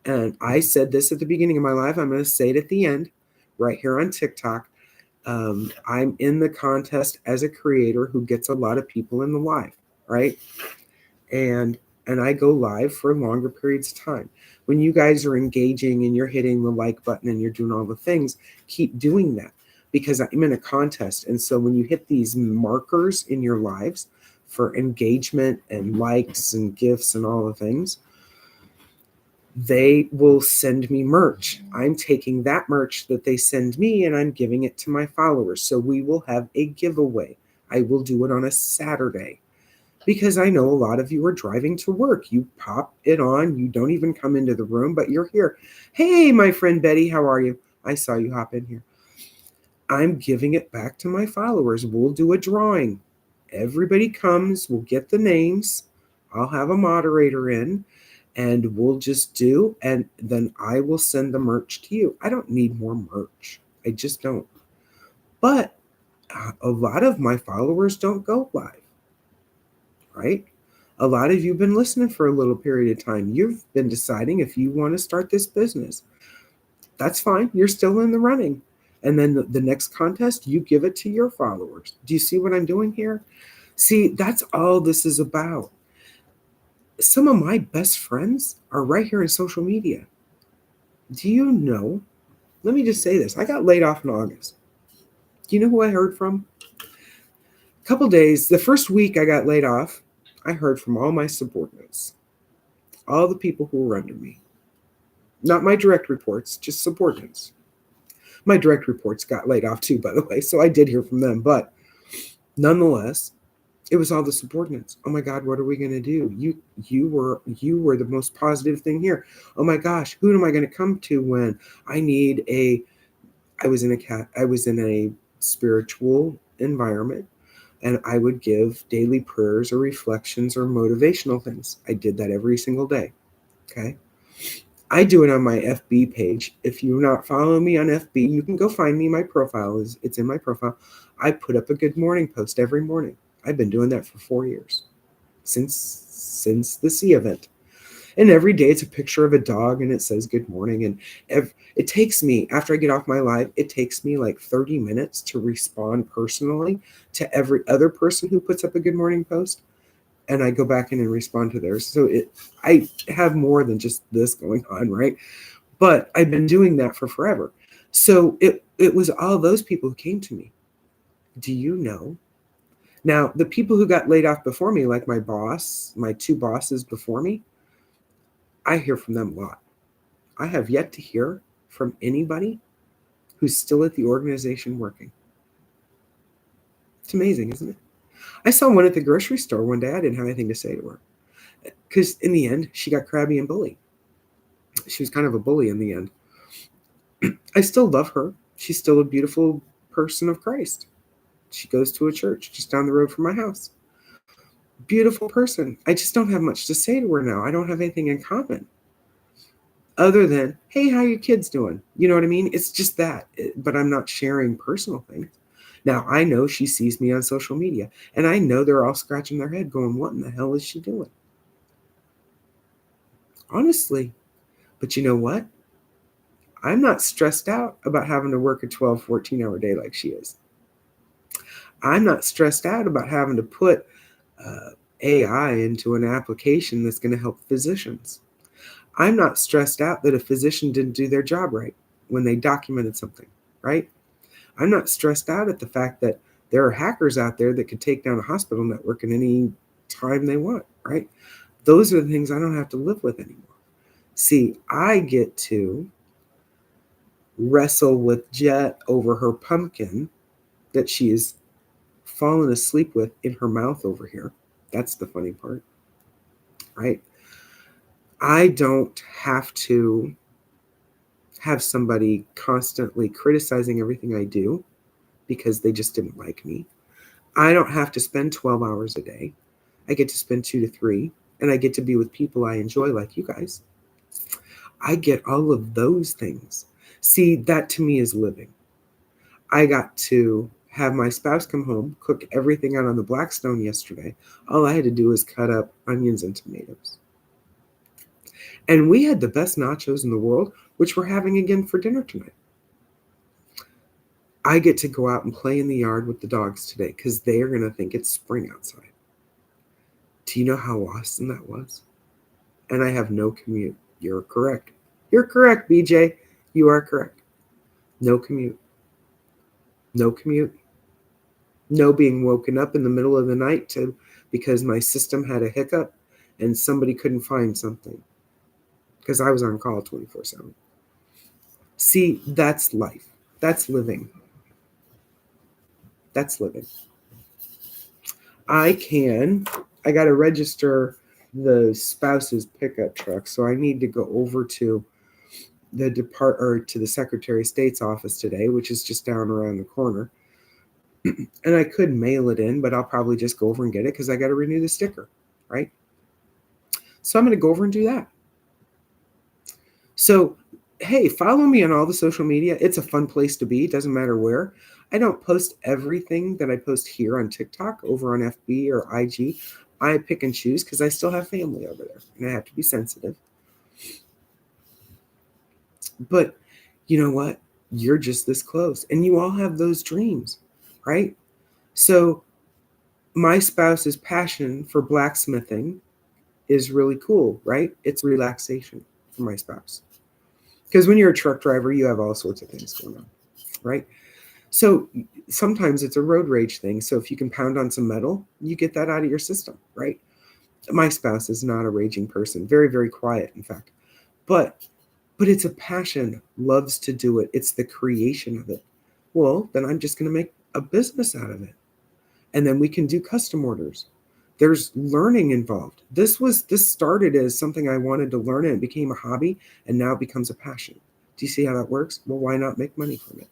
And I said this at the beginning of my live. I'm going to say it at the end right here on TikTok. I'm in the contest as a creator who gets a lot of people in the live, right? And and I go live for longer periods of time. When you guys are engaging and you're hitting the like button and you're doing all the things, keep doing that, because I'm in a contest. And so when you hit these markers in your lives for engagement and likes and gifts and all the things, they will send me merch. I'm taking that merch that they send me and I'm giving it to my followers. So we will have a giveaway. I will do it on a Saturday, because I know a lot of you are driving to work. You pop it on, you don't even come into the room, but you're here. Hey, my friend Betty, how are you? I saw you hop in here. I'm giving it back to my followers. We'll do a drawing. Everybody comes, we'll get the names. I'll have a moderator in, and we'll just do, and then I will send the merch to you. I don't need more merch. I just don't. But a lot of my followers don't go live, right? A lot of you have been listening for a little period of time. You've been deciding if you want to start this business. That's fine. You're still in the running. And then the next contest, you give it to your followers. Do you see what I'm doing here? See, that's all this is about. Some of my best friends are right here in social media. Do you know? Let me just say this. I got laid off in August. Do you know who I heard from? A couple days, the first week I got laid off, I heard from all my subordinates, all the people who were under me. Not my direct reports, just subordinates. My direct reports got laid off too, by the way, so I did hear from them. But nonetheless, it was all the subordinates. Oh my God, what are we going to do? You were the most positive thing here. Oh my gosh, who am I going to come to when I need a? I was in a spiritual environment, and I would give daily prayers or reflections or motivational things. I did that every single day. Okay. I do it on my FB page. If you're not following me on FB, you can go find me. My profile it's in my profile. I put up a good morning post every morning. I've been doing that for 4 years, since the sea event. And every day it's a picture of a dog and it says good morning. And it takes me, after I get off my live, it takes me like 30 minutes to respond personally to every other person who puts up a good morning post. And I go back in and respond to theirs. So I have more than just this going on, right? But I've been doing that for forever. So it was all those people who came to me. Do you know? Now, the people who got laid off before me, like my boss, my two bosses before me, I hear from them a lot. I have yet to hear from anybody who's still at the organization working. It's amazing, isn't it? I saw one at the grocery store one day. I didn't have anything to say to her, because in the end, she got crabby and bullied. She was kind of a bully in the end. I still love her. She's still a beautiful person of Christ. She goes to a church just down the road from my house. Beautiful person. I just don't have much to say to her now. I don't have anything in common other than, hey, how are your kids doing? You know what I mean? It's just that, but I'm not sharing personal things. Now, I know she sees me on social media, and I know they're all scratching their head going, what in the hell is she doing? Honestly. But you know what? I'm not stressed out about having to work a 12, 14-hour day like she is. I'm not stressed out about having to put AI into an application that's going to help physicians. I'm not stressed out that a physician didn't do their job right when they documented something, right? I'm not stressed out at the fact that there are hackers out there that could take down a hospital network at any time they want, right? Those are the things I don't have to live with anymore. See, I get to wrestle with Jet over her pumpkin that she is fallen asleep with in her mouth over here. That's the funny part, right? I don't have to have somebody constantly criticizing everything I do because they just didn't like me. I don't have to spend 12 hours a day. I get to spend 2 to 3, and I get to be with people I enjoy, like you guys. I get all of those things. See, that to me is living. I got to have my spouse come home, cook everything out on the Blackstone yesterday. All I had to do was cut up onions and tomatoes. And we had the best nachos in the world, which we're having again for dinner tonight. I get to go out and play in the yard with the dogs today because they are going to think it's spring outside. Do you know how awesome that was? and I have no commute. You're correct. You're correct, BJ. You are correct. No commute. No commute. No being woken up in the middle of the night because my system had a hiccup and somebody couldn't find something because I was on call 24/7. See, that's life. That's living. That's living. I got to register the spouse's pickup truck. So I need to go over to the Secretary of State's office today, which is just down around the corner. And I could mail it in, but I'll probably just go over and get it because I got to renew the sticker, right? So I'm going to go over and do that. So, hey, follow me on all the social media. It's a fun place to be. It doesn't matter where. I don't post everything that I post here on TikTok over on FB or IG. I pick and choose because I still have family over there and I have to be sensitive. But you know what? You're just this close and you all have those dreams, right? So my spouse's passion for blacksmithing is really cool, right? It's relaxation for my spouse. Because when you're a truck driver, you have all sorts of things going on, right? So sometimes it's a road rage thing. So if you can pound on some metal, you get that out of your system, right? My spouse is not a raging person, very, very quiet, in fact. But it's a passion, loves to do it. It's the creation of it. Well, then I'm just going to make a business out of it. And then we can do custom orders. There's learning involved. This started as something I wanted to learn and it became a hobby and now it becomes a passion. Do you see how that works? Well, why not make money from it?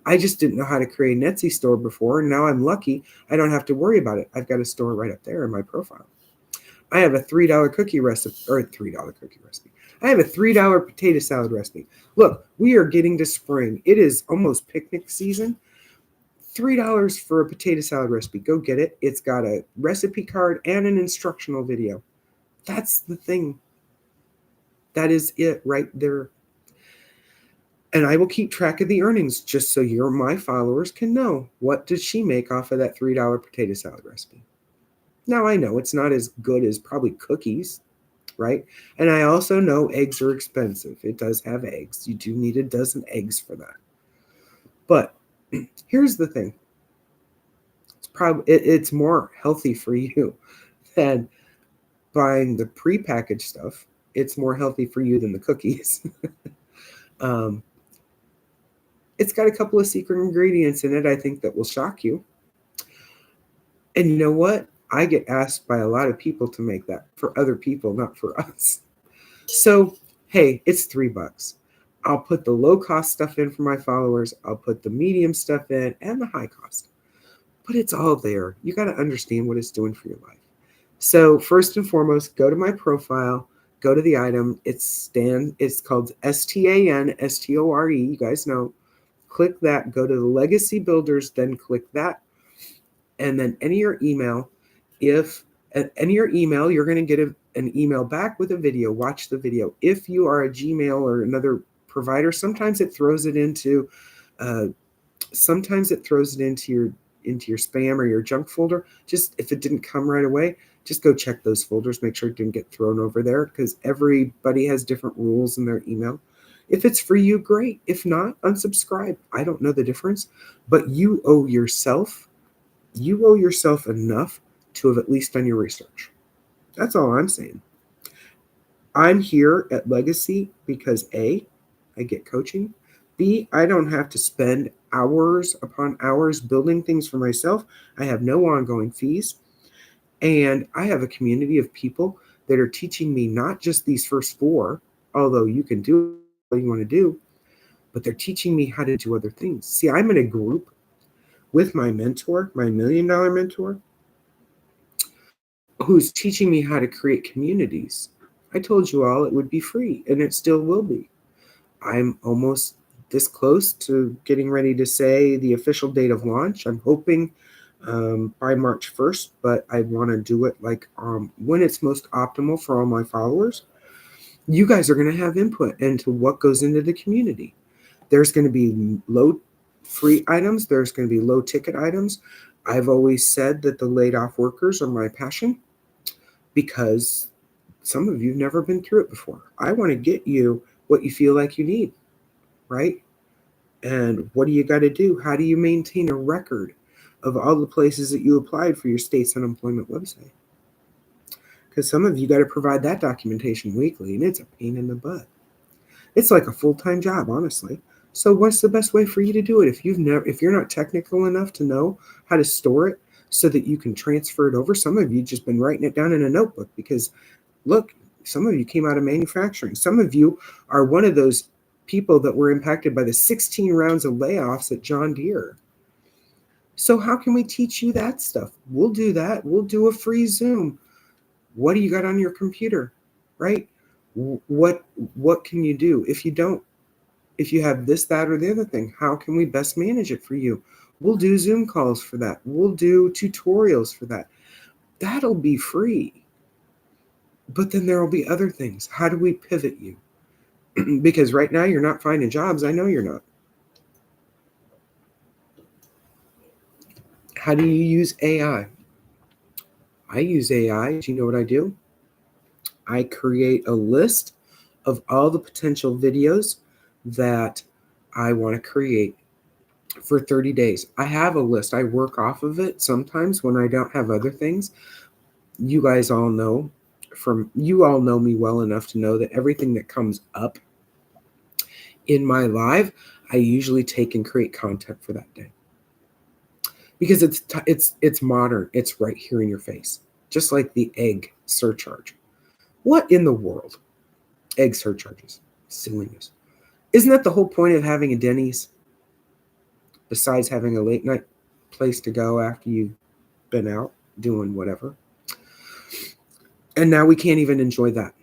I just didn't know how to create an Etsy store before, and now I'm lucky. I don't have to worry about it. I've got a store right up there in my profile. I have a $3 cookie recipe, or a $3 cookie recipe. I have a $3 potato salad recipe. Look, we are getting to spring. It is almost picnic season. $3 for a potato salad recipe. Go get it. It's got a recipe card and an instructional video. That's the thing. That is it right there. And I will keep track of the earnings just so my followers can know what did she make off of that $3 potato salad recipe. Now I know it's not as good as probably cookies, right? And I also know eggs are expensive. It does have eggs. You do need a dozen eggs for that. But here's the thing. It's more healthy for you than buying the prepackaged stuff. It's more healthy for you than the cookies. It's got a couple of secret ingredients in it, I think, that will shock you. And you know what? I get asked by a lot of people to make that for other people, not for us. So, hey, it's $3. I'll put the low cost stuff in for my followers. I'll put the medium stuff in and the high cost. But it's all there. You got to understand what it's doing for your life. So first and foremost, go to my profile, go to the item. It's called STAN, STORE. You guys know. Click that, go to the Legacy Builders, then click that. And then enter your email. If enter your email, you're going to get an email back with a video. Watch the video. If you are a Gmail or another provider, sometimes it throws it into your spam or your junk folder. Just if it didn't come right away, just go check those folders. Make sure it didn't get thrown over there because everybody has different rules in their email. If it's for you, great. If not, unsubscribe. I don't know the difference, but you owe yourself enough to have at least done your research. That's all I'm saying. I'm here at Legacy because A, I get coaching. B, I don't have to spend hours upon hours building things for myself. I have no ongoing fees. And I have a community of people that are teaching me not just these first 4, although you can do what you want to do, but they're teaching me how to do other things. See, I'm in a group with my mentor, my $1 million mentor, who's teaching me how to create communities. I told you all it would be free, and it still will be. I'm almost this close to getting ready to say the official date of launch. I'm hoping by March 1st, but I want to do it like when it's most optimal for all my followers. You guys are going to have input into what goes into the community. There's going to be low free items. There's going to be low ticket items. I've always said that the laid off workers are my passion because Some of you have never been through it before. I want to get you what you feel like you need, right? And what do you got to do? How do you maintain a record of all the places that you applied for your state's unemployment website? Because some of you got to provide that documentation weekly, and it's a pain in the butt. It's like a full-time job, honestly. So what's the best way for you to do it? If you're not technical enough to know how to store it so that you can transfer it over, some of you just been writing it down in a notebook because look, some of you came out of manufacturing. Some of you are one of those people that were impacted by the 16 rounds of layoffs at John Deere. So how can we teach you that stuff? We'll do that. We'll do a free Zoom. What do you got on your computer, right? What can you do? If you have this, that, or the other thing, how can we best manage it for you? We'll do Zoom calls for that. We'll do tutorials for that. That'll be free. But then there will be other things. How do we pivot you? Because right now you're not finding jobs. I know you're not. How do you use AI? I use AI. Do you know what I do? I create a list of all the potential videos that I want to create for 30 days. I have a list. I work off of it sometimes when I don't have other things. You guys all know you all know me well enough to know that everything that comes up in my live, I usually take and create content for that day. Because it's modern. It's right here in your face. Just like the egg surcharge. What in the world? Egg surcharges. Silliness. Isn't that the whole point of having a Denny's? Besides having a late night place to go after you've been out doing whatever. And now we can't even enjoy that.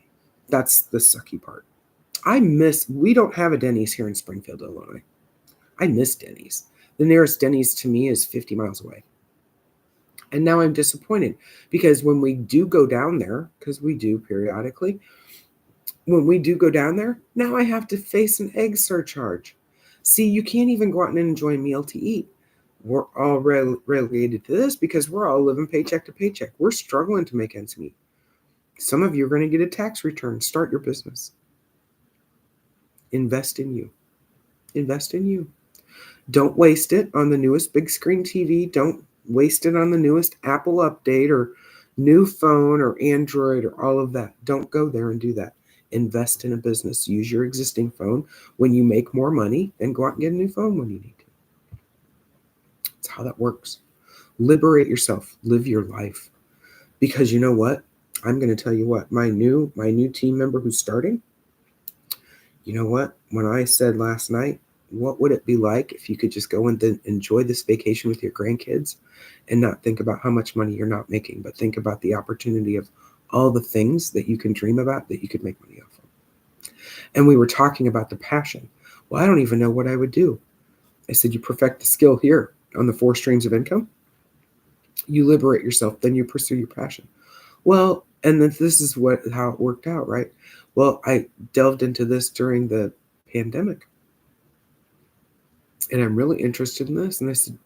That's the sucky part. We don't have a Denny's here in Springfield, Illinois. I miss Denny's. The nearest Denny's to me is 50 miles away. And now I'm disappointed because when we do go down there, because we do periodically, when we do go down there, now I have to face an egg surcharge. See, you can't even go out and enjoy a meal to eat. We're all relegated to this because we're all living paycheck to paycheck. We're struggling to make ends meet. Some of you are going to get a tax return. Start your business. Invest in you. Invest in you. Don't waste it on the newest big screen TV. Don't waste it on the newest Apple update or new phone or Android or all of that. Don't go there and do that. Invest in a business. Use your existing phone. When you make more money, then go out and get a new phone when you need to. That's how that works. Liberate yourself. Live your life. Because you know what? I'm going to tell you what. My new team member who's starting, you know what? When I said last night, what would it be like if you could just go and enjoy this vacation with your grandkids and not think about how much money you're not making, but think about the opportunity of all the things that you can dream about that you could make money off of. And we were talking about the passion. Well, I don't even know what I would do. I said, you perfect the skill here on the 4 streams of income. You liberate yourself, then you pursue your passion. Well, and then this is how it worked out, right? Well, I delved into this during the pandemic. And I'm really interested in this. And I said,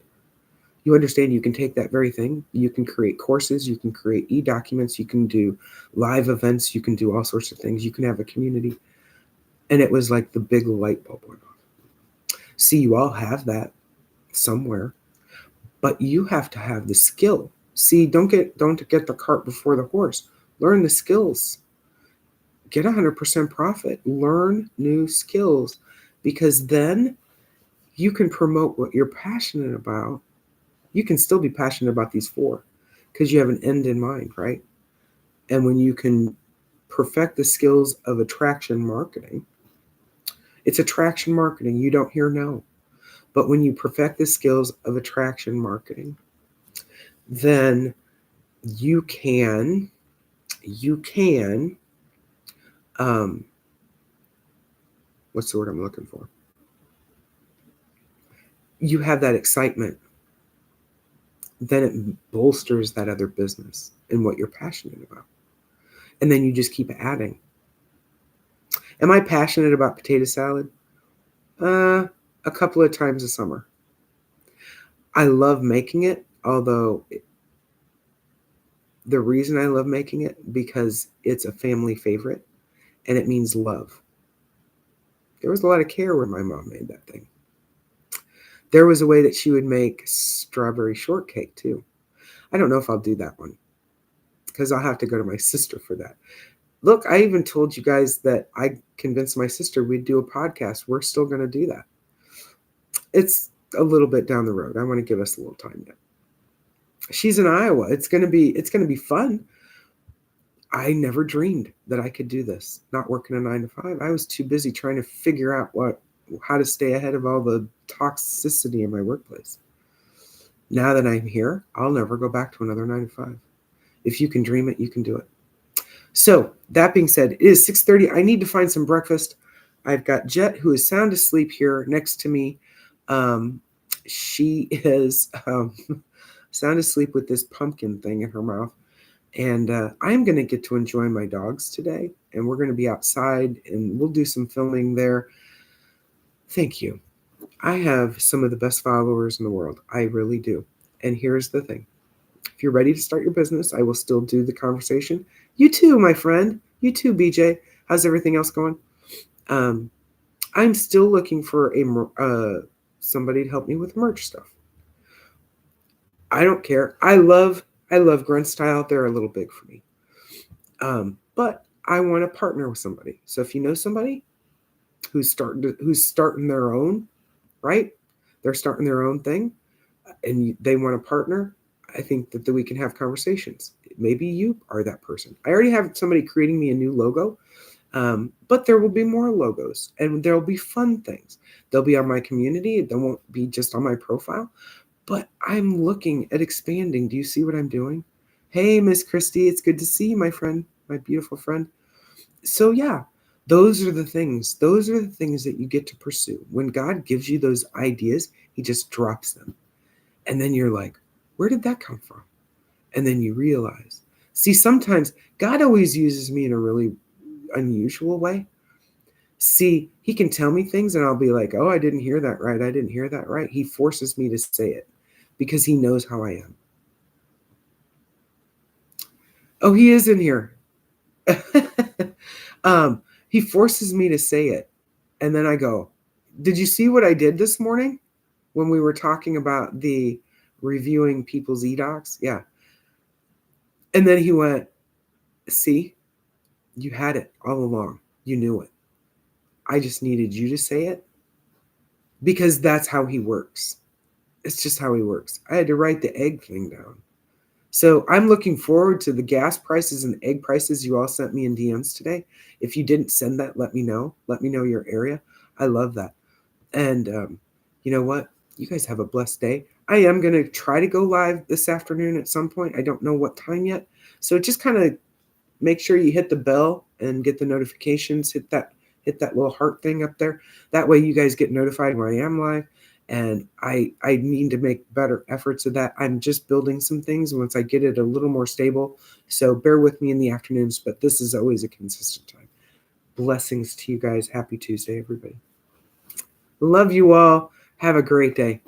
you understand you can take that very thing. You can create courses. You can create e-documents. You can do live events. You can do all sorts of things. You can have a community. And it was like the big light bulb went off. See, you all have that somewhere, but you have to have the skill. See, don't get the cart before the horse. Learn the skills. Get 100% profit. Learn new skills, because then you can promote what you're passionate about. You can still be passionate about these 4 because you have an end in mind, right? And when you can perfect the skills of attraction marketing, it's attraction marketing. You don't hear no. But when you perfect the skills of attraction marketing, then you can what's the word I'm looking for? You have that excitement. Then it bolsters that other business and what you're passionate about. And then you just keep adding. Am I passionate about potato salad? A couple of times a summer. I love making it, although The reason I love making it, because it's a family favorite and it means love. There was a lot of care when my mom made that thing. There was a way that she would make strawberry shortcake too. I don't know if I'll do that one because I'll have to go to my sister for that. Look, I even told you guys that I convinced my sister we'd do a podcast. We're still going to do that. It's a little bit down the road. I want to give us a little time yet. She's in Iowa. It's going to be fun. I never dreamed that I could do this, not working a 9 to 5. I was too busy trying to figure out how to stay ahead of all the toxicity in my workplace. Now that I'm here, I'll never go back to another 9 to 5. If you can dream it, you can do it. So that being said, it is 6:30. I need to find some breakfast. I've got Jet, who is sound asleep here next to me. She is sound asleep with this pumpkin thing in her mouth. And I'm going to get to enjoy my dogs today. And we're going to be outside and we'll do some filming there. Thank you. I have some of the best followers in the world. I really do. And here's the thing. If you're ready to start your business, I will still do the conversation. You too, my friend. You too, BJ. How's everything else going? I'm still looking for somebody to help me with merch stuff. I don't care. I love grunt style. They're a little big for me. But I want to partner with somebody. So if you know somebody who's starting their own, right? They're starting their own thing and they want to partner. I think that we can have conversations. Maybe you are that person. I already have somebody creating me a new logo, but there will be more logos and there'll be fun things. They'll be on my community. They won't be just on my profile, but I'm looking at expanding. Do you see what I'm doing? Hey, Miss Christy, it's good to see you, my friend, my beautiful friend. So yeah, those are the things. Those are the things that you get to pursue. When God gives you those ideas, he just drops them. And then you're like, where did that come from? And then you realize. See, sometimes God always uses me in a really unusual way. See, he can tell me things and I'll be like, oh, I didn't hear that right. I didn't hear that right. He forces me to say it because he knows how I am. Oh, he is in here. He forces me to say it. And then I go, did you see what I did this morning when we were talking about the reviewing people's e-docs? Yeah. And then he went, see, you had it all along. You knew it. I just needed you to say it because that's how he works. It's just how he works. I had to write the egg thing down. So I'm looking forward to the gas prices and egg prices you all sent me in DMs today. If you didn't send that, let me know. Let me know your area. I love that. And you know what? You guys have a blessed day. I am going to try to go live this afternoon at some point. I don't know what time yet. So just kind of make sure you hit the bell and get the notifications. Hit that little heart thing up there. That way you guys get notified when I am live. And I need to make better efforts of that. I'm just building some things once I get it a little more stable. So bear with me in the afternoons, but this is always a consistent time. Blessings to you guys. Happy Tuesday, everybody. Love you all. Have a great day.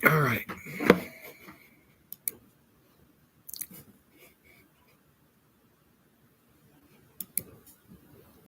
All right.